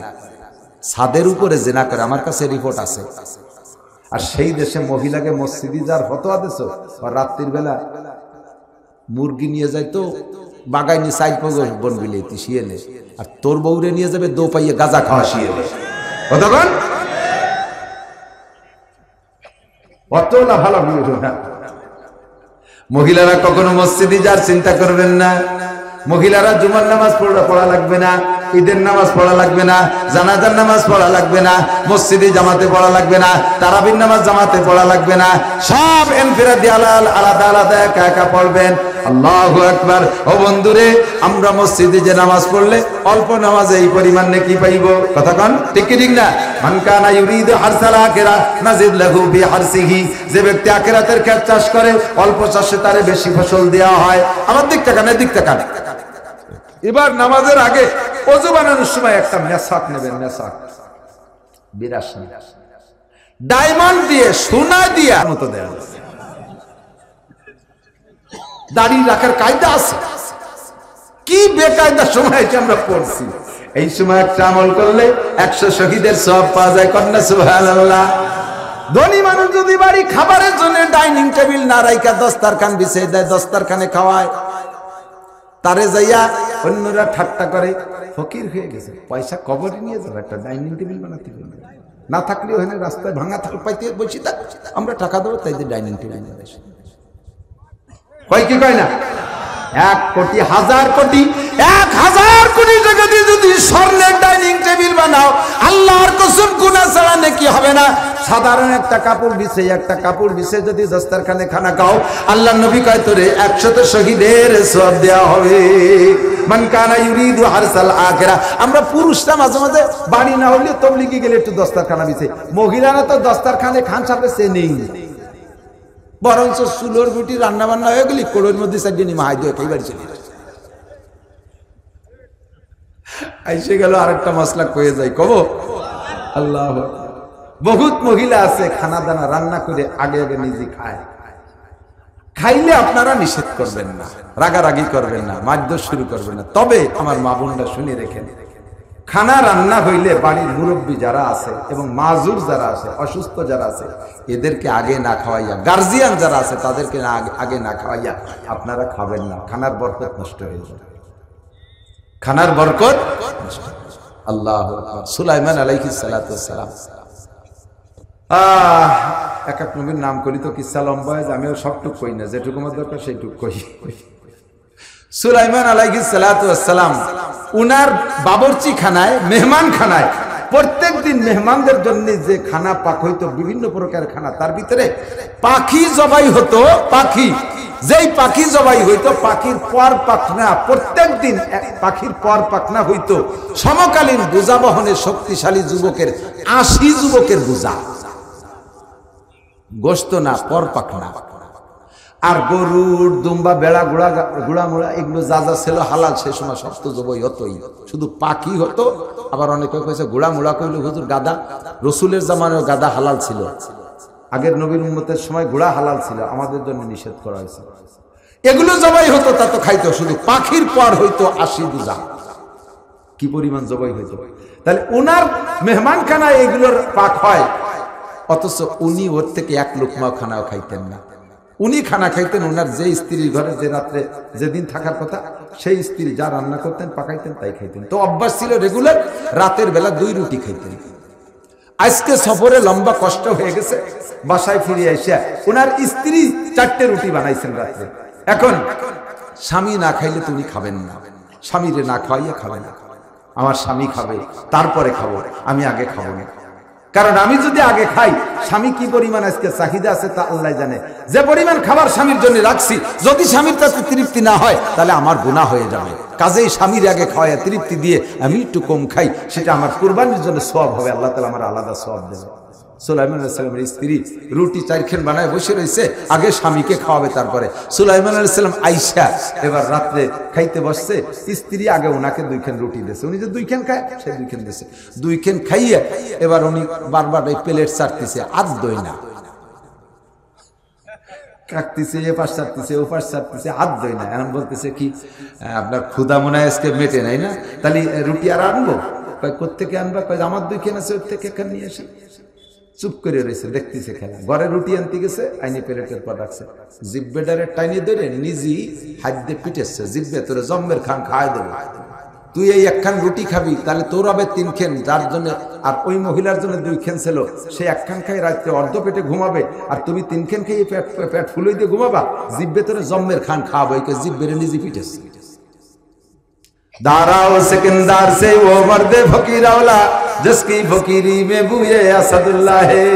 ছাদের উপরে জেনা করে, আমার কাছে রিপোর্ট আছে। আর সেই দেশে মহিলাকে মসজিদে যার ফতোয়া দিছ, রাত্রির বেলা মুরগি নিয়ে যায় তো বাগাই নিয়ে সাইড বন বিলেতি শিয়েলে, আর তোর বউরে নিয়ে যাবে দো পাইয়ে গাঁজা খাওয়া শিয়েলে। কতক্ষণ অত লাফালাফি উঠো না। মহিলারা কখনো মসজিদে যার চিন্তা করবেন না। মহিলারা জুমার নামাজ পড়া লাগবে না, ঈদের নামাজ পড়া লাগবে না, জানাজার নামাজ পড়া লাগবে না, মসজিদে জামাতে পড়া লাগবে না, তারাবির নামাজ জামাতে পড়া লাগবে না। সব ইনফিরাদি আলাদা আলাদা একা একা পড়বেন। আল্লাহু আকবার। ও বন্ধুরে, আমরা মসজিদে যে নামাজ পড়লে অল্প নামাজে এই পরিমাণ নেকি পাইব। কথা কন ঠিক কি ঠিক না? মান কানা ইউরিদু হারসাল আখিরা নাজিদ লাহু বিহারসিহি। যে ব্যক্তি আখিরাতের ক্ষেত চাষ করে, অল্প চাষে তারে বেশি ফসল দেওয়া হয়। আমার দিক টাকা না, দিক টাকা। এবার নামাজের আগে ওযু বানানোর সময় একটা মেসাক নেবেন, মেসাক বিরাশি ডায়মন্ড দিয়ে সোনা দিয়া মতো দেয়া আছে। দাড়ি রাখার কায়দা আছে, কি বেকায়দা সময় আমরা পড়ছি। এই সময় একটা আমল করলে 100 শহীদের সওয়াব পাওয়া যায়। কন্যা সুবহানাল্লাহ। ধনী মানুষ যদি বাড়ি খাবারের জন্য ডাইনিং টেবিল না রাইখা দস্তারখান বিছিয়ে দেয়, দস্তারখানে খাওয়ায়, তারে যাইয়া অন্যরা ঠাট্টা করে ফকির হয়ে গেছে, পয়সা কবরে নিয়ে যাবে, একটা ডাইনিং টেবিল বানাতে পারবে না। থাকলে ওখানে রাস্তায় ভাঙা থাল পাইতে বসে থাক, আমরা টাকা দেবো তাই যে ডাইনিং টেবিল নিয়ে আসে। কয় কি কয় না? 1 কোটি 1000 কোটি 1000 কোটি টাকা দিয়ে যদি স্বর্ণের ডাইনিং টেবিল বানাও, আল্লাহর কসম গুনাহ ছাড়া নাকি হবে না। সাধারণ একটা কাপড় বিছে যদি দস্তারখানে খানা খাও, আল্লাহর নবী কয় তোরে 100 শহীদের সওয়াব দেওয়া হবে। মান কানা ইউরিদু হারসাল আখিরা। আমরা পুরুষরা মাঝে মাঝে বাড়ি না হলে তবলিগে গেলে একটু দস্তারখানা বিছে, মহিলারা তো দস্তারখানে খান সাথে সে নেই। বরঞ্চ চুলোর গুটি রান্না বান্না হয়ে গেলি কোড়োর মধ্যে সাজিয়ে মাহাই দিয়ে একেই বাড়ি চলে আইসে গেল। আরেকটা মশলা কয়ে যায়, কব আল্লাহ। বহুত মহিলা আছে খানা দানা রান্না করে আগে আগে নিজে খায়। খাইলে আপনারা নিষেধ করবেন না, রাগারাগি করবেন না, মারধর শুরু করবেন না। তবে আমার মা বোনরা শুনে রেখেন, খানা রান্না হইলে বাড়ির মুরব্বী যারা আছে এবং মাজুর যারা আছে, অসুস্থ যারা আছে, এদেরকে আগে না খাওয়াইয়া, গার্জিয়ান যারা আছে তাদেরকে আগে না খাওয়াইয়া আপনারা খাবেন না। খানার বরকত নষ্ট হয়ে যাবে, খানার বরকত। আল্লাহু আকবার। সুলাইমান আলাইহিস সালাতু ওয়াস সালাম। এক এক নবীর নাম করি তো কিসসা লম্বা হয়, আমিও সবটুক কই না, যেটুকু আমার দরকার সেইটুক কই। সুলাইমান আলাইহিস সালাতু ওয়াস সালাম উনার বাবরচি খানায়, মেহমান খানায় প্রত্যেক দিন মেহমানদের জন্য যে খানা পাক হইতো, বিভিন্ন প্রকার খানা, তার ভিতরে পাখি জবাই হতো। পাখি, যেই পাখি জবাই হইতো, পাখির পর পাখনা, প্রত্যেক দিন পাখির পর পাখনা হইতো সমকালীন বোঝা বহনে শক্তিশালী যুবকের, 80 যুবকের বোঝা, গোস্ত না, পর পাখনা। আর গরুর, দুম্বা, বেড়া, গুড়া মোড়া এগুলো যা যা ছিল হালাল, সে সময় সব তো জবাই হতোই, শুধু পাখি হতো। আবার অনেকে কইছে গুড়া মোড়া, কইলে হুজুর গাদা, রসুলের জামানেও গাদা হালাল ছিল, আগের নবীর উম্মতের সময় ঘোড়া হালাল ছিল, আমাদের জন্য নিষেধ করা হয়েছে। এগুলো জবাই হতো, তা তো খাইতো, শুধু পাখির পর হইতো 80 বোঝা। কি পরিমাণ জবাই হইতো! তাহলে উনার মেহমান খানায় এগুলোর পাক হয়, অথচ উনি ওর থেকে এক লোকমাও খানাও খাইতেন না। উনি খানা খাইতেন ওনার যে স্ত্রীর ঘরে যে রাত্রে যেদিন থাকার কথা, সেই স্ত্রী যা রান্না করতেন, পাকাইতেন, তাই খাইতেন। তো অভ্যাস ছিল রেগুলার রাতের বেলা 2 রুটি খাইতেন। আজকে সফরে লম্বা কষ্ট হয়ে গেছে, বাসায় ফিরে এসে ওনার স্ত্রী 4টে রুটি বানাইছেন রাত্রে। এখন স্বামী না খাইলে তুমি খাবেন না, স্বামীরে না খাওয়াইয়া খাবে না, আমার স্বামী খাবে তারপরে খাবো, আমি আগে খাবো না। কারণ আমি যদি আগে খাই, স্বামী কি পরিমাণ আজকে চাহিদা আছে তা আল্লাহ জানে। যে পরিমাণ খাবার স্বামীর জন্য রাখছি, যদি স্বামীর কাছে তৃপ্তি না হয়, তাহলে আমার গুনাহ হয়ে যাবে। কাজেই স্বামীর আগে খাওয়ায় তৃপ্তি দিয়ে আমি একটু কম খাই, সেটা আমার কুরবানির জন্য সওয়াব হবে, আল্লাহ তাআলা আমার আলাদা সওয়াব দেবে। সুলাইমান আলাইহিস সালামের স্ত্রী রুটি 4খান বানায় বসে রয়েছে, আগে স্বামীকে খাওয়াবে, তারপরে সুলাইমান আলাইহিস সালাম আইসা এবার রাত্রে খাইতে বসছে, স্ত্রী আগে ওনাকে 2খান রুটি দিয়েছে, উনি যে 2খান খায়, সে 2খান দিয়েছে। 2খান খাইয়ে এবার উনি বারবার এই প্লেট চাটতেছে, আর দই না, কাটতেছে, এ পাশ চাটতেছে, ও পাশ চাটতেছে, আর দই না। এখন বলতেছে কি, আপনার ক্ষুধা মনে হয় আজকে মেটে নাই না, তাহলে রুটি আর আনবো? কোত্থেকে আনবা? আমার 2খান আছে, ওর থেকে 1খান নিয়ে আসি। চুপ করে রয়েছে, দেখতেছে খেলা। ঘরে রুটি আনতে গেছে, আইনি প্লেটের পর রাখছে, জিব্বেটারে টাইনি ধরে নিজেই হাত দিয়ে পিটেছে, জিব্বে তোরে জম্মের খান খাওয়াই দেবে, তুই এই 1খান রুটি খাবি, তাহলে তোর হবে 3খান, যার জন্য আর ওই মহিলার জন্য 2খান ছিল, সে 1খান খাই রাত্রে অর্ধ পেটে ঘুমাবে, আর তুমি 3খান খেয়ে পেট ফুলই দিয়ে ঘুমাবা, জিব্বে তোরে জম্মের খান খাওয়াবো, জিব্বেরে নিজে পিটেছে। दाराओ सिकंदर से वो मर्दे फकीरौला जिसकी फकीरी में बुए असदुल्लाह है।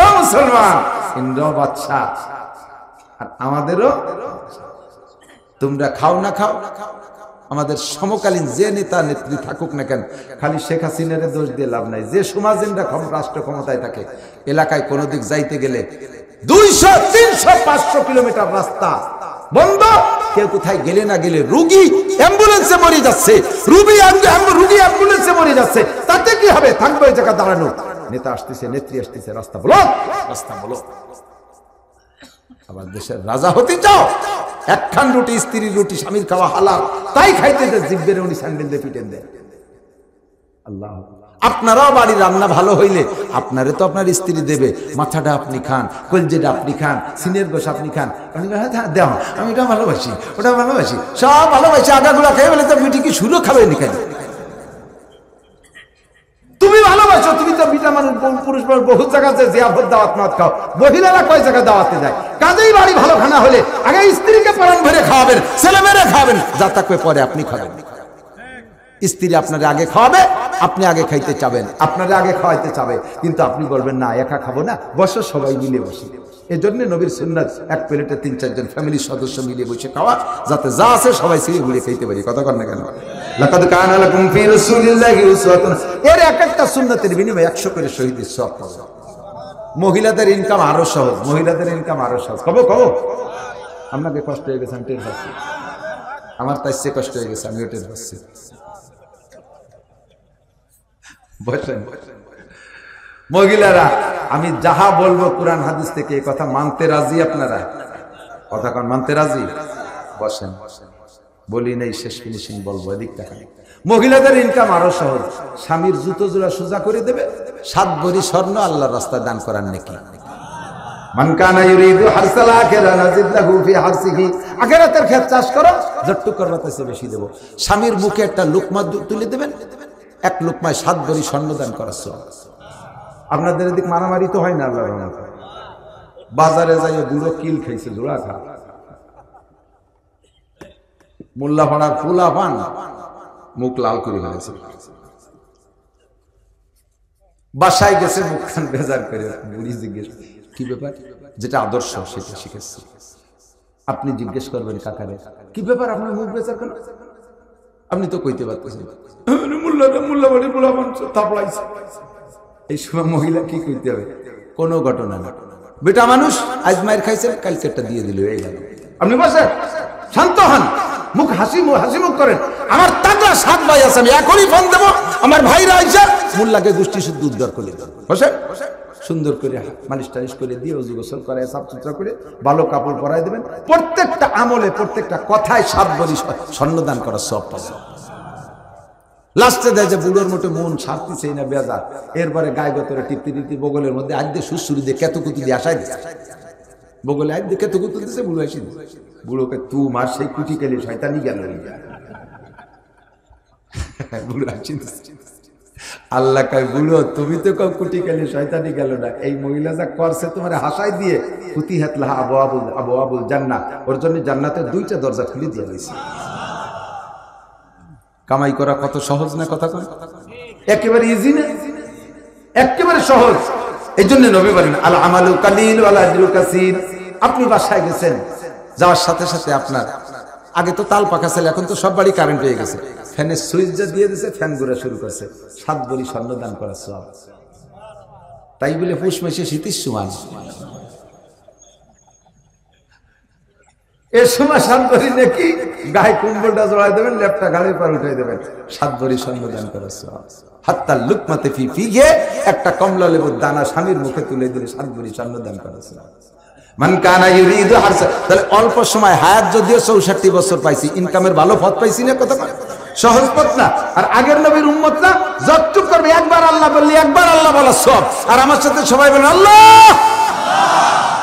ओ मुसलमान, ইন্দ্র বাদশা আর আমাদেরও, তোমরা খাও না খাও, আমাদের সমকালীন যে নেতা নেত্রী থাকুক না কেন, খালি শেখ হাসিনারে দোষ দিয়ে লাভ নাই। যে সমাজেনরা রাষ্ট্র ক্ষমতায় থাকে, এলাকায় কোনো দিক যাইতে গেলে 200, 300, 500 কিলোমিটার রাস্তা বন্ধ, কেউ কোথায় গেলে না গেলে রোগী অ্যাম্বুলেন্সে মরে যাচ্ছে, রোগী অ্যাম্বুলেন্সে মরে যাচ্ছে, তাতে কি হবে? থাকবে ওই জায়গা দাঁড়ানো, নেতা আসতেছে, নেত্রী আসতেছে, রাস্তা বলো, রাস্তা বলো। আবার দেশের রাজা হতে চাও, 1খান রুটি, স্ত্রীর রুটি, স্বামীর খাওয়া হালাল, তাই খাইতে দেয়, জিব্বের উনি স্যান্ডেল দিয়ে পিটেন দেয়। আল্লাহ, আপনারাও বাড়ির রান্না ভালো হইলে আপনারে তো আপনার স্ত্রী দেবে, মাথাটা আপনি খান, কলজেটা আপনি খান, সিনের গোশ আপনি খান, দেও, আমি এটা ভালোবাসি, ওটা ভালোবাসি, সব ভালোবাসি, আগাগুলা খেয়ে বলে তো মিটি কি শুরু খাবে নি কেন? তুমি ভালোবাসো, তুমি তো বিটা মানুষ, পুরুষ মানুষ বহু জায়গাতে জিয়াফত দাওয়াত মাত খাও, মহিলারা কয় জায়গায় দাওয়াতে যায়। কাজেই বাড়ি ভালো খানা হলে আগে স্ত্রীকে প্রাণ ভরে খাওয়াবেন, ছেলে মেয়েরা খাওয়াবেন, যা থাকবে পরে আপনি খাবেন। স্ত্রী আপনার আগে খাওয়াবে, আপনি আগে খাইতে চাবেন, আপনারা আগে খাওয়াইতে চাবে, কিন্তু আপনি বলবেন না একা খাবো না, বসো সবাই মিলে বসি। এই জন্য নবীর সুন্নাত এক প্লেটে 3-4 জন ফ্যামিলির সদস্য মিলে বসে খাওয়া, যাতে যা আছে সবাই সিঁড়ি ঘুরে খাইতে পারি। কথা কর না কেন? লাকাদ কানা লাকুম ফি রাসূলিল্লাহি উসওয়াতুন, এর এক একটা সুন্নাতের বিনিময়ে 100 করে শহীদের সওয়াব পাবে। মহিলাদের ইনকাম আরো সহজ, মহিলাদের ইনকাম আরো সহজ। কবো আপনাকে কষ্ট হয়ে গেছে, আমি টের পাচ্ছি, আমার তাই সে কষ্ট হয়ে গেছে, আমিও টের পাচ্ছি। বসেন মহিলারা, আমি যাহা বলবো কোরআন হাদিস থেকে, এই কথা মানতে রাজি আপনারা? কথা কন, মানতে রাজি? বসেন, বলি নেই, শেষ ফিনিশিং বলবো। এদিক দেখেন, মহিলাদের ইনকাম আরো সহজ, স্বামীর জুতো জোড়া সোজা করে দেবে, 7 ভরি স্বর্ণ আল্লাহর রাস্তায় দান করার নেকি। মান কানা ইউরিদু হারসাল আখিরা নাজিদ লাহু ফি হারসিহি, আখিরাতের ক্ষেত চাষ করো, যতটুকু করবা তাতে বেশি দেব। স্বামীর মুখে একটা লুকমা তুলে দেবেন, এক লোকমায় 7 ভরি স্বর্ণদান করার সওয়াব। আপনাদের এদিক মারামারি তো হয় না আল্লাহর রহমতে। বাজারে যাইয়ে বুড়ো কিল খাইছে জোড়া খা, মোল্লা পাড়ার ফুলা পান মুখ লাল করে ফেলেছে, বাসায় গেছে মুখ খান বেজার করে। বুড়ি জিজ্ঞেস কি ব্যাপার, যেটা আদর্শ সেটা শিখেছি। আপনি জিজ্ঞেস করবেন কাকারে কি ব্যাপার আপনার মুখ বেজার কেন, আপনি তো কইতে পারতেছেন এই সময় মহিলা কি কইতে হবে, কোনো ঘটনা না, বেটা মানুষ আজ মায়ের খাইছেন কালকে একটা দিয়ে দিল এই গেল। আপনি বসেন, শান্ত হন, মুখ হাসি মুখ করেন। আমার তাগড়া 7 ভাই আছে, আমি এখনই ফোন দেবো, আমার ভাইরা আইসা মোল্লাকে গোষ্ঠী শুদ্ধ উদ্ধার করে বসেন, সুন্দর করে মালিশ টালিশ করে দিয়ে ওযু গোসল করায় সাফ সুতরা করে ভালো কাপড় পরায় দেবেন। প্রত্যেকটা আমলে প্রত্যেকটা কথায় 7 ভরি স্বর্ণদান করার সওয়াব পাবেন। লাস্টে দেয় যে বুড়োর মোটে মন ছাড়তেছেই না বেজার, এরপরে গায়ে গতরে টিপতে বগলের মধ্যে আজ দিয়ে সুসুরি দিয়ে কেতুকুতু দিয়ে আসাই দিচ্ছে, বগলে আজ দিয়ে কেতুকুতু দিচ্ছে, বুড়ো আসি বুড়োকে তু মার সেই কুটি কেলে শয়তানি গেল, বুড়ো আসি আল্লাহ কয় বুড়ো তুমি তো কাউ কুটি কেলে শয়তানি গেল না, এই মহিলা যা করছে তোমার হাসাই দিয়ে কুতি হাতলাহা আবু আবুল জান্নাত, ওর জন্য জান্নাতের 2টা দরজা খুলে দিয়ে দিয়েছে। কামাই করা কত সহজ না কথা কয়, একেবারে ইজি না, একেবারে সহজ। এই জন্য নবী বলেন আল আমালু কালিল ওয়াল আজরু কাসীর। আপনি বাসায় গেছেন, যাওয়ার সাথে সাথে আপনার আগে তো তাল পাখা ছিল, এখন তো সব বাড়ি কারেন্ট হয়ে গেছে, ফ্যানের সুইচ যা দিয়ে দিয়েছে ফ্যান ঘোরা শুরু করছে, 7 ভরি স্বর্ণদান করার সওয়াব। তাই বলে পুষ মাসে শীতের সমান এর সময় 7 ভরি নাকি গায়ে কুম্বলটা জড়াই দেবেন, লেপটা গাড়ির পর উঠাই দেবেন, 7 ভরি স্বর্ণদান করার সওয়াব। হাত্তা লুকমাতে ফি ফিহে, একটা কমলা লেবুর দানা স্বামীর মুখে তুলে দিলে 7 ভরি স্বর্ণদান করার সওয়াব। মান কানা ইউরিদু হারসা, তাহলে অল্প সময় হায়াত যদিও 64 বছর পাইছি, ইনকামের ভালো পথ পাইছি না, কথা সহজ পথ না। আর আগের নবীর উম্মত না, যতটুক করবে একবার আল্লাহ বললি একবার আল্লাহ বলা সব। আর আমার সাথে সবাই বলেন আল্লাহ,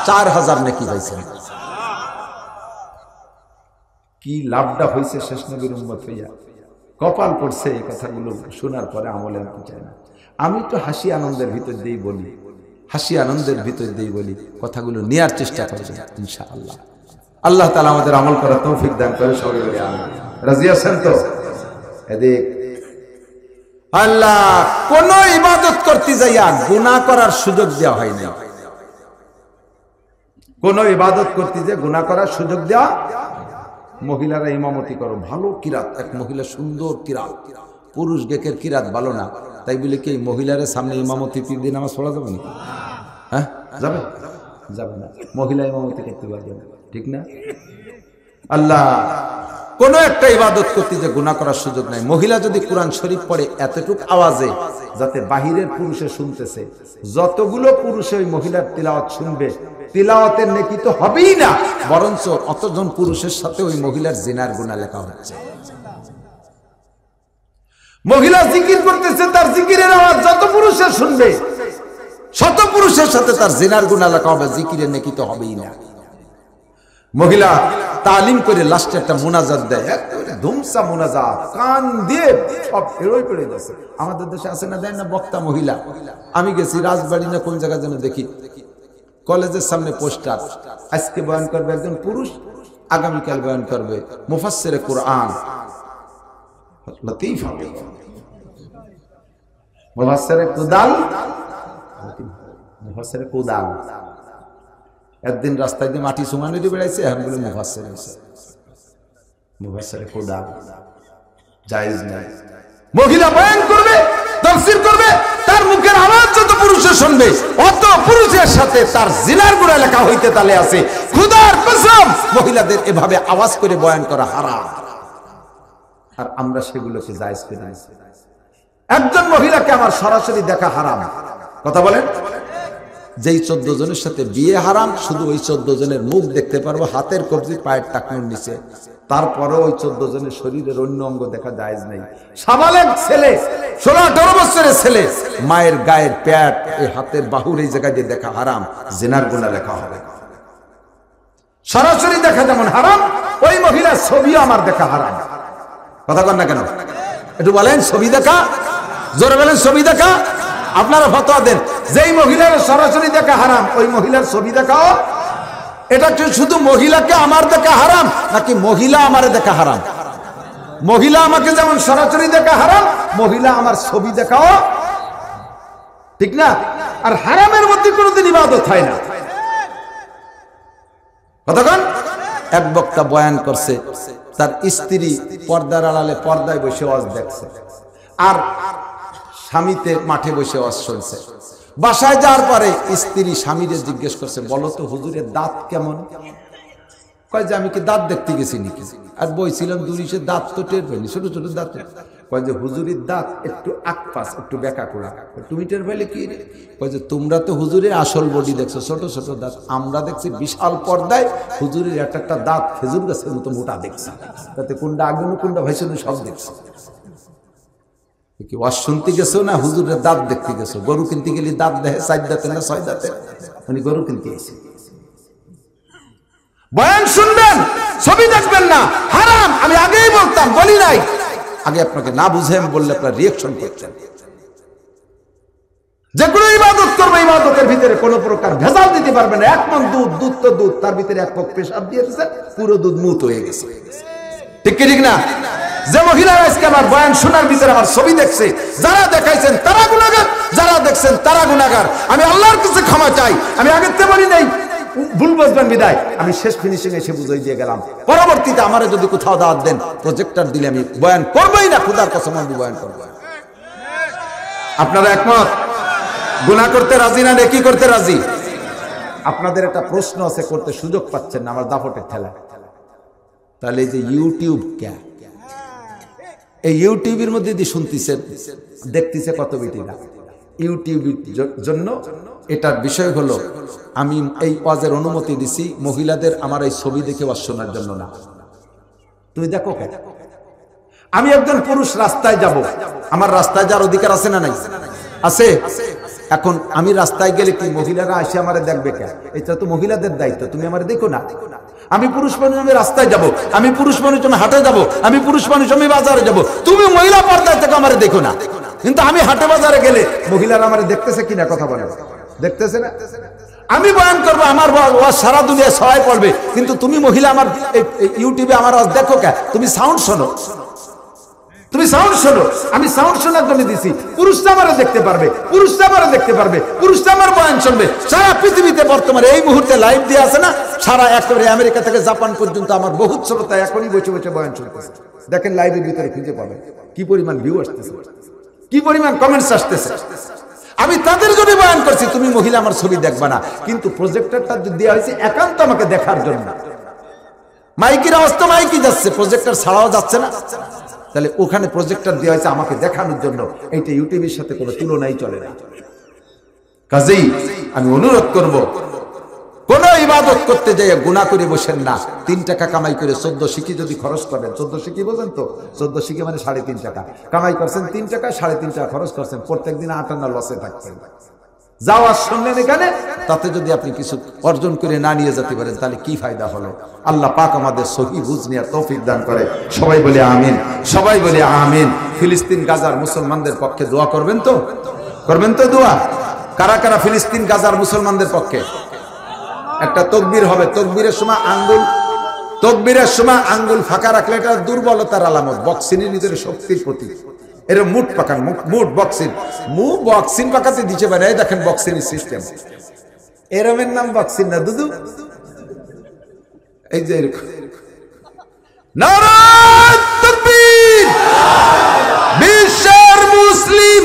4000 নাকি পাইছেন। কি লাভটা হয়েছে শেষ নবীর উম্মত হইয়া, কপাল পড়ছে এই কথাগুলো শোনার পরে আমলে আনতে চায় না। আমি তো হাসি আনন্দের ভিতর দিয়েই বলি, হাসি আনন্দের ভিতর দিয়ে বলি, কথাগুলো নেয়ার চেষ্টা করবেন ইনশাআল্লাহ। আল্লাহ তাআলা আমাদের আমল করার তৌফিক দান করে, সবাই বলি আমিন। রাজি আছেন তো? এদিক আল্লাহ কোন ইবাদত করতে যাইয়া গুনাহ করার সুযোগ দেওয়া হয় না, কোন ইবাদত করতে যে গুনাহ করার সুযোগ দেওয়া। মহিলারা ইমামতি করো, ভালো কিরাত, এক মহিলা সুন্দর কিরাত, পুরুষ গেকের কিরাত ভালো না, তাই বলে কি মহিলার সামনে ইমামতি 3 দিন নামাজ পড়া যাবে না? হ্যাঁ যাবে, যাবে না, মহিলা ইমামতি করতে পারবে না, ঠিক না? আল্লাহ কোন একটা ইবাদত করতে যে গুনাহ করার সুযোগ নাই। মহিলা যদি কোরআন শরীফ পড়ে এতটুকু আওয়াজে, যাতে বাহিরের পুরুষে শুনতেছে, যতগুলো পুরুষে ওই মহিলার তিলাওয়াত শুনবে, তিলাওয়াতের নেকি তো হবেই না, বরঞ্চ অতজন পুরুষের সাথে ওই মহিলার জিনার গুনাহ লেখা হচ্ছে। মহিলা জিকির করতেছে, তার জিকিরের আওয়াজ যত পুরুষের শুনবে, শত পুরুষের সাথে তার জিনার গুনাহ লেখা হবে, জিকিরের নেকি তো হবেই না। মহিলা তালিম করে লাস্টে একটা মুনাজাত দেয়, ধুমসা মুনাজাত, কান দিয়ে সব ফেরোই পড়ে গেছে। আমাদের দেশে আছে না, দেয় না বক্তা মহিলা। আমি গেছি রাজবাড়ি না কোন জায়গা যেন, দেখি কলেজের সামনে পোস্টার, আজকে বয়ান করবে একজন পুরুষ, আগামীকাল বয়ান করবে মুফাসসিরে কুরআন লতিফ হবে, মুফাসসিরে কুদাল, মুফাসসিরে কুদাল। একদিন রাস্তায় দিয়ে মাটি সুমানি দিয়ে বেড়াইছে, এখন বলে মুফাসসির হইছে, মুফাসসিরে কুদাল জায়েজ নাই। মহিলা বয়ান করবে, তাফসীর করবে, তার মুখের আওয়াজ যত পুরুষে শুনবে, অত পুরুষের সাথে তার জিনার গুনাহ লেখা হইতে তালে আছে। খোদার কসম, মহিলাদের এভাবে আওয়াজ করে বয়ান করা হারাম, আর আমরা সেগুলোকে জায়েজ করে নিয়েছি। একজন মহিলাকে আমার সরাসরি দেখা হারাম, কথা বলেন। যেই 14 জনের সাথে বিয়ে হারাম, শুধু ওই 14 জনের মুখ দেখতে পারবো, হাতের কবজি, পায়ের টাকনুর নিচে, তারপরে ওই 14 জনের শরীরের অন্য অঙ্গ দেখা জায়েজ নাই। সাবালেগ ছেলে, 16-18 বছরের ছেলে, মায়ের গায়ের প্যাট, এই হাতের বাহুর এই জায়গায় দিয়ে দেখা হারাম, জিনার গুনাহ লেখা হবে। সরাসরি দেখা যেমন হারাম, ওই মহিলার ছবিও আমার দেখা হারাম। কথা কন না কেন? একটু বলেন, ছবি দেখা জোরে বলেন ছবি দেখা। আপনারা ফতোয়া দেন, যেই মহিলার সরাসরি দেখা হারাম ওই মহিলার ছবি দেখাও। এটা কি শুধু মহিলাকে আমার দেখা হারাম নাকি মহিলা আমারে দেখা হারাম? মহিলা আমাকে যেমন সরাসরি দেখা হারাম, মহিলা আমার ছবি দেখাও, ঠিক না? আর হারামের মধ্যে কোনোদিন ইবাদত হয় না। কতক্ষণ এক বক্তা বয়ান করছে, তার স্ত্রী পর্দার আড়ালে পর্দায় বসে ওয়াজ দেখছে, আর স্বামীতে মাঠে বসে ওয়াজ শুনছে। বাসায় যাওয়ার পরে স্ত্রী স্বামীরে জিজ্ঞেস করছে, বলো তো হুজুরের দাঁত কেমন? কয় যে আমি কি দাঁত দেখতে গেছি নাকি? আর বইছিলাম দুরিশে দাঁত তো টের পাইনি, ছোট ছোট দাঁত। কয় যে হুজুরের দাঁত একটু আকপাস, একটু বেঁকা কোড়া। তুমি টের পাইলে কি? কয় যে তোমরা তো হুজুরের আসল বডি দেখছো, ছোট ছোট দাঁত, আমরা দেখছি বিশাল পর্দায় হুজুরের একটা একটা দাঁত খেজুর গাছের মতো মোটা দেখছি, তাতে কোনটা আগুন কোনটা ভাইসুন সব দেখছি। কি ওয়াজ শুনতে গেছো না হুজুরের দাঁত দেখতে গেছো? গরু কিনতে গেলে দাঁত দেখে 4 দাঁতে না 6 দাঁতে, উনি গরু কিনতে এসে। বয়ান শুনবেন, ছবি দেখবেন না, হারাম। আমি আগেই বলতাম, বলি নাই, আগে আপনাকে না বুঝে আমি বললে আপনার রিয়েকশন করতেন। যে কোনো ইবাদত করবে, ইবাদতের ভিতরে কোনো প্রকার ভেজাল দিতে পারবে না। 1 মণ দুধ, দুধ তো দুধ, তার ভিতরে 1 মগ পেশাব দিয়ে দিয়েছে, পুরো দুধ মুত হয়ে গেছে। ঠিক কি ঠিক না? যে মহিলারা আজকে আমার বয়ান শোনার ভিতরে আমার ছবি দেখছে, যারা দেখাইছেন তারা গুনাহগার, যারা দেখছেন তারা গুনাহগার। আমি আল্লাহর কাছে ক্ষমা চাই। আমি আগের থেকে বলি নাই, ভুল বুঝবেন বিদায় আমি শেষ ফিনিশিং এসে বুঝাই দিয়ে গেলাম। পরবর্তীতে আমারে যদি কোথাও দাওয়াত দেন, প্রজেক্টর দিলে আমি বয়ান করবই না, খোদার কসম আমি বয়ান করব। আপনারা একমত? গুনাহ করতে রাজি না নেকি করতে রাজি? আপনাদের একটা প্রশ্ন আছে, করতে সুযোগ পাচ্ছেন না আমার দাপটের ঠেলা। তাহলে এই যে ইউটিউব কে, এই ইউটিউবের মধ্যে দিয়ে শুনতেছেন, দেখতেছে কত বেটিরা ইউটিউবের জন্য। এটার বিষয় হলো, আমি এই ওয়াজের অনুমতি দিছি মহিলাদের আমার এই ছবি দেখে ওয়াজ শোনার জন্য না। তুমি দেখো কেন? আমি একজন পুরুষ রাস্তায় যাব, আমার রাস্তায় যাওয়ার অধিকার আছে না নাই? আছে। এখন আমি রাস্তায় গেলে কি মহিলারা এসে আমারে দেখবে কেন? এটা তো মহিলাদের দায়িত্ব, তুমি আমারে দেখো না। আমি পুরুষ মানুষ, আমি রাস্তায় যাব, আমি পুরুষ মানুষ, আমি হাটে যাব, আমি পুরুষ মানুষ, আমি বাজারে যাব, তুমি মহিলা পর্দায় থেকে আমারে দেখো না। কিন্তু আমি হাটে বাজারে গেলে মহিলারা আমারে দেখতেছে কিনা? কথা বলে দেখতেছে না? আমি বয়ান করবো, আমার ওয়াজ সারা দুনিয়া সবাই পড়বে, কিন্তু তুমি মহিলা আমার ইউটিউবে আমার ওয়াজ দেখো কে? তুমি সাউন্ড শোনো, তুমি সাউন্ড শোনো। আমি সাউন্ড শোনার জন্য দিছি, পুরুষরা আমারে দেখতে পারবে, পুরুষরা আমারে দেখতে পারবে, পুরুষরা আমার বয়ান শুনবে। সারা পৃথিবীতে বর্তমানে এই মুহূর্তে লাইভ দিয়ে আছে না, সারা একেবারে আমেরিকা থেকে জাপান পর্যন্ত আমার বহুত শ্রোতা এখনই বসে বসে বয়ান শুনতেছে। দেখেন লাইভের ভিতরে খুঁজে পাবেন কি পরিমাণ ভিউ আসতেছে, কি পরিমাণ কমেন্টস আসতেছে। আমি তাদের জন্য বয়ান করছি, তুমি মহিলা আমার ছবি দেখবা না, কিন্তু প্রজেক্টরটা দেওয়া হয়েছে একান্ত আমাকে দেখার জন্য। মাইকের আওয়াজ তো মাইকই যাচ্ছে, প্রজেক্টর ছাড়াও যাচ্ছে না, তাহলে ওখানে প্রজেক্টর দেওয়া হয়েছে আমাকে দেখানোর জন্য। এইটা ইউটিউবের সাথে কোনো তুলনাই চলে না। কাজেই আমি অনুরোধ করব, কোন ইবাদত করতে যাই গুনাহ করে বসেন না। 3 টাকা কামাই করে 14 শিখি যদি খরচ করেন, 14 শিখি বোঝেন তো, 14 শিখি মানে 3.5 টাকা কামাই করছেন, 3 টাকা 3.5 টাকা খরচ করছেন, প্রত্যেক দিন 8 আনা লসে থাকছেন। যাওয়ার শুনলেন এখানে, তাতে যদি আপনি কিছু অর্জন করে না নিয়ে যেতে পারেন, তাহলে কি ফায়দা হলো? আল্লাহ পাক আমাদের সহি বুঝ নেওয়ার তৌফিক দান করে। সবাই বলে আমিন, সবাই বলে আমিন। ফিলিস্তিন গাজার মুসলমানদের পক্ষে দোয়া করবেন তো? করবেন তো দোয়া? কারা কারা ফিলিস্তিন গাজার মুসলমানদের পক্ষে? একটা তকবীর হবে, তকবীরের সময় আঙ্গুল, তকবীরের সময় আঙ্গুল ফাঁকা রাখলে এটা দুর্বলতার আলামত, বক্সিনের নিজের শক্তির প্রতীক। এর মুঠ পাকান, মুঠ বক্সিন, মুখ বক্সিন পাকাতে দিতে পারে। এই দেখেন বক্সিনের সিস্টেম, এরমের নাম বক্সিন না দুদু। এই যে নারায়ে তাকবীর, বিশ্বের মুসলিম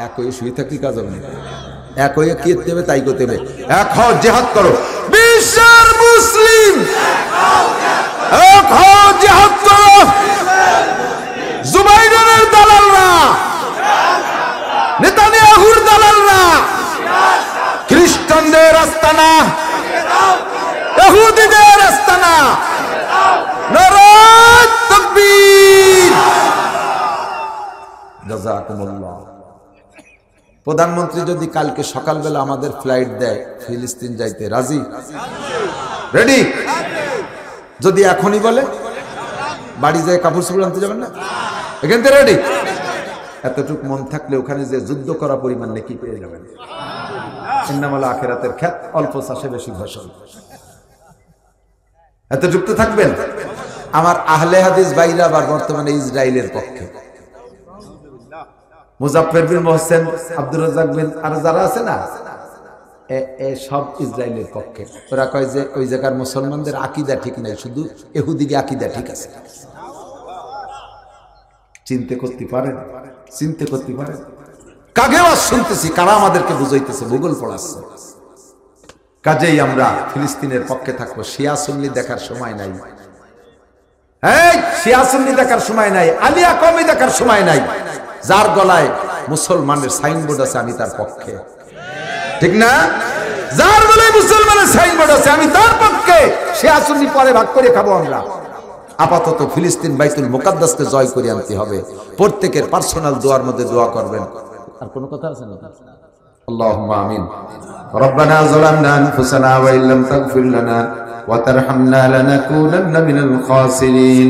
এক হয়ে শুয়ে থাকি কাজ হবে না, এক হয়ে কি দেবে তাই করতে হবে। এক হও, জিহাদ করো, বিশ্বের মুসলিম এক হও, জিহাদ করো। জুবাইরের দালালরা, নেতানিয়াহুর দালালরা, খ্রিস্টানদের আস্তানা, ইহুদিদের আস্তানা, নারায়ে তাকবীর। জাযাকুমুল্লাহ। প্রধানমন্ত্রী যদি কালকে সকালবেলা আমাদের ফ্লাইট দেয় ফিলিস্তিন যাইতে, রাজি? রেডি? যদি এখনই বলে বাড়ি যায় কাপড় চোপড় আনতে যাবেন না, এখান থেকে রেডি? এতটুক মন থাকলে ওখানে যে যুদ্ধ করা পরিমাণ নেকি পেয়ে যাবেন। ইন্নামাল আখিরাতের খ্যাত অল্প চাষে বেশি ফসল। এতটুক তো থাকবেন। আমার আহলে হাদিস ভাইরা আবার বর্তমানে ইসরায়েলের পক্ষে, মুজাফফর বিন মোহসেন, আব্দুর রাজ্জাক বিন আর যারা আছে না, সব ইসরায়েলের পক্ষে। ওরা কয় যে ওই জায়গার মুসলমানদের আকীদা ঠিক নাই, শুধু ইহুদিকে আকীদা ঠিক আছে। চিন্তা করতে পারেন? চিন্তা করতে পারেন? কাকে আওয়াজ শুনতেছি, কারা আমাদেরকে বুঝাইতেছে, ভূগোল পড়াচ্ছে। কাজেই আমরা ফিলিস্তিনের পক্ষে থাকবো। শিয়া সুন্নি দেখার সময় নাই, এই শিয়া সুন্নি দেখার সময় নাই, আলিয়া কওমি দেখার সময় নাই। যার গলায় মুসলমানের সাইনবোর্ড আছে আমি তার পক্ষে, ঠিক না? যার গলায় মুসলমানের সাইনবোর্ড আছে আমি তার পক্ষে। শিয়া সুন্নি পরে ভাগ করে খাবো আমরা। আপাতত ফিলিস্তিন বাইতুল মুকাদ্দাসকে জয় করে আনতে হবে। প্রত্যেকের পার্সোনাল দোয়ার মধ্যে দোয়া করবেন। আর কোনো কথা আছে না? আল্লাহুম্মা আমিন। রব্বানা যালামনা আনফুসানা ওয়া ইল্লাম তাগফির লানা ওয়া তারহামনা লানাকুনান্না মিনাল খাসিরিন।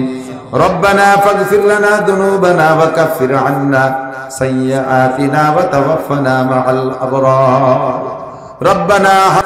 রব্বানা ফাগফির লানা যুনুবানা ওয়া কাফির আন্না সাইয়্যাতিনা ওয়া তাওয়াফফানা মা'আল আবরার। রব্বানা